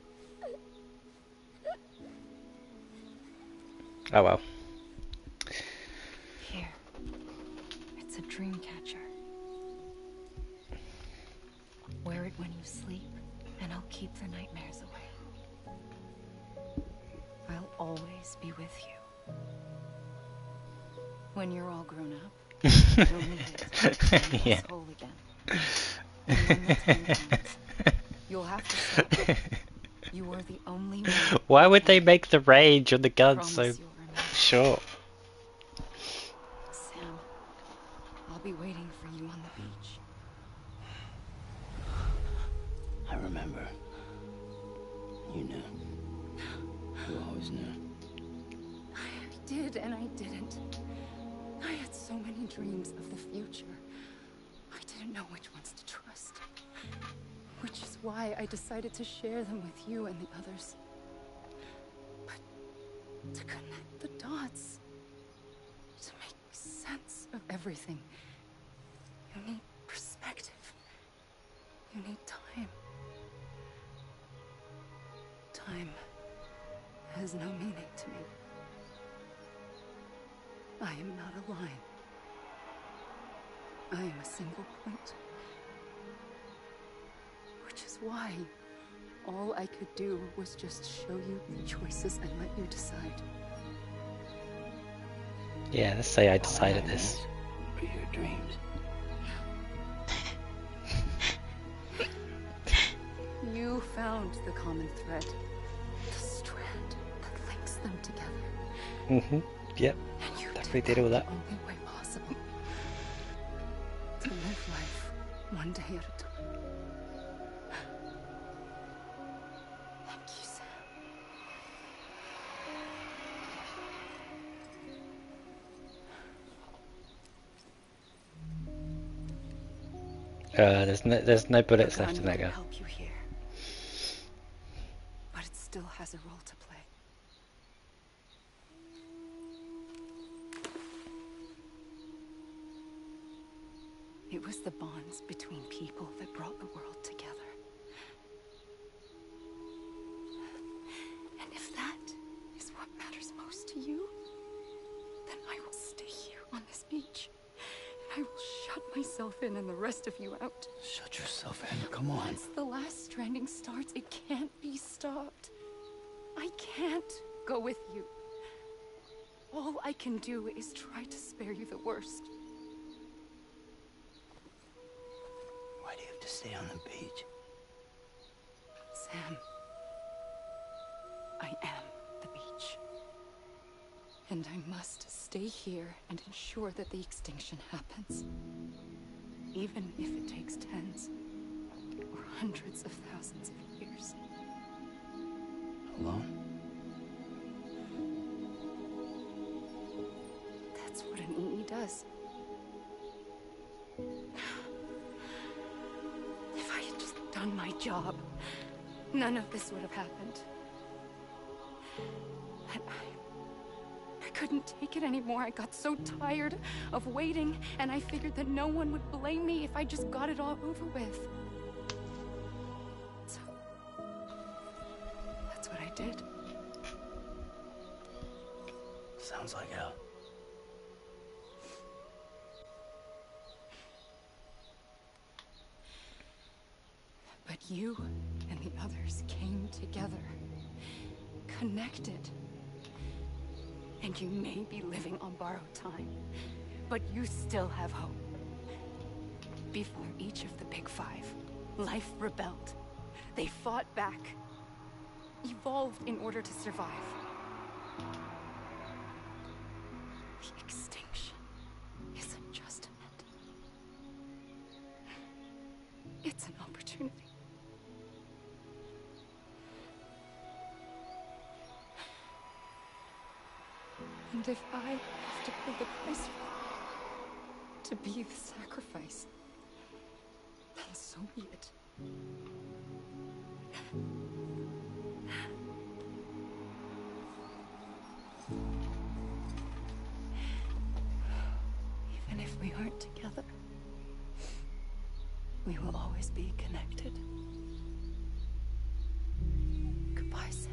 Oh well. Here. It's a dream catcher. Wear it when you sleep, and I'll keep the nightmares away. I'll always be with you. When you're all grown up, you'll need it to make Yeah. us whole again. And when the time comes, you'll have to stop. You are the only one. Why who would they can. make the range on the gun Promise so you'll remember. short? Sam, I'll be waiting for you on the beach. I remember. You knew. You always knew. I did and I didn't. I had so many dreams of the future. I didn't know which ones to trust. Which is why I decided to share them with you and the others. But to connect the dots, to make sense of everything, you need perspective. You need time. Time has no meaning to me. I am not a line. I am a single point. Which is why all I could do was just show you the choices and let you decide. Yeah, let's say I decided this. For your dreams. You found the common thread. The strand that links them together. Yep. And you Definitely did all that. the only way possible. To live life one day at a time. Thank you, Sam. There's no bullets The left in gun that gun. won't help you here, but it still has a role to play. It was the bonds between people that brought the world together. And if that is what matters most to you, then I will stay here on this beach. And I will shut myself in and the rest of you out. Shut yourself in. Come on. Once the last stranding starts, it can't be stopped. I can't go with you. All I can do is try to spare you the worst. Why do you have to stay on the beach? Sam, I am the beach. And I must stay here and ensure that the extinction happens. Even if it takes tens or hundreds of thousands of years. Alone? That's what an EE does. If I had just done my job, none of this would have happened. And I couldn't take it anymore. I got so tired of waiting, and I figured that no one would blame me if I just got it all over with. So, that's what I did. Sounds like hell. But you and the others came together, connected. And you may be living on borrowed time, but you still have hope. Before each of the Big Five, life rebelled. They fought back, evolved in order to survive. The extinction isn't just an end. It's an opportunity. And if I have to pay the price for it, to be the sacrifice, then so be it. Even if we aren't together, we will always be connected. Goodbye, Sam.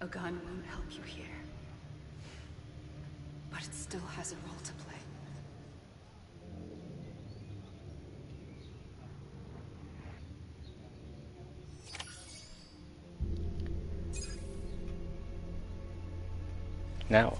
A gun won't help you here. But it still has a role to play. Now.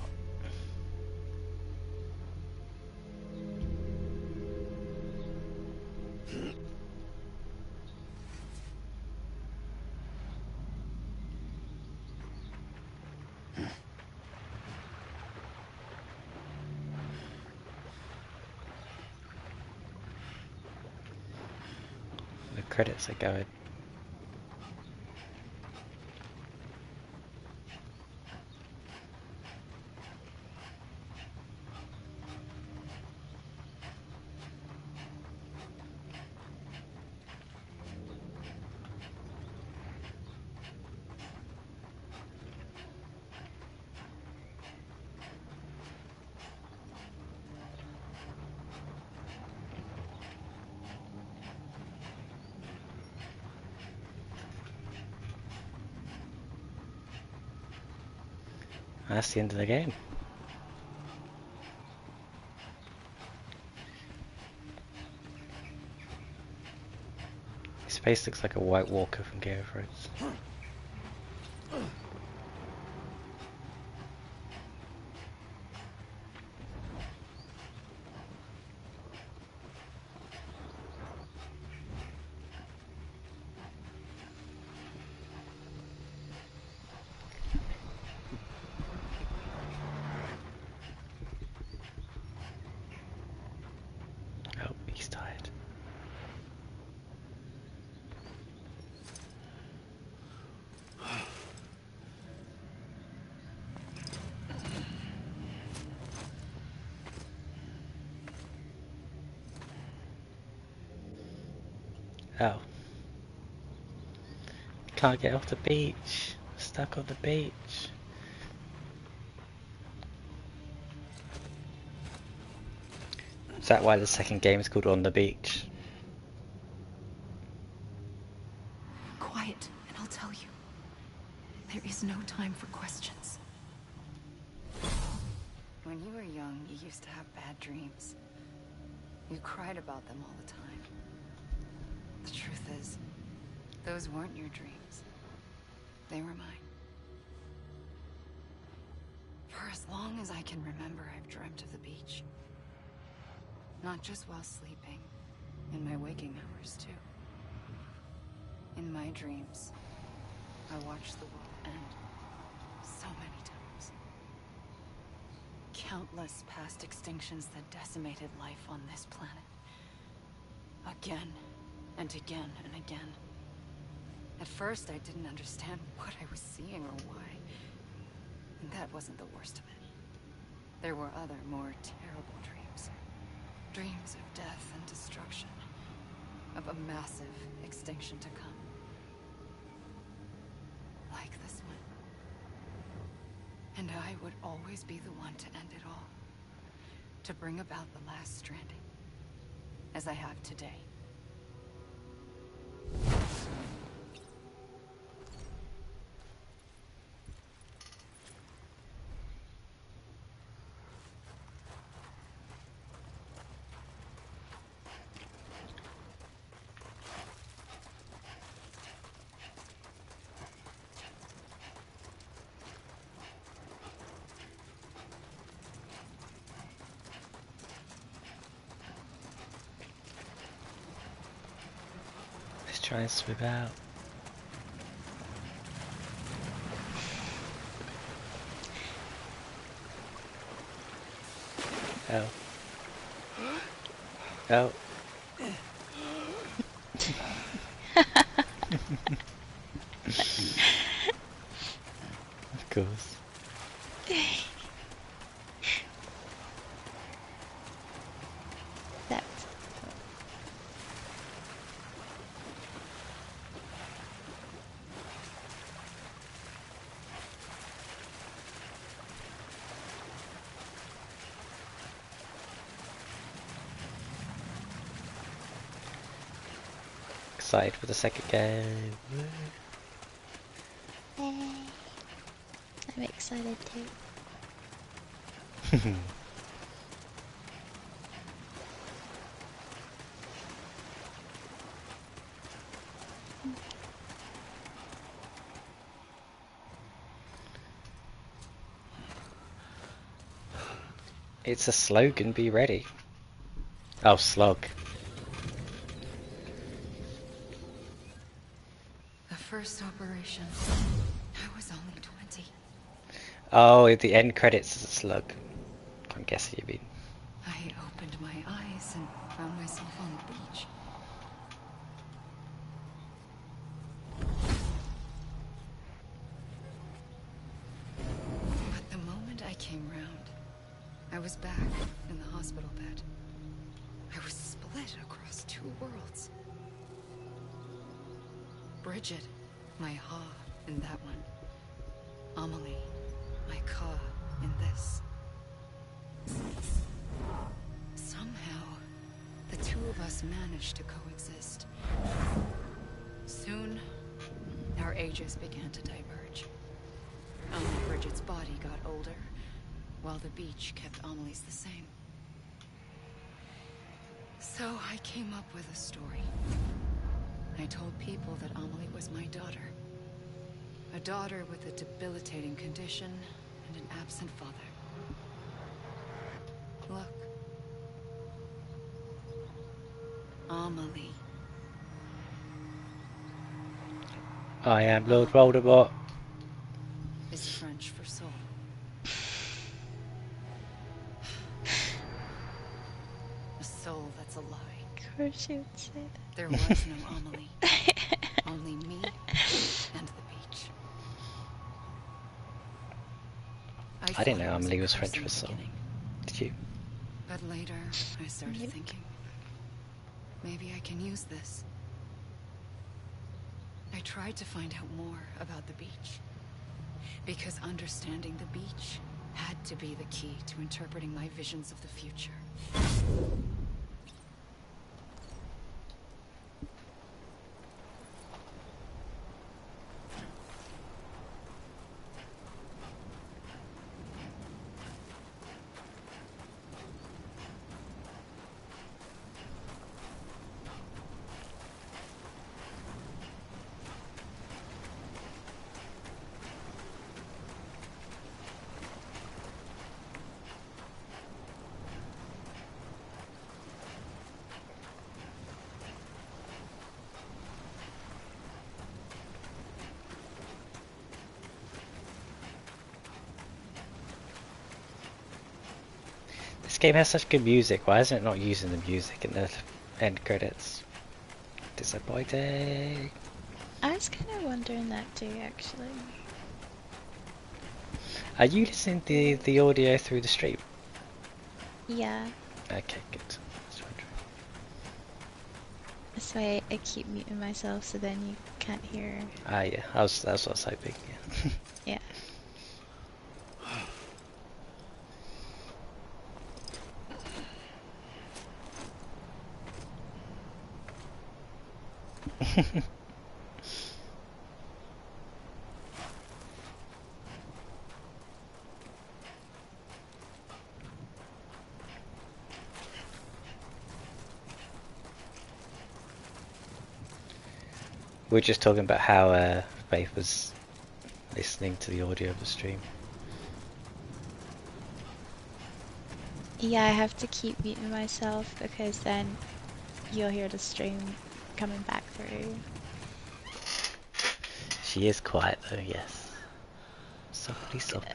The credits are going. That's the end of the game. His face looks like a White Walker from Game of Thrones. Oh, he's tired. Oh. Can't get off the beach. Stuck on the beach. Is that why the second game is called On the Beach? Quiet, and I'll tell you. There is no time for questions. When you were young, you used to have bad dreams. You cried about them all the time. The truth is, those weren't your dreams. They were mine. For as long as I can remember, I've dreamt of the beach. Not just while sleeping, in my waking hours too. In my dreams, I watched the world end so many times. Countless past extinctions that decimated life on this planet. Again, and again, and again. At first, I didn't understand what I was seeing or why. And that wasn't the worst of it. There were other, more terrible dreams. Dreams of death and destruction. of a massive extinction to come. Like this one. And I would always be the one to end it all. To bring about the last stranding. As I have today. Let's try and swim out. Oh. Oh. Of course. That's Excited for the second game. Yay. I'm excited too. It's a slogan, be ready. Oh, slog. The first operation. I was only 20. Oh, the end credits is a slug. I'm guessing you mean. I opened my eyes and found myself on the beach. But the moment I came round, I was back in the hospital bed. I was split across two worlds. Bridget, my Ha in that one. Amelie, my Ka in this. Somehow, the two of us managed to coexist. Soon, our ages began to diverge. Only Bridget's body got older, while the beach kept Amelie's the same. So I came up with a story. I told people that Amelie was my daughter. A daughter with a debilitating condition and an absent father. Look. Amelie. I am Lord Voldemort. Is French for soul. A soul that's a lie. Of course you would say that. There was no Amelie. Only me and the beach. I didn't thought know it was Amelie a was curse French in for the soul. beginning. Did you? But later, I started thinking, maybe I can use this. I tried to find out more about the beach. Because understanding the beach had to be the key to interpreting my visions of the future. This game has such good music. Why isn't it not using the music in the end credits? Disappointing. I was kind of wondering that too, actually. Are you listening to the audio through the stream? Yeah. Okay, good. That's wondering. That's why I keep muting myself so then you can't hear. Ah, yeah. That's what I was hoping. Yeah. Yeah. We were just talking about how Faith was listening to the audio of the stream. Yeah, I have to keep muting myself because then you'll hear the stream coming back through. She is quiet though, yes. Softly spoken.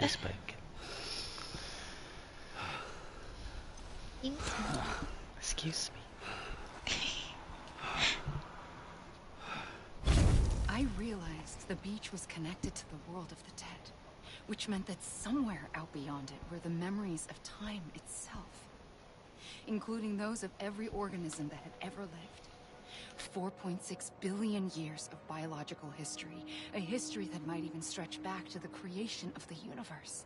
Excuse me. I realized the beach was connected to the world of the dead, which meant that somewhere out beyond it were the memories of time itself, including those of every organism that had ever lived. 4.6 billion years of biological history, a history that might even stretch back to the creation of the universe.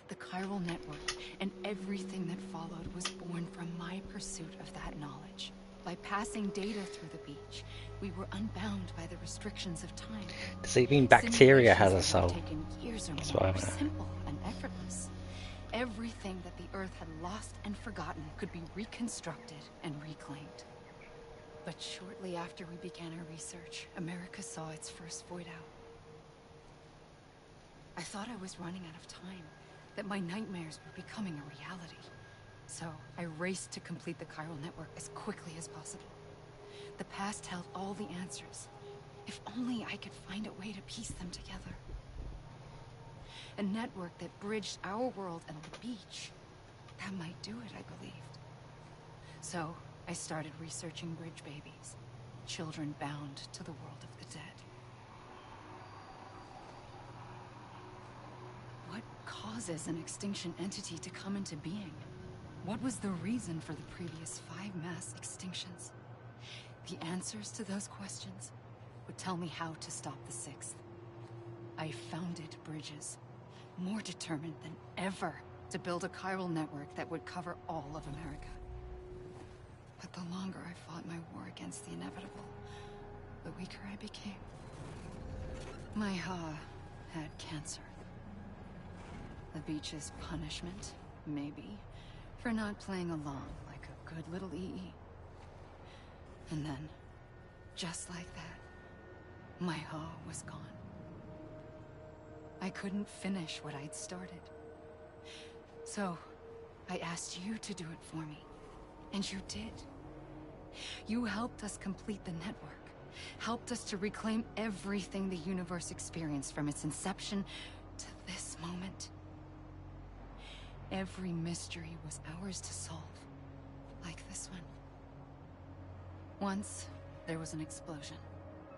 The chiral network and everything that followed was born from my pursuit of that knowledge. By passing data through the beach, we were unbound by the restrictions of time. Does it mean bacteria has a Simulations soul? that had taken years or That's more what I were wanna know. simple and effortless. Everything that the Earth had lost and forgotten could be reconstructed and reclaimed. But shortly after we began our research, America saw its first void out. I thought I was running out of time, that my nightmares were becoming a reality. So I raced to complete the chiral network as quickly as possible. The past held all the answers. If only I could find a way to piece them together. A network that bridged our world and the beach. That might do it, I believed. So I started researching bridge babies, children bound to the world of the dead. What causes an extinction entity to come into being? What was the reason for the previous 5 mass extinctions? The answers to those questions would tell me how to stop the 6th. I founded bridges, more determined than ever to build a chiral network that would cover all of America. But the longer I fought my war against the inevitable, the weaker I became. My Ha had cancer. The beach's punishment, maybe, for not playing along like a good little EE. And then, just like that, my Ha was gone. I couldn't finish what I'd started. So, I asked you to do it for me. And you did. You helped us complete the network. Helped us to reclaim everything the universe experienced from its inception to this moment. Every mystery was ours to solve. Like this one. Once, there was an explosion.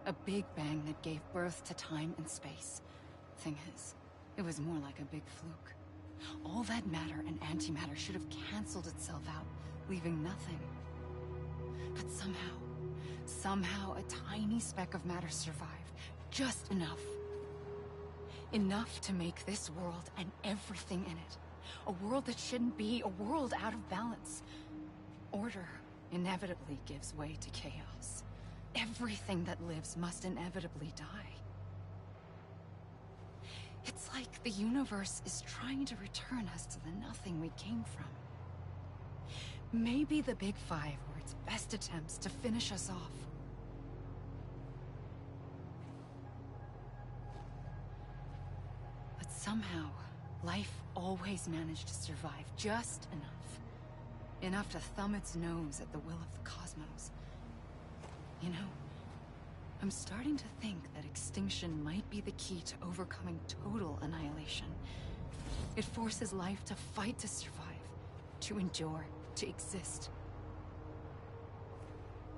A big bang that gave birth to time and space. Thing is, it was more like a big fluke. All that matter and antimatter should have canceled itself out, leaving nothing. But somehow a tiny speck of matter survived. Just enough. Enough to make this world and everything in it. A world that shouldn't be, a world out of balance. Order inevitably gives way to chaos. Everything that lives must inevitably die. It's like the universe is trying to return us to the nothing we came from. Maybe the Big Five were its best attempts to finish us off. But somehow, life always managed to survive just enough. Enough to thumb its nose at the will of the cosmos. You know, I'm starting to think that extinction might be the key to overcoming total annihilation. It forces life to fight to survive, to endure, to exist.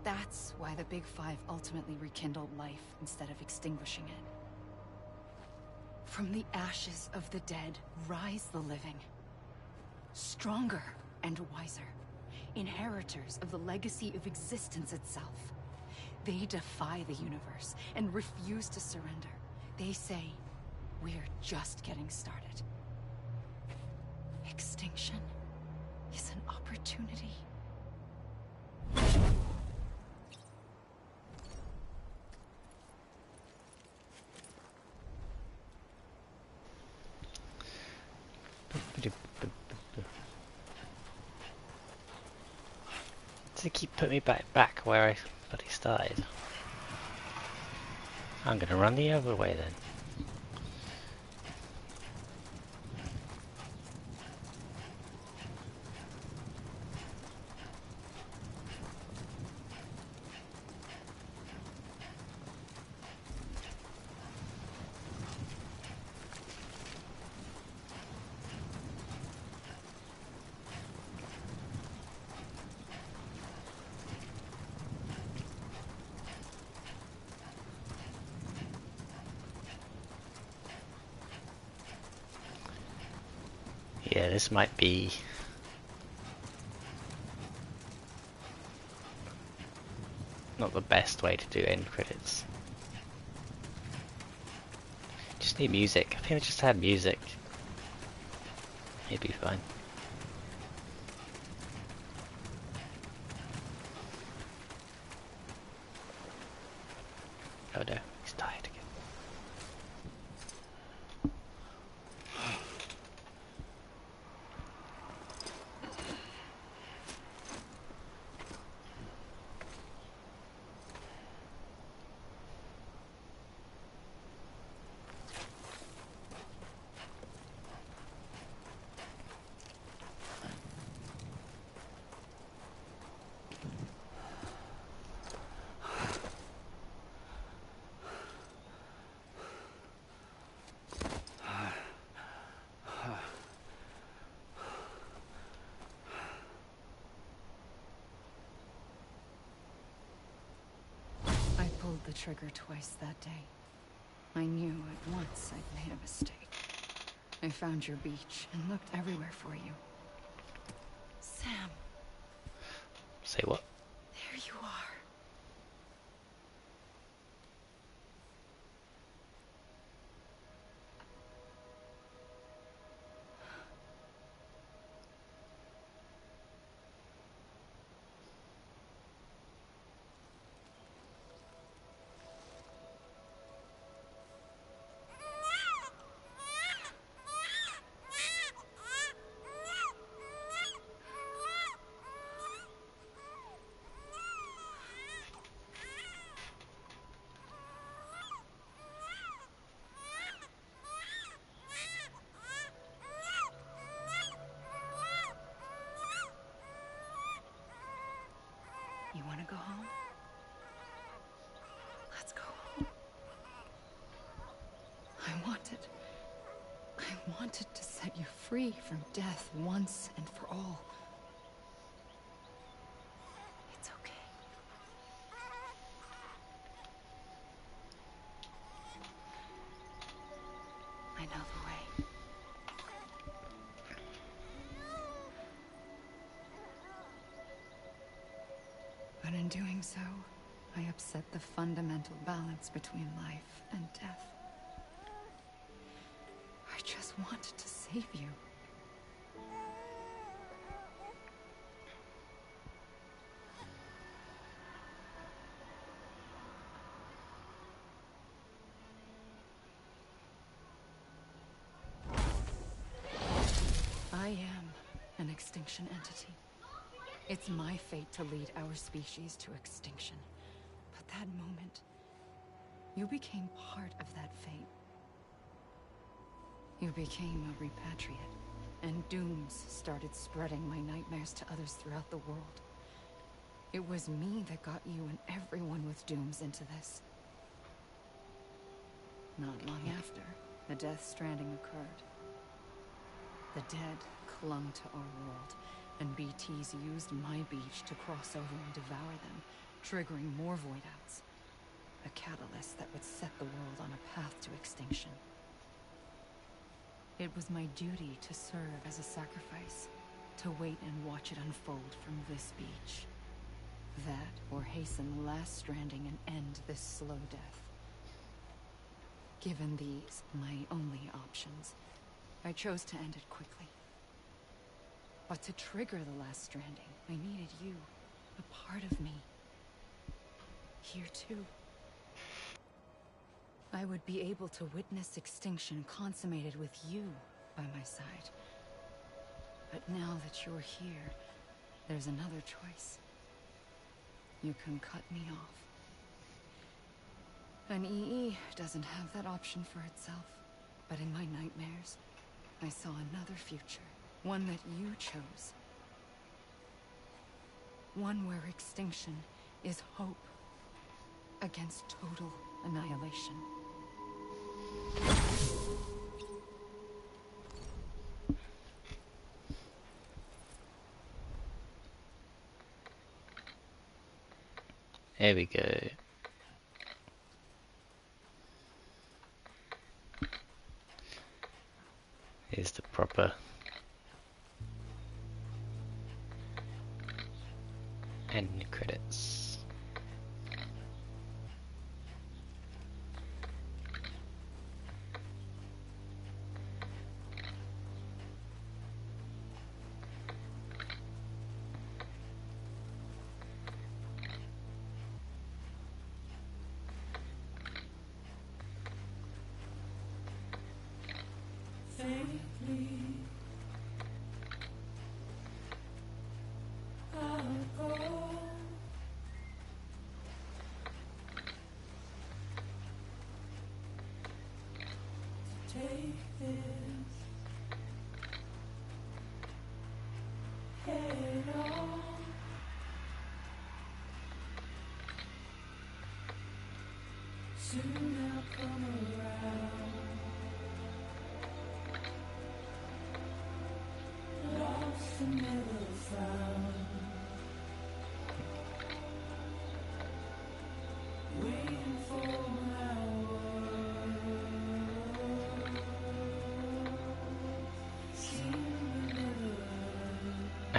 That's why the Big Five ultimately rekindled life instead of extinguishing it. From the ashes of the dead rise the living. Stronger and wiser. Inheritors of the legacy of existence itself. They defy the universe and refuse to surrender. They say, we're just getting started. Extinction is an opportunity. Does it keep putting me back where I bloody started? I'm gonna run the other way then. Yeah, this might be not the best way to do end credits. Just need music. I think I just had music. It'd be fine. Oh no, he's tired again. The trigger twice that day. I knew at once I'd made a mistake. I found your beach and looked everywhere for you. Sam. Say what? There you are. You want to go home? Let's go home. I wanted to set you free from death once and for all. It's okay. I know the way. But in doing so, I upset the fundamental balance between life and death. I just wanted to save you. I am an extinction entity. It's my fate to lead our species to extinction. But that moment, you became part of that fate. You became a repatriate, and dooms started spreading my nightmares to others throughout the world. It was me that got you and everyone with dooms into this. Not long after, the Death Stranding occurred. The dead clung to our world, and BTs used my beach to cross over and devour them, triggering more void-outs. A catalyst that would set the world on a path to extinction. It was my duty to serve as a sacrifice, to wait and watch it unfold from this beach. That, or hasten the last stranding and end this slow death. Given these, my only options, I chose to end it quickly. But to trigger the last stranding, I needed you, a part of me. Here too. I would be able to witness extinction consummated with you by my side. But now that you're here, there's another choice. You can cut me off. An EE doesn't have that option for itself. But in my nightmares, I saw another future. One that you chose. One where extinction is hope against total annihilation. There we go. Here's the proper end credits.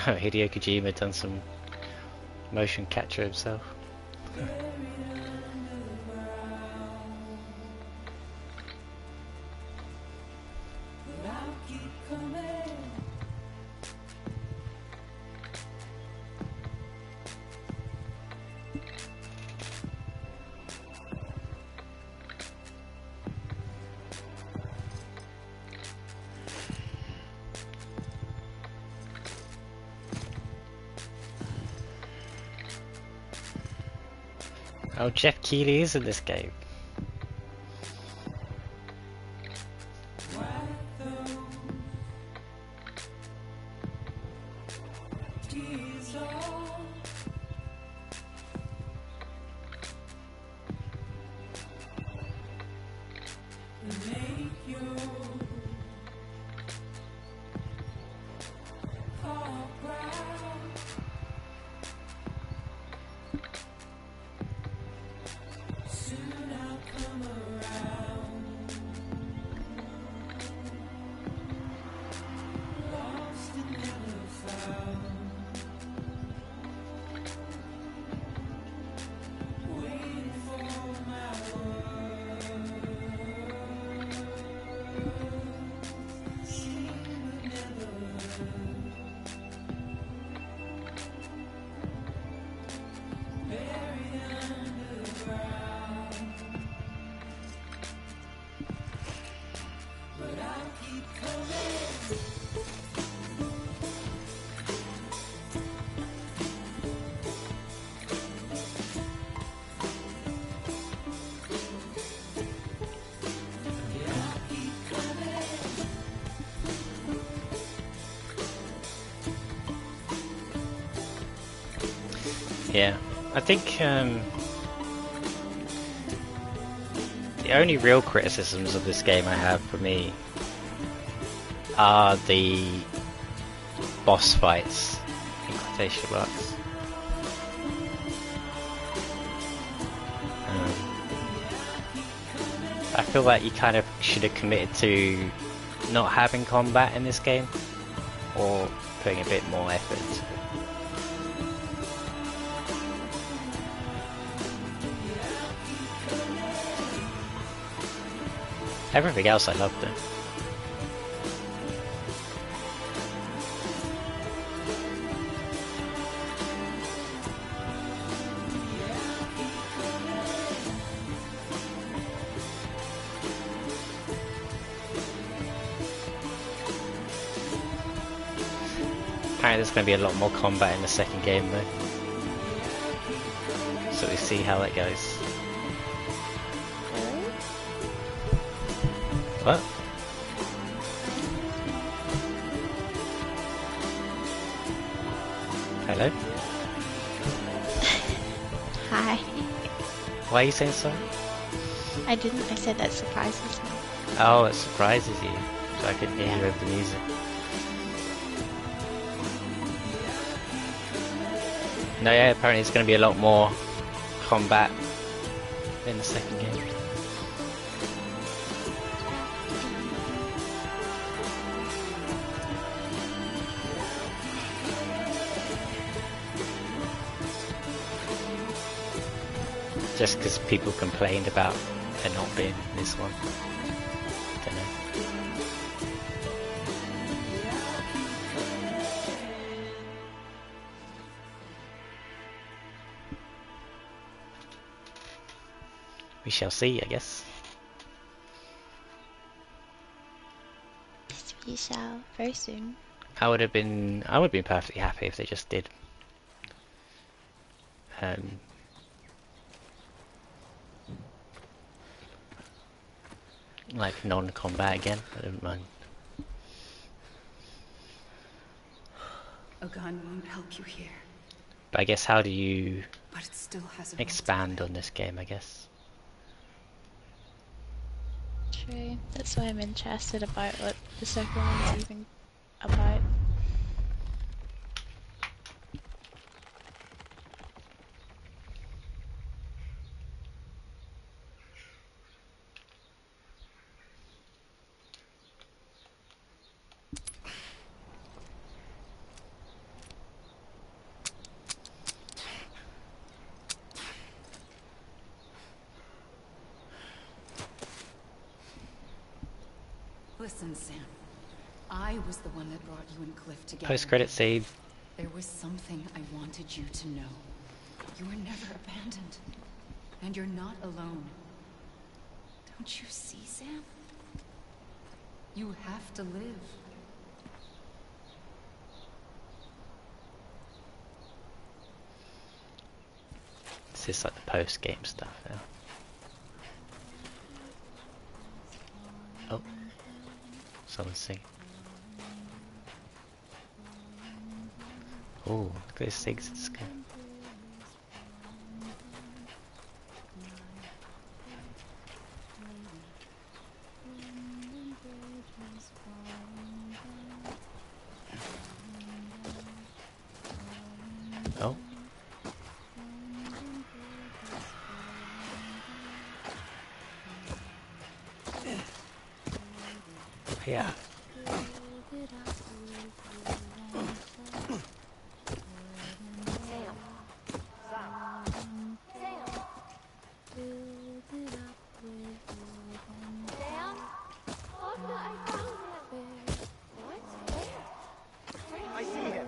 Oh, Hideo Kojima done some motion capture himself. Oh, Jeff Keighley is in this game. Yeah, I think the only real criticisms of this game I have for me are the boss fights, in quotation marks. I feel like you kind of should have committed to not having combat in this game, or putting a bit more effort into it. Everything else I loved it. Apparently there's going to be a lot more combat in the second game though. So we see how it goes. What? Hello? Hi. Why are you saying sorry? I didn't. I said that surprises me. Oh, it surprises you. So I couldn't hear you over the music. No, yeah, apparently it's going to be a lot more combat in the second game. Just because people complained about there not being this one. Don't know. We shall see, I guess. Yes, we shall very soon. I would have been perfectly happy if they just did like non-combat again. I don't mind. A gun won't help you here. But I guess how do you But it still has a expand on this game, I guess? True. That's why I'm interested about what the second one's even about. Listen, Sam. I was the one that brought you and Cliff together. Post-credit scene. There was something I wanted you to know. You were never abandoned. And you're not alone. Don't you see, Sam? You have to live. This is like the post-game stuff now. Oh. Someone's singing. Oh, look at this thing's skin. Oh. Yeah. I see him.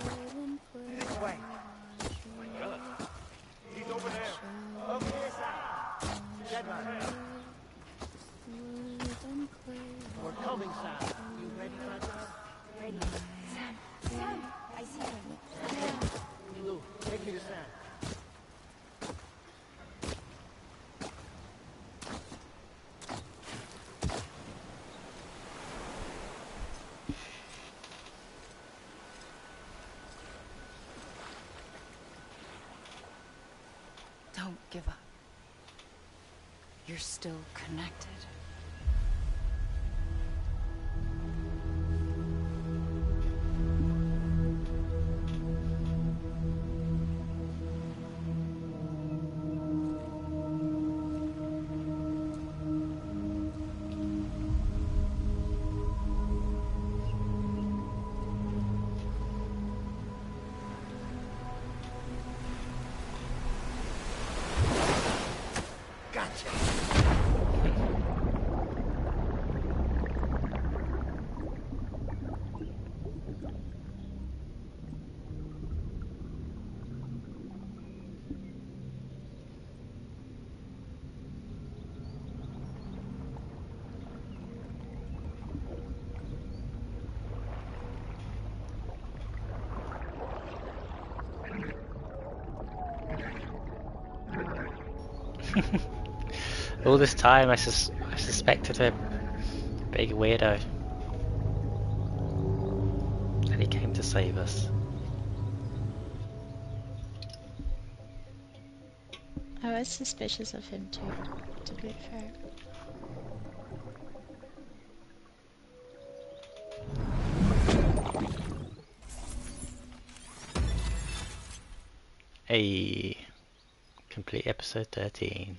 This way. He's over there. Over here, Sam. Dead man. We're coming, Sam. You ready for this? Ready. Sam, I see him. Lou, take me to Sam. Don't give up. You're still connected. All this time, I suspected a big weirdo. And he came to save us. I was suspicious of him too, to be fair. Hey, complete episode 13.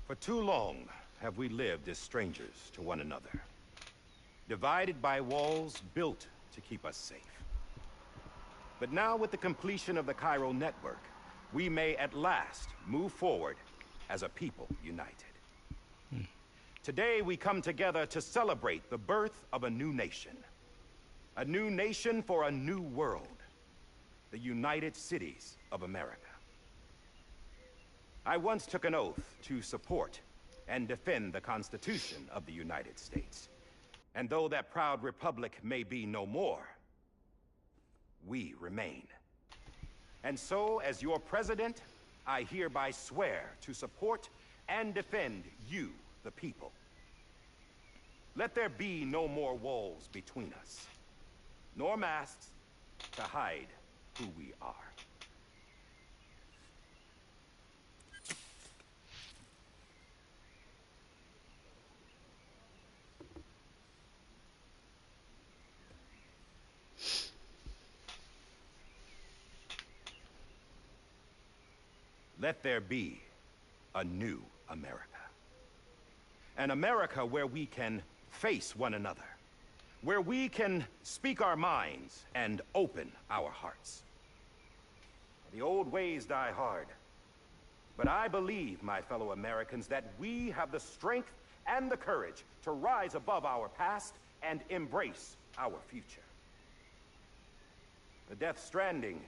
For too long have we lived as strangers to one another, divided by walls built to keep us safe. But now, with the completion of the Cairo network, we may at last move forward as a people united. Today, we come together to celebrate the birth of a new nation. A new nation for a new world. The United Cities of America. I once took an oath to support and defend the Constitution of the United States. And though that proud republic may be no more, we remain. And so, as your president, I hereby swear to support and defend you, the people. Let there be no more walls between us, nor masks to hide who we are. Let there be a new America. An America where we can face one another. Where we can speak our minds and open our hearts. The old ways die hard. But I believe, my fellow Americans, that we have the strength and the courage to rise above our past and embrace our future. The Death Stranding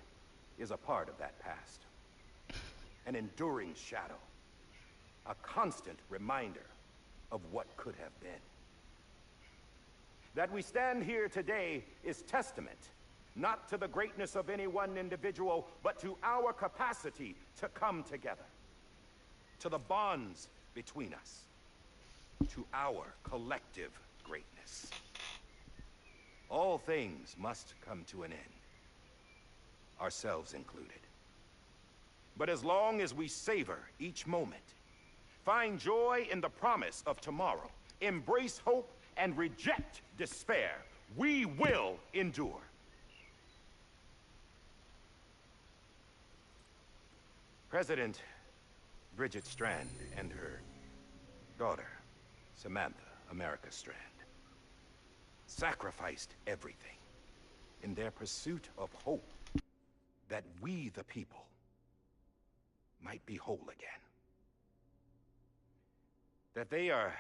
is a part of that past. An enduring shadow. A constant reminder of what could have been. That we stand here today is testament, not to the greatness of any one individual, but to our capacity to come together. To the bonds between us. To our collective greatness. All things must come to an end. Ourselves included. But as long as we savor each moment, find joy in the promise of tomorrow, embrace hope, and reject despair, we will endure. President Bridget Strand and her daughter, Samantha America Strand, sacrificed everything in their pursuit of hope that we, the people, might be whole again. That they are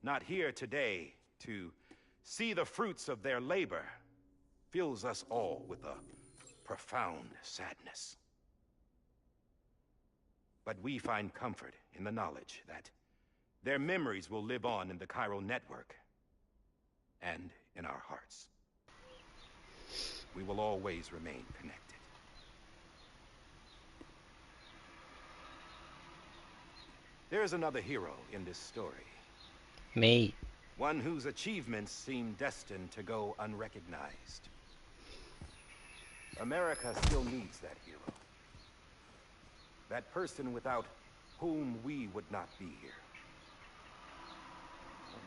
not here today to see the fruits of their labor fills us all with a profound sadness. But we find comfort in the knowledge that their memories will live on in the Cairo network and in our hearts. We will always remain connected. There is another hero in this story. Me. One whose achievements seem destined to go unrecognized. America still needs that hero. That person without whom we would not be here.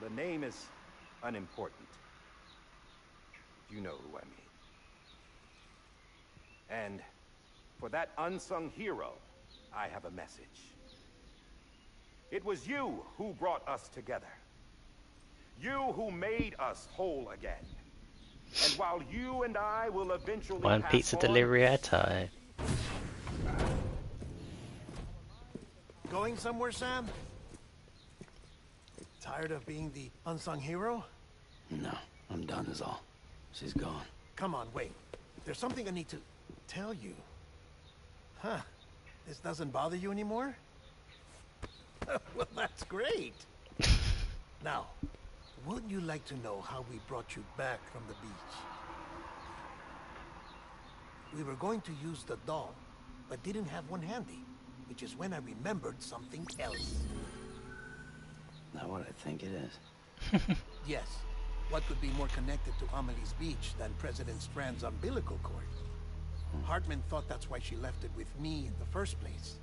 The name is unimportant. You know who I mean. And for that unsung hero, I have a message. It was you who brought us together. You who made us whole again. And while you and I will eventually One pass pizza on, delivery at a time. Going somewhere, Sam? Tired of being the unsung hero? No, I'm done is all. She's gone. Come on, wait. There's something I need to tell you. Huh. This doesn't bother you anymore? Well, that's great. Now, Would you like to know how we brought you back from the beach? We were going to use the doll, but didn't have one handy, which is when I remembered something else. Not what I think it is. Yes. What could be more connected to Amelie's beach than President Strand's umbilical cord? Hartman thought that's why she left it with me in the first place.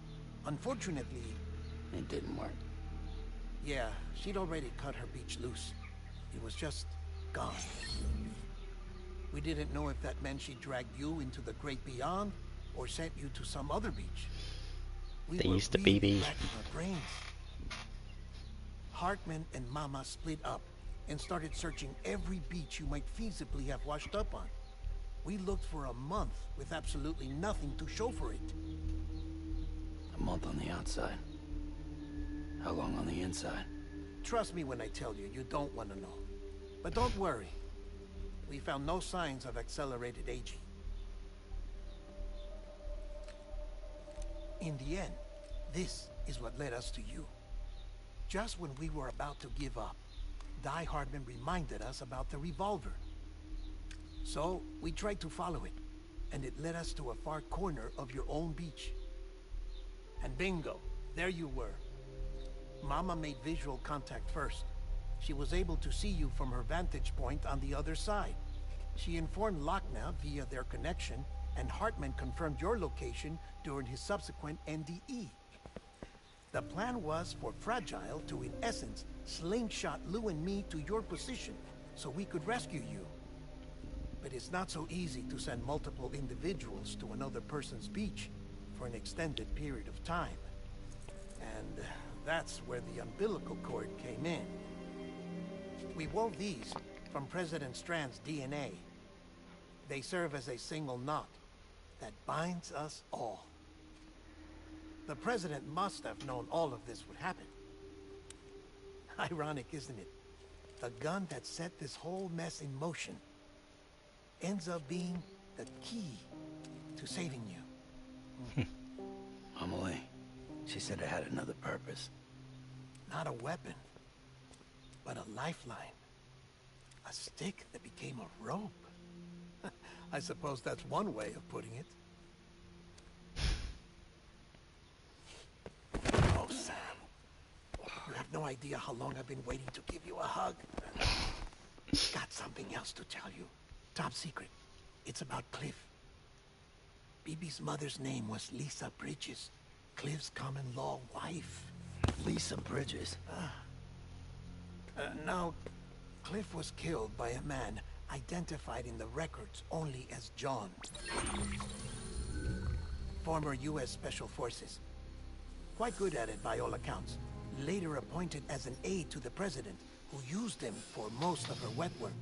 Unfortunately... It didn't work. Yeah, she'd already cut her beach loose. It was just gone. We didn't know if that meant she dragged you into the great beyond, or sent you to some other beach. They used to be beach. Racking our brains. Hartman and Mama split up and started searching every beach you might feasibly have washed up on. We looked for a month with absolutely nothing to show for it. A month on the outside. How long on the inside? Trust me when I tell you, you don't want to know. But don't worry. We found no signs of accelerated aging. In the end, this is what led us to you. Just when we were about to give up, Die Hardman reminded us about the revolver. So, we tried to follow it, and it led us to a far corner of your own beach. And bingo, there you were. Mama made visual contact first. She was able to see you from her vantage point on the other side. She informed Lochna via their connection, and Hartman confirmed your location during his subsequent NDE. The plan was for Fragile to, in essence, slingshot Lou and me to your position, so we could rescue you. But it's not so easy to send multiple individuals to another person's beach for an extended period of time. And that's where the umbilical cord came in. We wove these from President Strand's DNA. They serve as a single knot that binds us all. The President must have known all of this would happen. Ironic, isn't it? The gun that set this whole mess in motion ends up being the key to saving you. Amelie, she said it had another purpose. Not a weapon, but a lifeline. A stick that became a rope. I suppose that's one way of putting it. Oh, Sam. You have no idea how long I've been waiting to give you a hug. Got something else to tell you. Top secret. It's about Cliff. Bibi's mother's name was Lisa Bridges, Cliff's common-law wife. Lisa Bridges? Now, Cliff was killed by a man identified in the records only as John. Former U.S. Special Forces. Quite good at it by all accounts. Later appointed as an aide to the president, who used him for most of her wet work.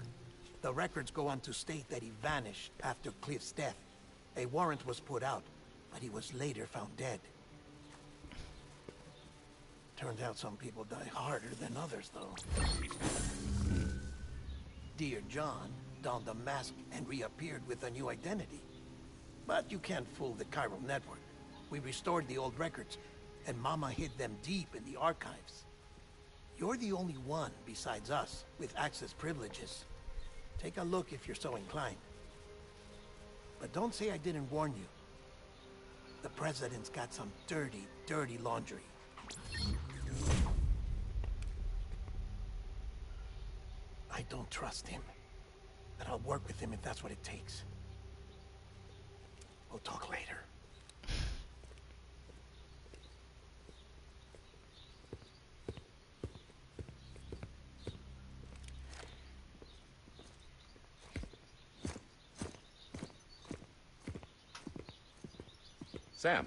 The records go on to state that he vanished after Cliff's death. A warrant was put out, but he was later found dead. Turns out some people die harder than others, though. Dear John donned a mask and reappeared with a new identity. But you can't fool the chiral network. We restored the old records, and Mama hid them deep in the archives. You're the only one, besides us, with access privileges. Take a look if you're so inclined. But don't say I didn't warn you. The president's got some dirty, dirty laundry. I don't trust him, but I'll work with him if that's what it takes. We'll talk later. Sam.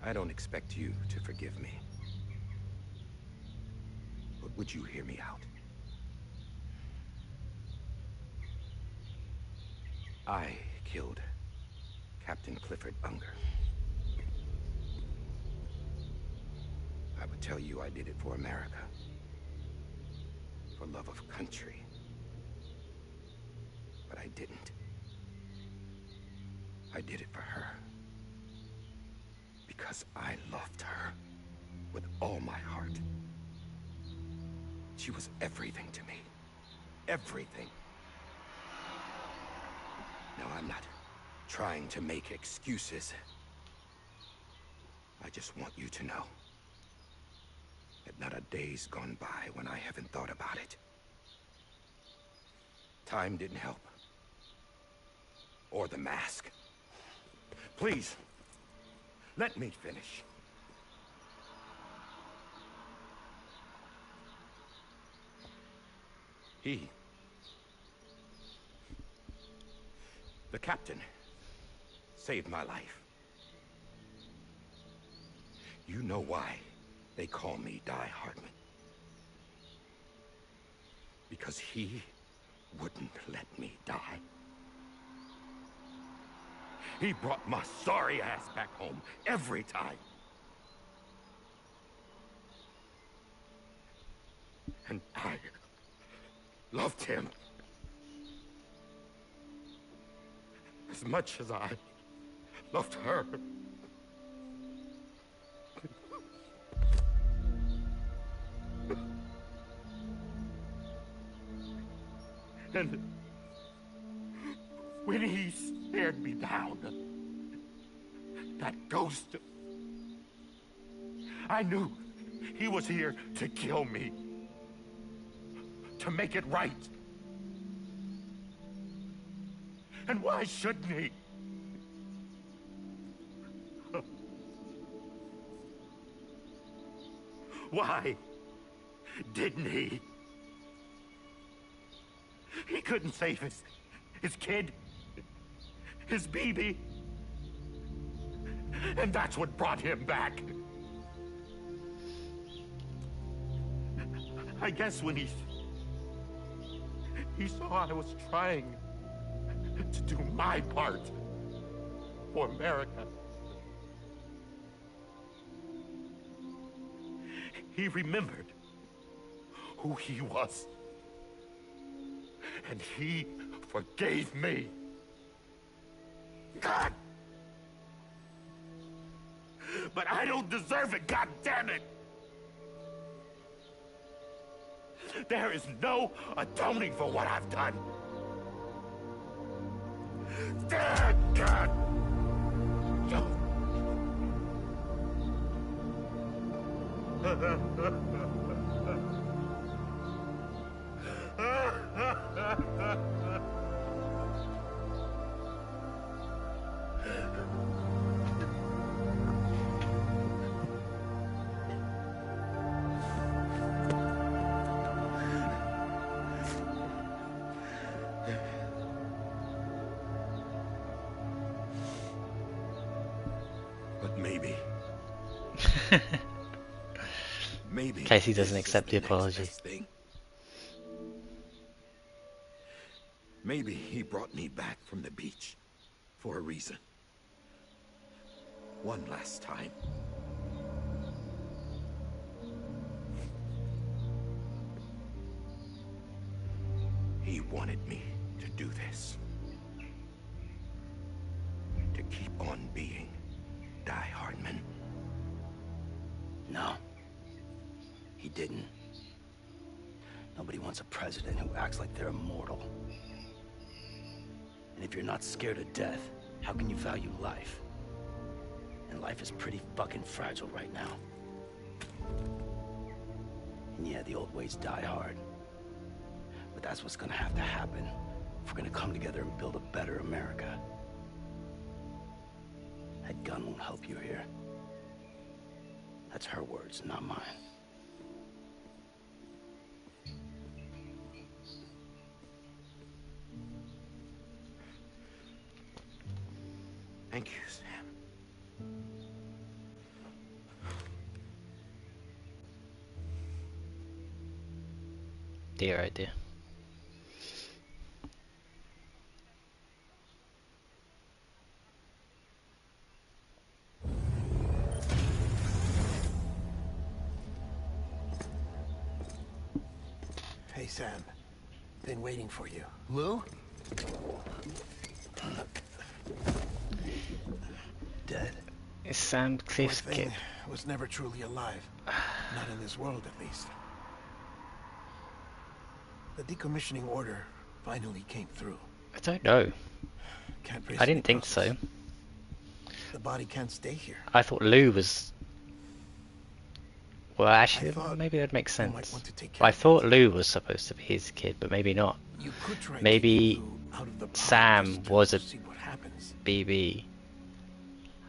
I don't expect you to forgive me. But would you hear me out? I killed Captain Clifford Unger. I would tell you I did it for America. For love of country. But I didn't. I did it for her. Because I loved her with all my heart. She was everything to me. Everything. Now, I'm not trying to make excuses. I just want you to know that not a day's gone by when I haven't thought about it. Time didn't help. Or the mask. Please, let me finish. The captain, saved my life. You know why they call me Die Hardman. Because he wouldn't let me die. He brought my sorry ass back home every time. And I loved him as much as I loved her. And when he stared me down, that ghost, I knew he was here to kill me, to make it right. And why shouldn't he? Why didn't he? He couldn't save his kid, his baby. And that's what brought him back. I guess when he saw I was trying to do my part for America, he remembered who he was. And he forgave me. God! But I don't deserve it, God damn it! There is no atoning for what I've done. God! But maybe. Maybe. Casey doesn't accept the apology. Maybe he brought me back from the beach for a reason. One last time. He wanted me to do this. To keep on being Die Hardman. No. He didn't. Nobody wants a president who acts like they're immortal. And if you're not scared of death, how can you value life? And life is pretty fucking fragile right now. And yeah, the old ways die hard. But that's what's gonna have to happen if we're gonna come together and build a better America. That gun won't help you here. That's her words, not mine. Thank you, Sam. Dear idea. Hey, Sam. Been waiting for you. Lou? Dead? Is Sam Poor Cliff's thing kid? was never truly alive. Not in this world, at least. The decommissioning order finally came through. I don't know. Can't trace I any didn't think process. so. The body can't stay here. I thought Lou was. Well, actually, thought maybe that makes you might sense. want to take care Well, I of thought Lou was supposed to be his kid, but maybe not. You could try keeping Maybe Lou out of the body Sam just to was a see what happens. BB,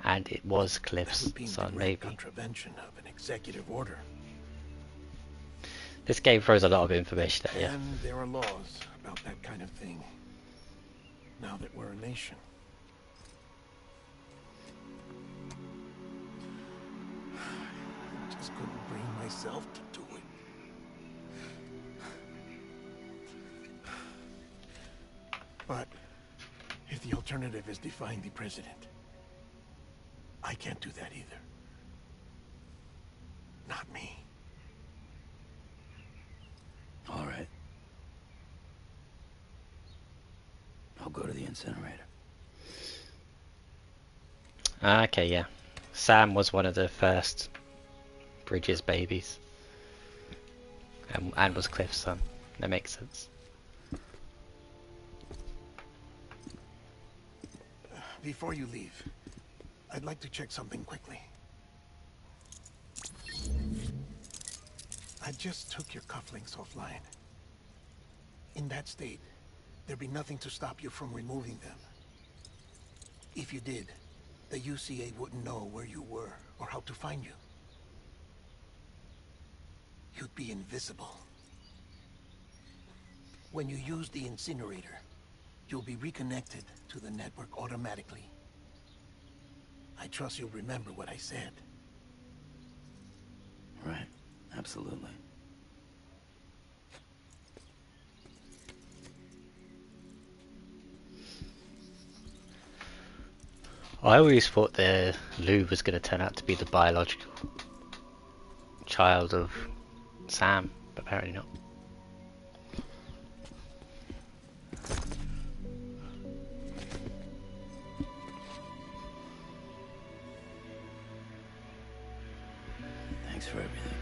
and it was That Cliff's would be in son, direct maybe. contravention of an executive order. This game throws a lot of information at you. And there are laws about that kind of thing. Now that we're a nation. I just couldn't bring myself to do it. But if the alternative is defying the president, I can't do that either. Not me. All right. I'll go to the incinerator. Okay, yeah. Sam was one of the first Bridges babies. And was Cliff's son. That makes sense. Before you leave, I'd like to check something quickly. I just took your cufflinks offline. In that state, there'd be nothing to stop you from removing them. If you did, the UCA wouldn't know where you were or how to find you. You'd be invisible. When you use the incinerator, you'll be reconnected to the network automatically. I trust you'll remember what I said. Right. Absolutely. I always thought the Lou was going to turn out to be the biological child of Sam, but apparently not. Thanks for everything.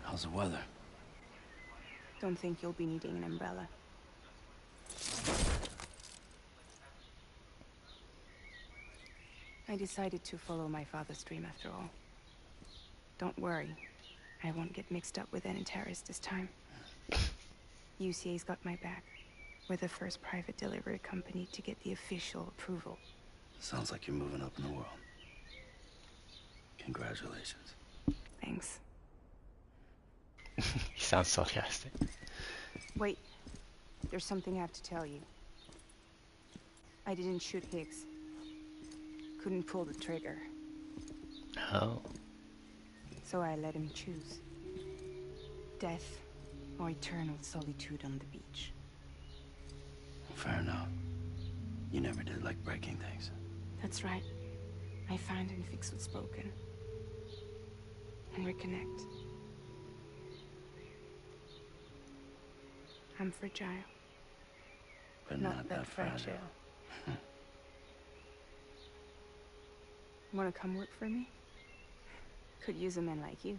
How's the weather? Don't think you'll be needing an umbrella. I decided to follow my father's dream after all. Don't worry, I won't get mixed up with any terrorists this time. UCA's got my back. We're the first private delivery company to get the official approval. Sounds like you're moving up in the world. Congratulations. Thanks. He sounds sarcastic. Wait, there's something I have to tell you. I didn't shoot Higgs. Couldn't pull the trigger. Oh. So I let him choose. Death or eternal solitude on the beach. Fair enough. You never did like breaking things. That's right. I find and fix what's broken. And reconnect. I'm fragile. But not that fragile. Wanna come work for me? Could use a man like you.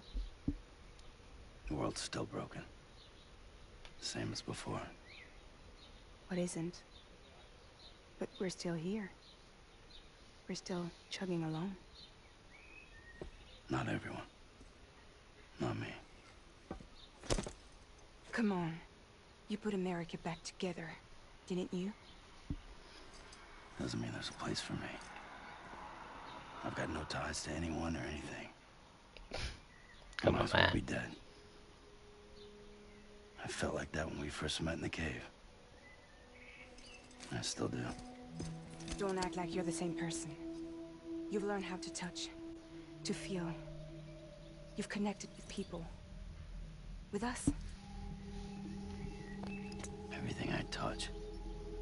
The world's still broken. Same as before. What isn't? But we're still here. We're still chugging along. Not everyone. Not me. Come on. You put America back together, didn't you? Doesn't mean there's a place for me. I've got no ties to anyone or anything. Come I on, might as well man. be dead. I felt like that when we first met in the cave. I still do. Don't act like you're the same person. You've learned how to touch, to feel, You've connected with people. With us. Everything I touch,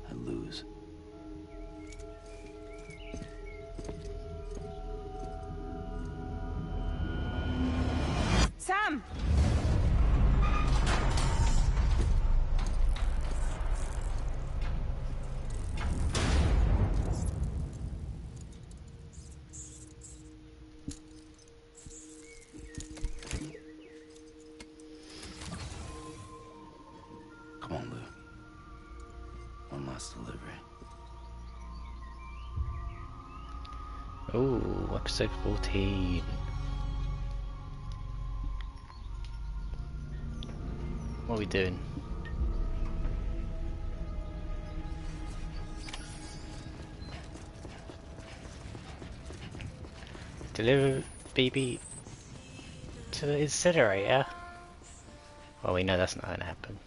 I lose. Sam! Come on, Lou. One last delivery. Ooh, episode 14. What are we doing? Deliver BB to the incinerator? Well, we know that's not going to happen.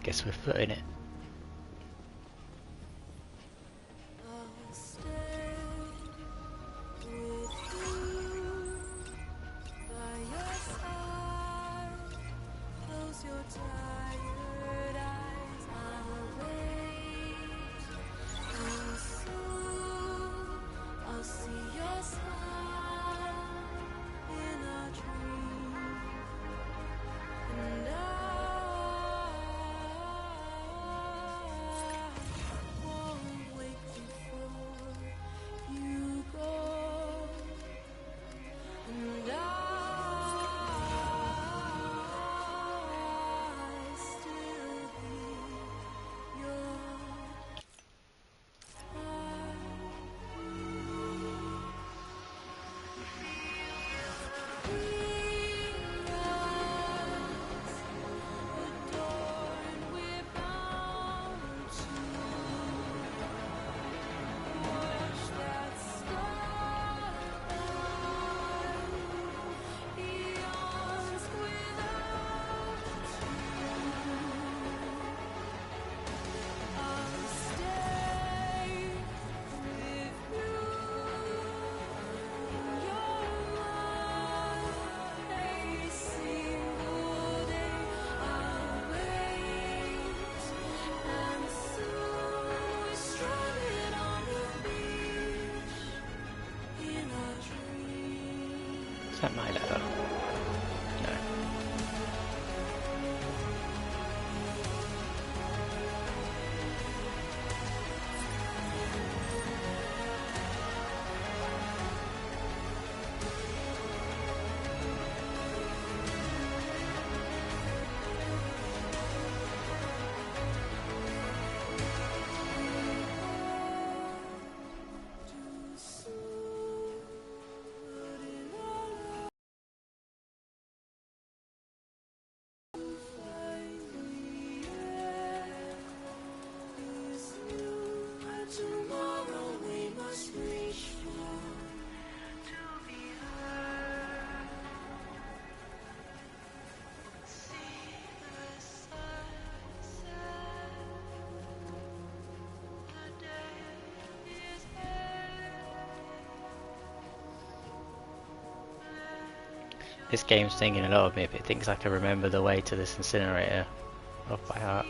Guess we're footing it. Is that my letter? No. This game's thinking a lot of me, but it thinks I can remember the way to this incinerator off by heart.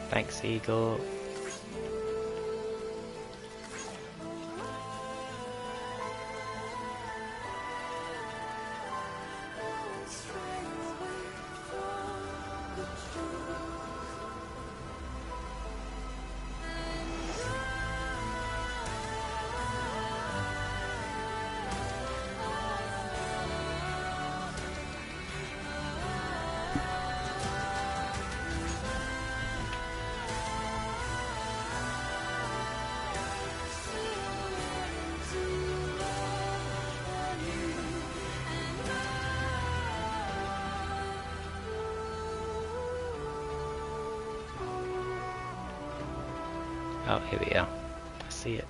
Thanks, Igor. Oh, here we are. I see it.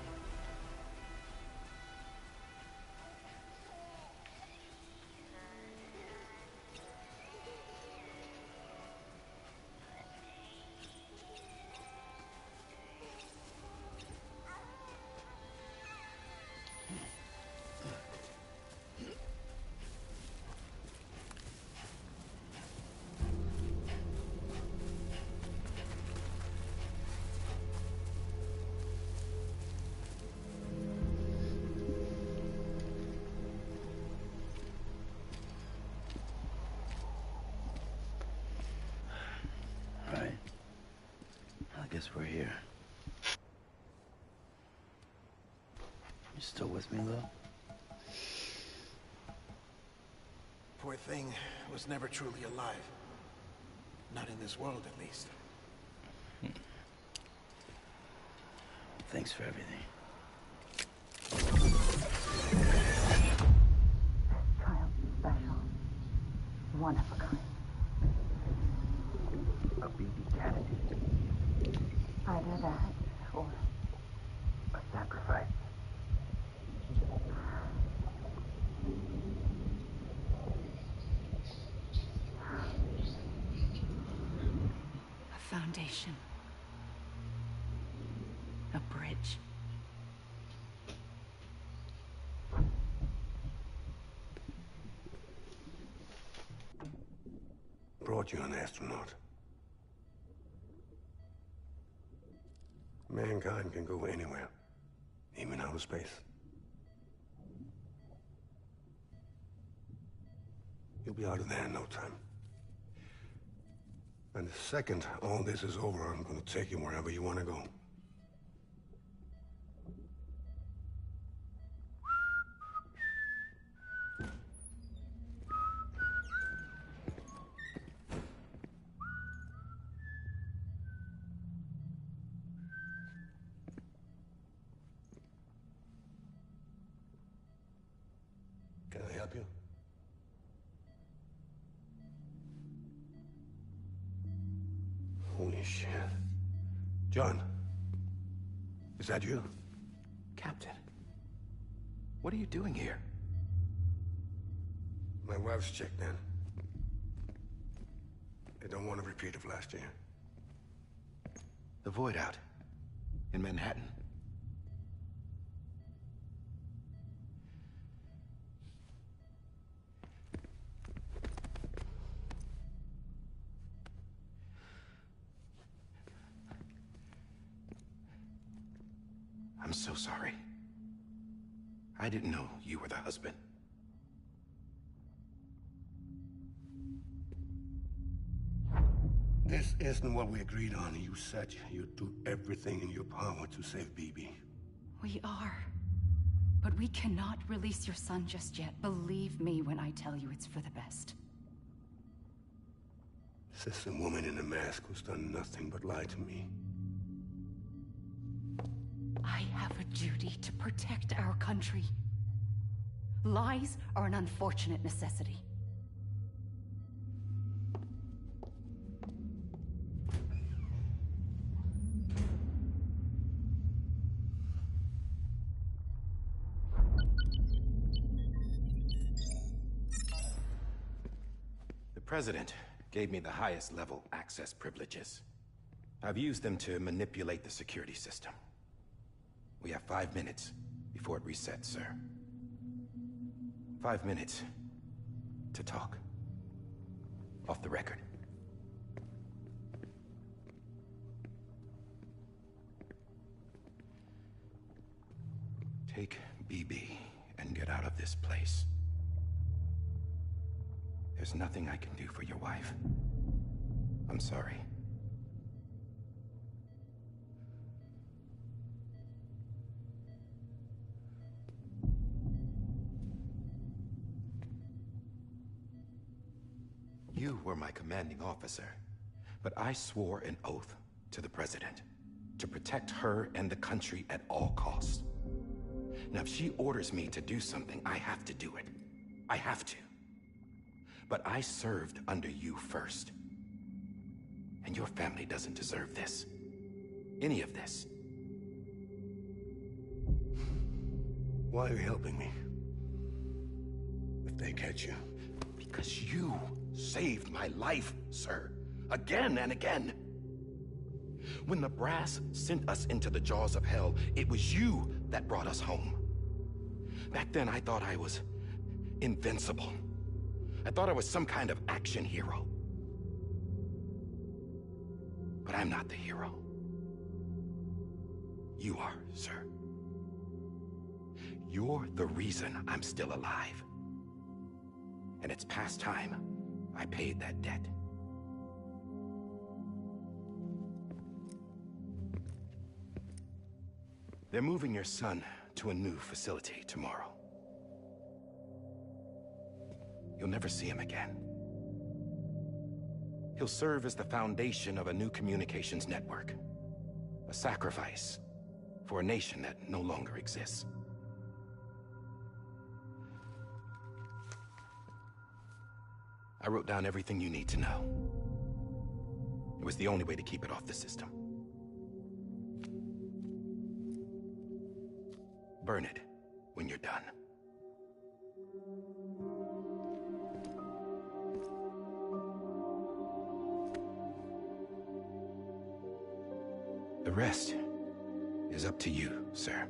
Right. I guess we're here. You still with me, Lil? Poor thing was never truly alive. Not in this world, at least. Thanks for everything. Child special. One of a kind. A BB candidate. Either that, or A sacrifice. A foundation. A bridge. Brought you an astronaut. Mankind can go anywhere, even outer space. You'll be out of there in no time. And the second all this is over, I'm gonna take you wherever you want to go. Can I help you? Holy shit. John, is that you? Captain, what are you doing here? My wife's checked in. They don't want a repeat of last year. The Void Out in Manhattan. I'm so sorry. I didn't know you were the husband. This isn't what we agreed on. You said you'd do everything in your power to save BB. We are. But we cannot release your son just yet. Believe me when I tell you it's for the best. This is a woman in a mask who's done nothing but lie to me. I have a duty to protect our country. Lies are an unfortunate necessity. The President gave me the highest level access privileges. I've used them to manipulate the security system. We have 5 minutes before it resets, sir. 5 minutes to talk. Off the record. Take BB and get out of this place. There's nothing I can do for your wife. I'm sorry. You were my commanding officer, but I swore an oath to the President to protect her and the country at all costs. Now, if she orders me to do something, I have to do it. I have to. But I served under you first. And your family doesn't deserve this. Any of this. Why are you helping me? If they catch you. Because you saved my life, sir. Again and again. When the brass sent us into the jaws of hell, it was you that brought us home. Back then, I thought I was invincible. I thought I was some kind of action hero. But I'm not the hero. You are, sir. You're the reason I'm still alive. And it's past time I paid that debt. They're moving your son to a new facility tomorrow. You'll never see him again. He'll serve as the foundation of a new communications network. A sacrifice for a nation that no longer exists. I wrote down everything you need to know. It was the only way to keep it off the system. Burn it when you're done. The rest is up to you, sir.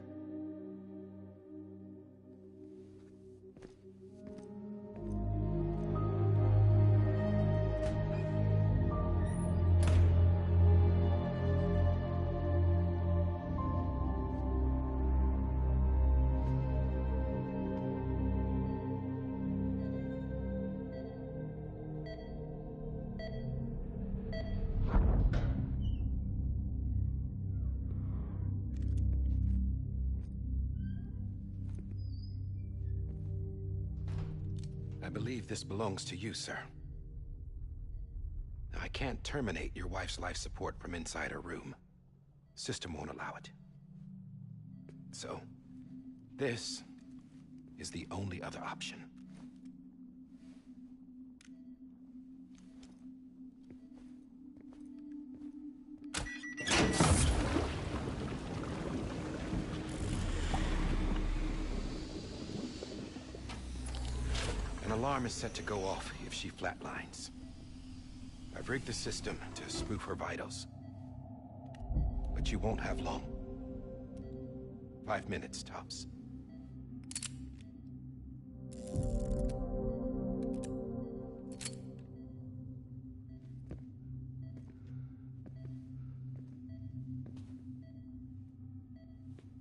I believe this belongs to you, sir. Now, I can't terminate your wife's life support from inside her room. System won't allow it. So, this is the only other option. An alarm is set to go off if she flatlines. I've rigged the system to spoof her vitals. But you won't have long. 5 minutes, tops.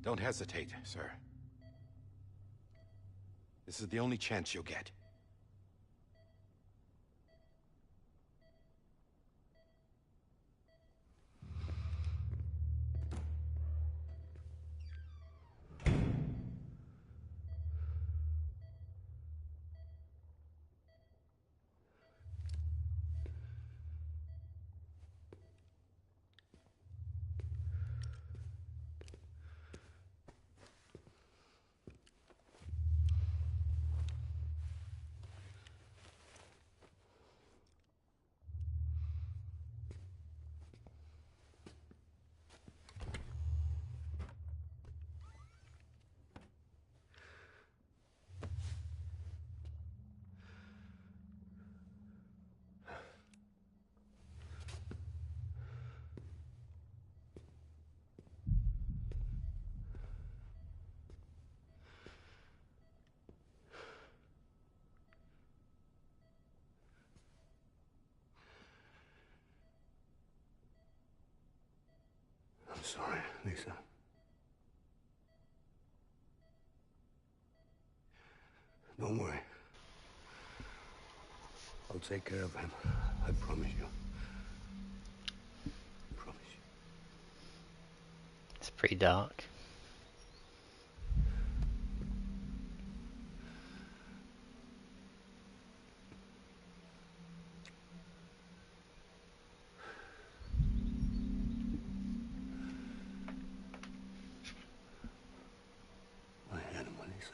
Don't hesitate, sir. This is the only chance you'll get. I'm sorry, Lisa. Don't worry. I'll take care of him. I promise you. Pretty dark. I had him when he said.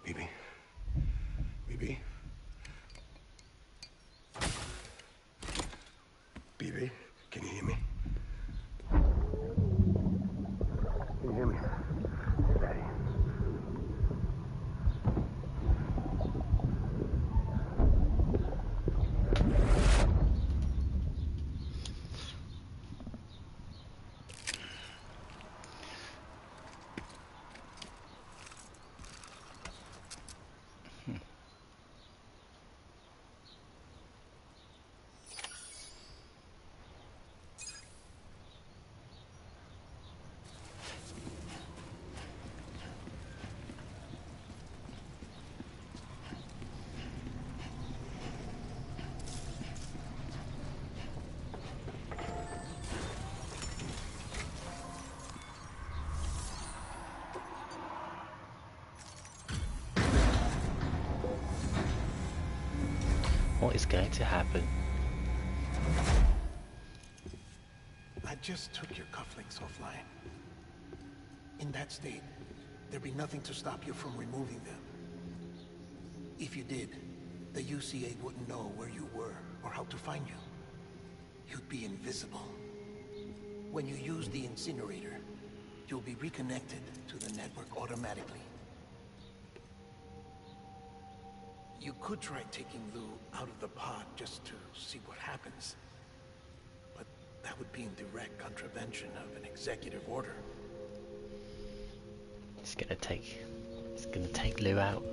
BB? BB? BB? Can you hear me? Can you hear me? Daddy. What is going to happen? I just took your cufflinks offline. In that state, there'd be nothing to stop you from removing them. If you did, the UCA wouldn't know where you were or how to find you. You'd be invisible. When you use the incinerator, you'll be reconnected to the network automatically. You could try taking Lou out of the pod just to see what happens. But that would be in direct contravention of an executive order. It's gonna take Lou out.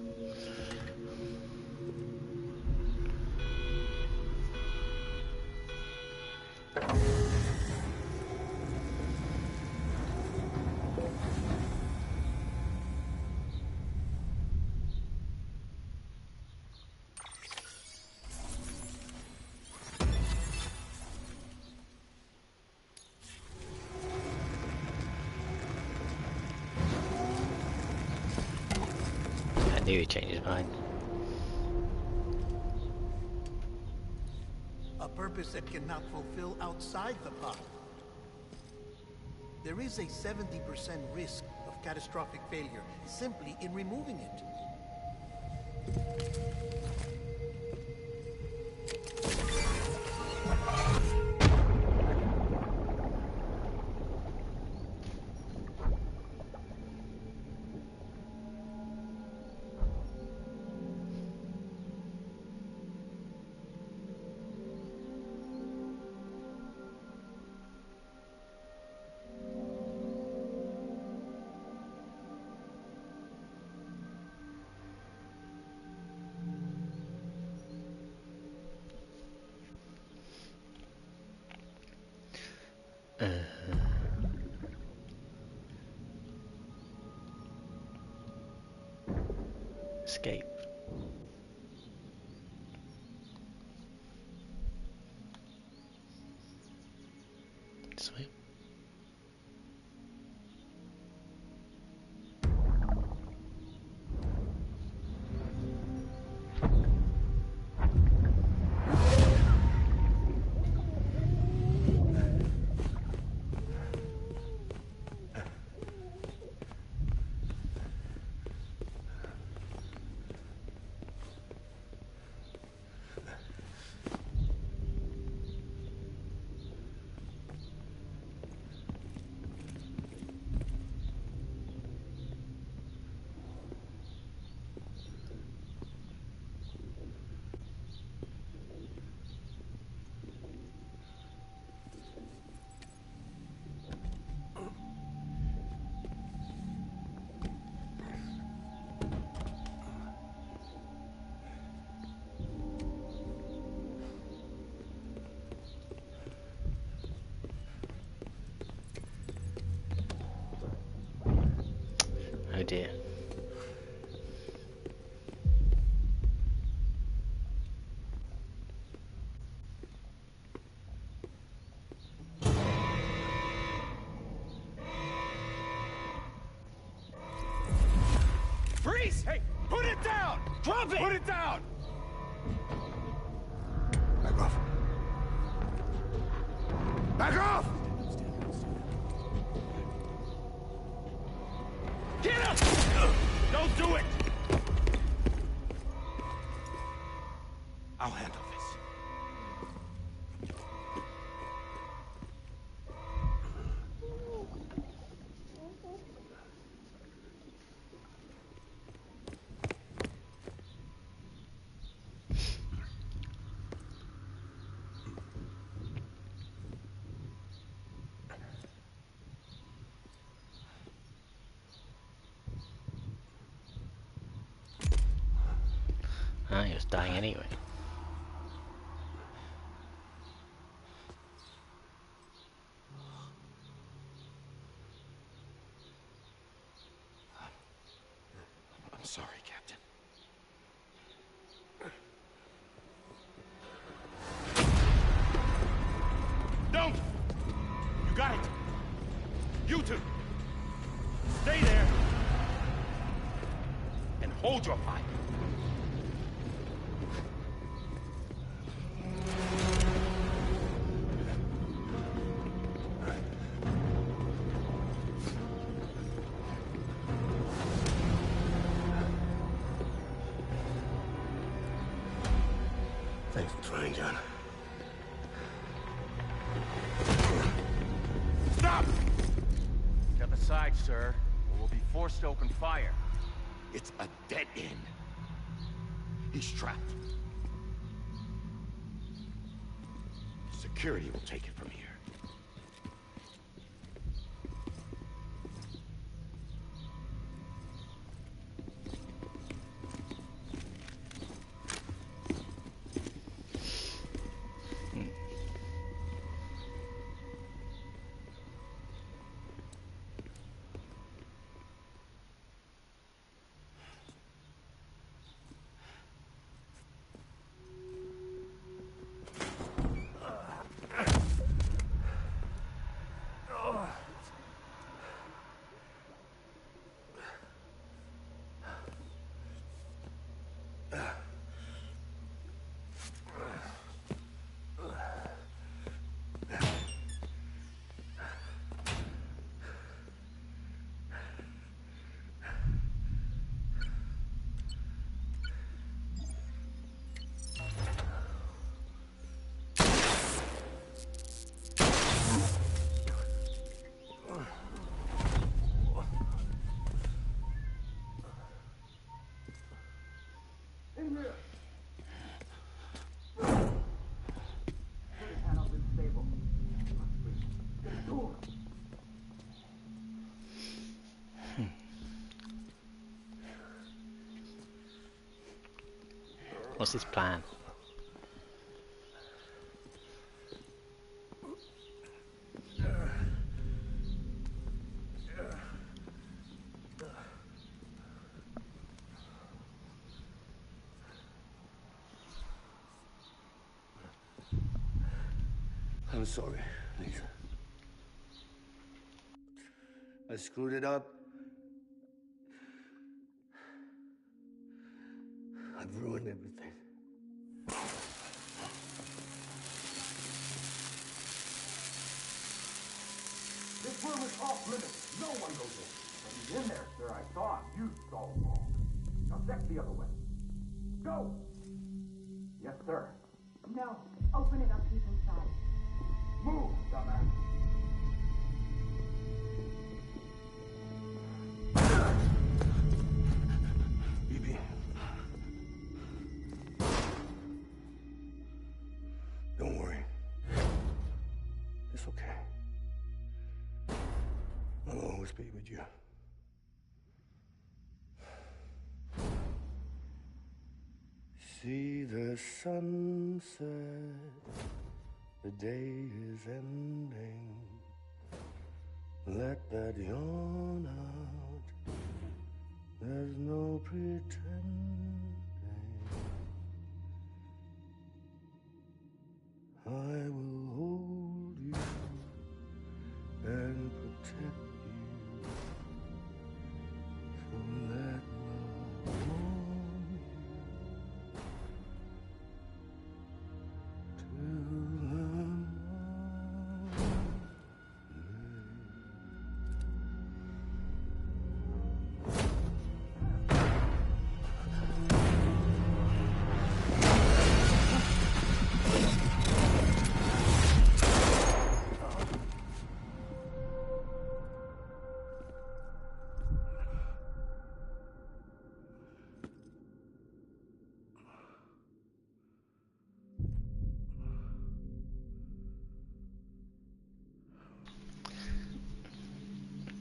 I knew he'd change his mind. A purpose that cannot fulfill outside the pod. There is a 70% risk of catastrophic failure simply in removing it. Escape. Sweet. Oh dear. Freeze! Hey, put it down! Drop it! Put it down! Back off. Back off! Get up! Don't do it! I'll handle this. Ah, he was dying anyway. I'm sorry, Captain. Don't! You got it! You two! Stay there! And hold your fire! Thanks for trying, John. Stop! Step aside, sir, or we'll be forced to open fire. It's a dead end. He's trapped. Security will take it from here. What's his plan? I'm sorry, Lisa. I screwed it up. I've ruined everything. This room is off limits. No one goes in. But he's in there, sir. I saw him. You saw him wrong. Now check the other way. Go! Yes, sir. No. Open it up. He's inside. Move, dumbass. BB. Don't worry. It's okay. I'll always be with you. See the sunset, the day is ending. Let that yawn out There's no pretending. I will hold you and protect you from that love on you till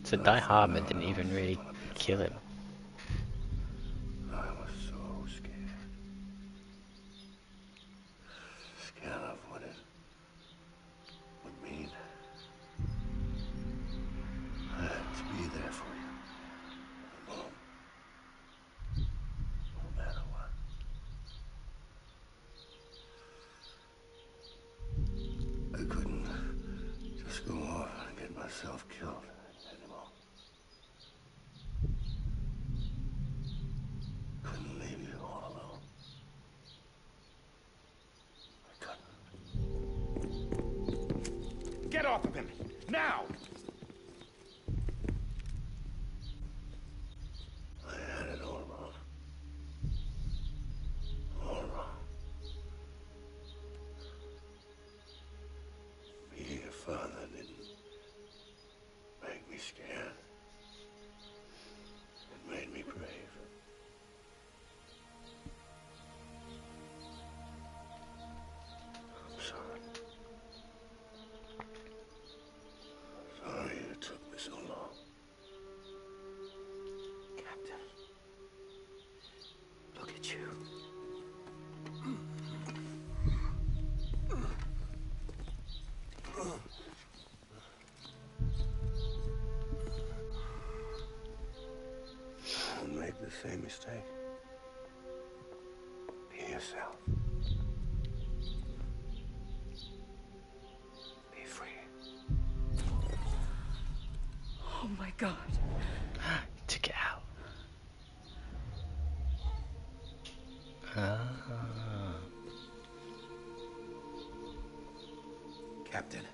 So Die Hard didn't even really kill him. I was so scared. Scared of what it would mean. I had to be there for you. Mom. No matter what. I couldn't just go off and get myself killed anymore. Couldn't leave you all alone. I couldn't. Get off of him! Now! I had it all wrong. All wrong. Being a father didn't make me scared. It made me brave. I'm sorry. Sorry it took me so long. Captain, look at you. Don't make the same mistake. Be yourself. Be free. Oh my God. Took it out. Ah. Captain.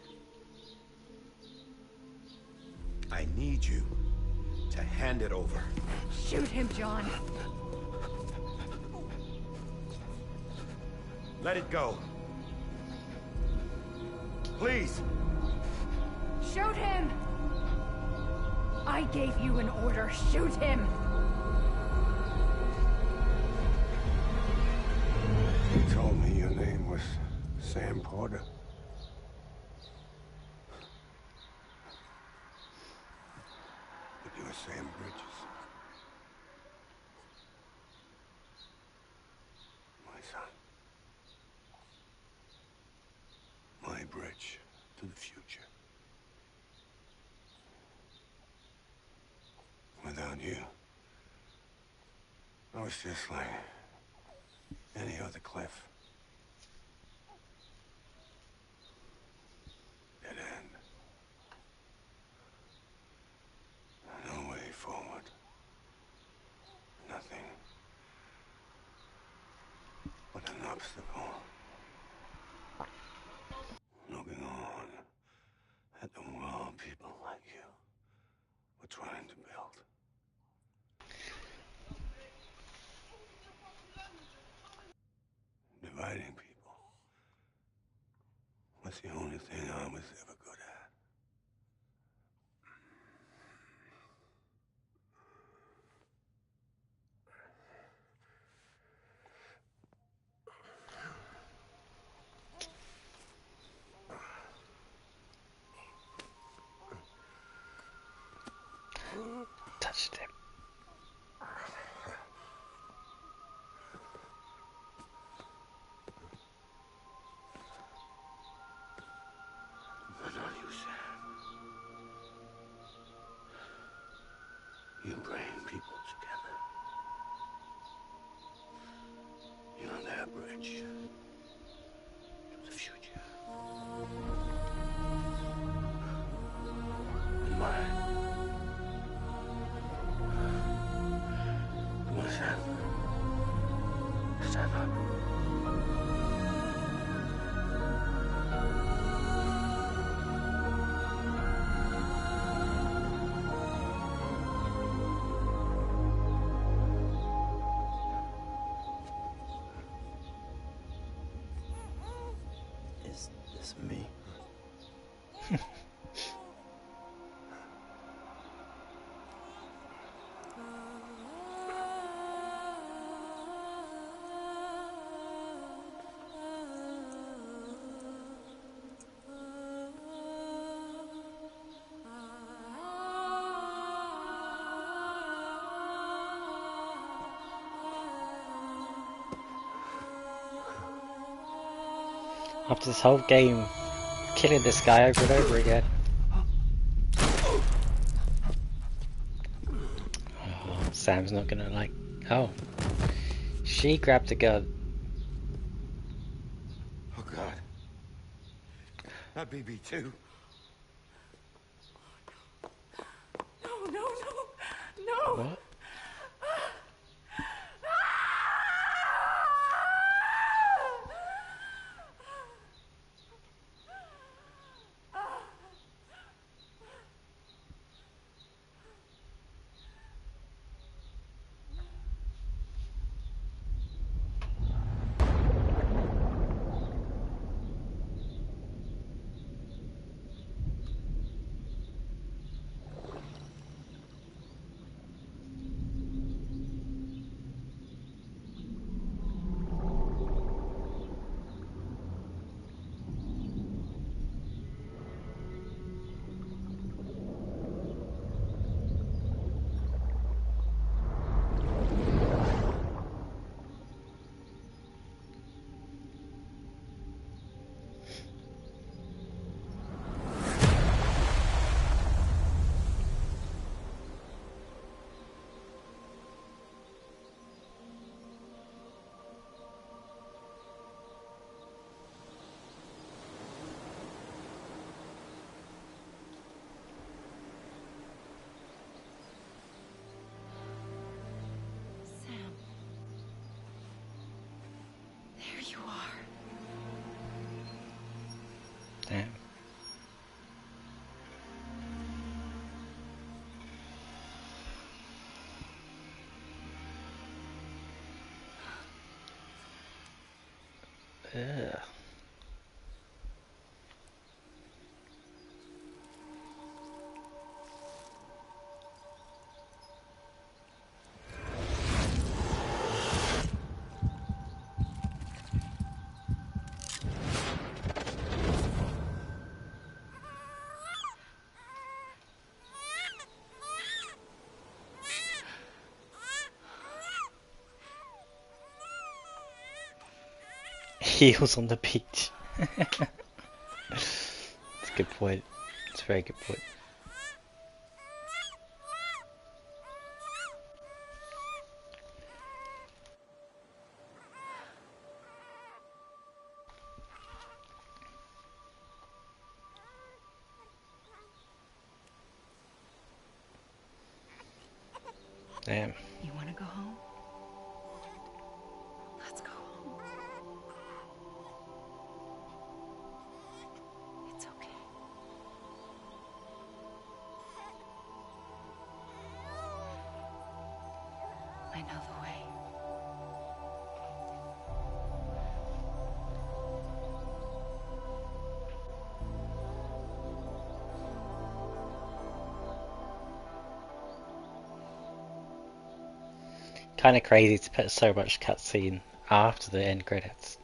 I need you to hand it over. Shoot him, John. Let it go. Please. Shoot him! I gave you an order. Shoot him! You told me your name was Sam Porter. But you're Sam Bridges. My son. My bridge to the future. Without you, I was just like any other Cliff. Dead end. No way forward. Nothing but an obstacle. Looking on at the world people like you were trying to build. Dividing people was the only thing I was ever good at. Touched him. But not you, Sam. You bring people together. After this whole game, killing this guy over and over again. Oh, Sam's not gonna like... Oh. She grabbed a gun. Oh God. Not BB2. No, no, no, no! What? Sam. There you are. Damn. Ugh. Heels on the beach. That's a good point. It's a very good point. Damn. You want to go home? Let's go home. It's okay. I know the way. Kind of crazy to put so much cutscene after the end credits.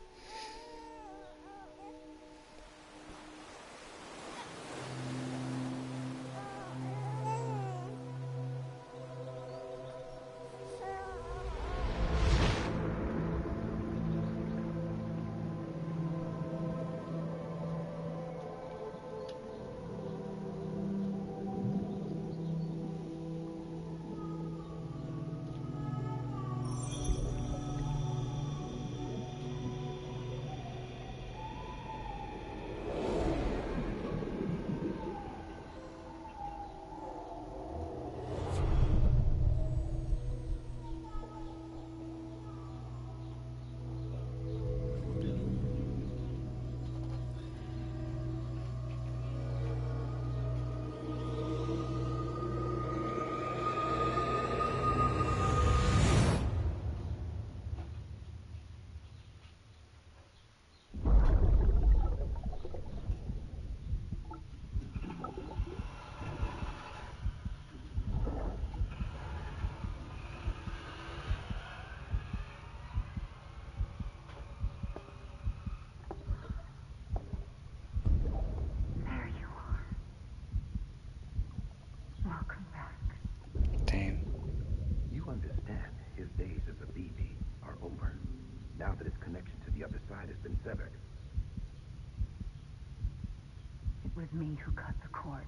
who cut the cord.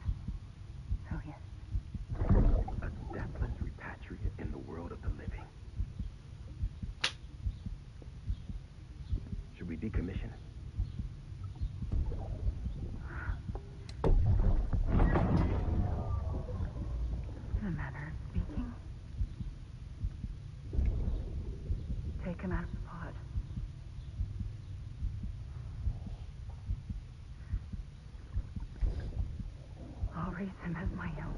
So yes. A deathless repatriate in the world of the living. Should we decommission it? In a manner of speaking. Take him out of the pod. I'll raise him as my own.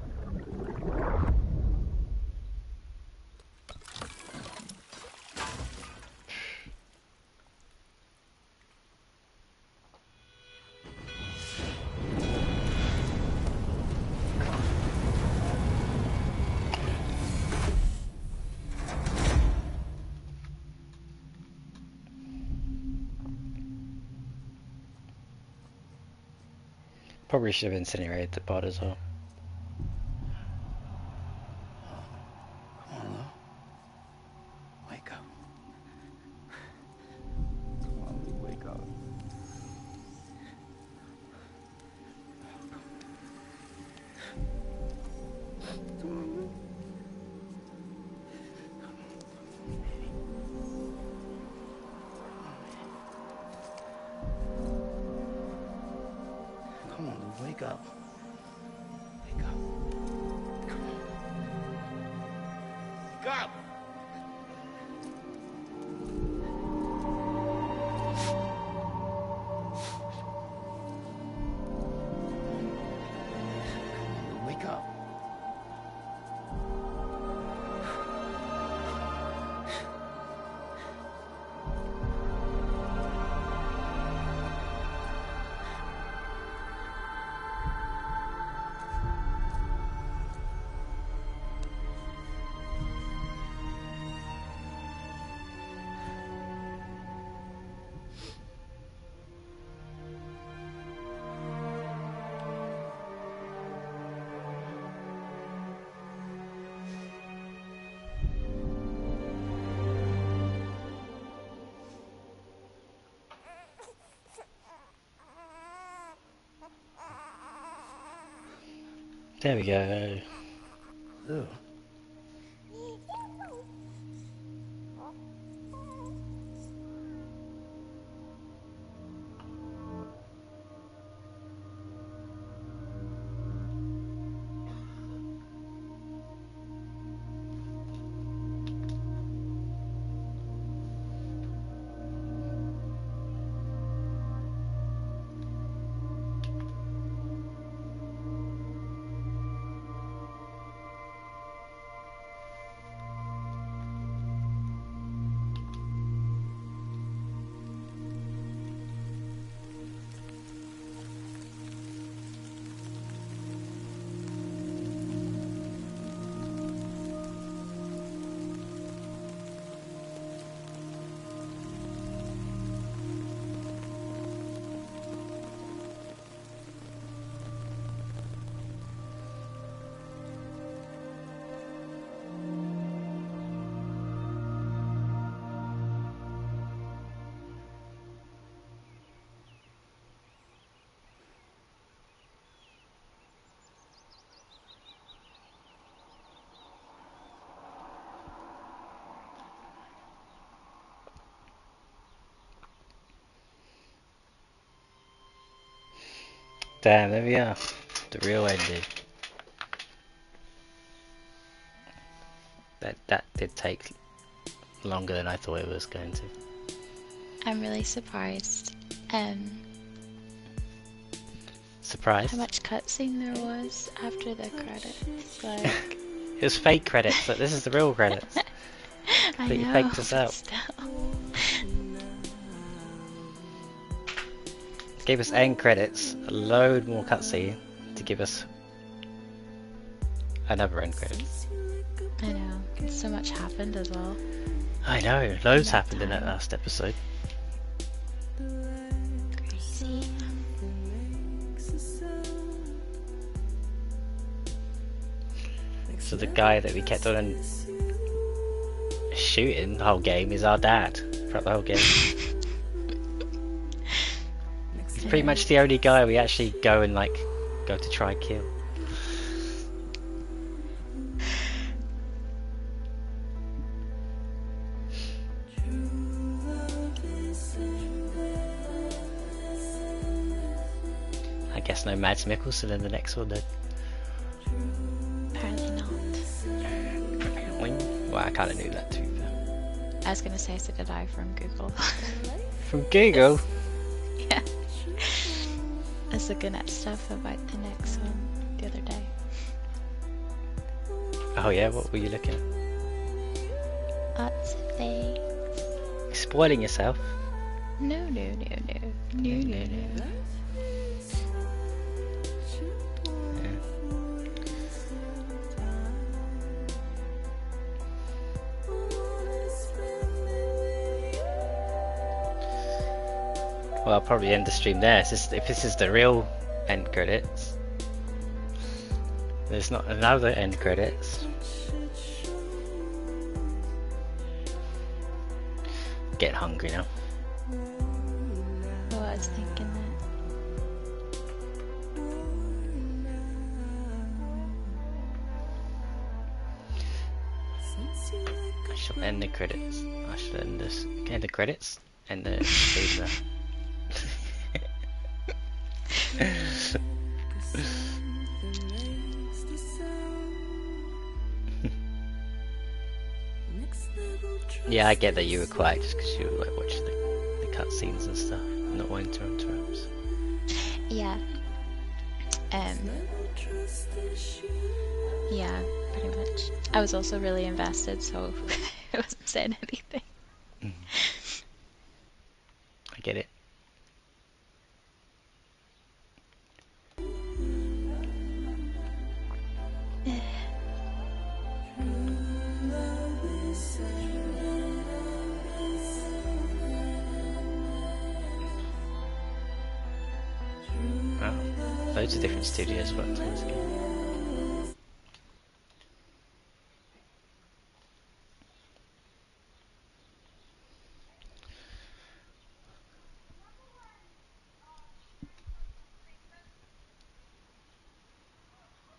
Probably should have incinerated the pod as well. Come on, Lou. Wake up. Come on, Lou, wake up. Come on, Lou. Come on, Lou, wake up. Wake up. Come on. Wake up! Come on, Lou, wake up. There we go. Lou. Damn, there we are. The real ending. That did take longer than I thought it was going to. I'm really surprised. Surprised? How much cutscene there was after the credits. Like, It was fake credits, but this is the real credits. I Completely know, faked us but out. still. Gave us end credits, a load more cutscene to give us another end credits. I know. And so much happened as well. I know, loads happened in that last episode. Crazy. So the guy that we kept on shooting the whole game is our dad throughout the whole game. He's pretty much the only guy we actually go and like Go to try kill. I guess no Mads Mikkelsen in the next one then. Apparently not. Well, I kind of knew that too. I was gonna say, so did I, from Google. From Google? Yeah. I was looking at stuff about the next one the other day. Oh yeah, what were you looking at? Lots of things. Spoiling yourself. No. Well, I'll probably end the stream there. If this is the real end credits, there's not another end credits. Get hungry now. Oh, I was thinking that. I shall end the credits. I should end this. End the credits. End the stream now. Yeah, I get that you were quiet just because you were like watching the cutscenes and stuff, not wanting to interrupt. Yeah. Yeah, pretty much. I was also really invested, so I wasn't saying anything. I get it. Wow. Loads of different studios worked on this game.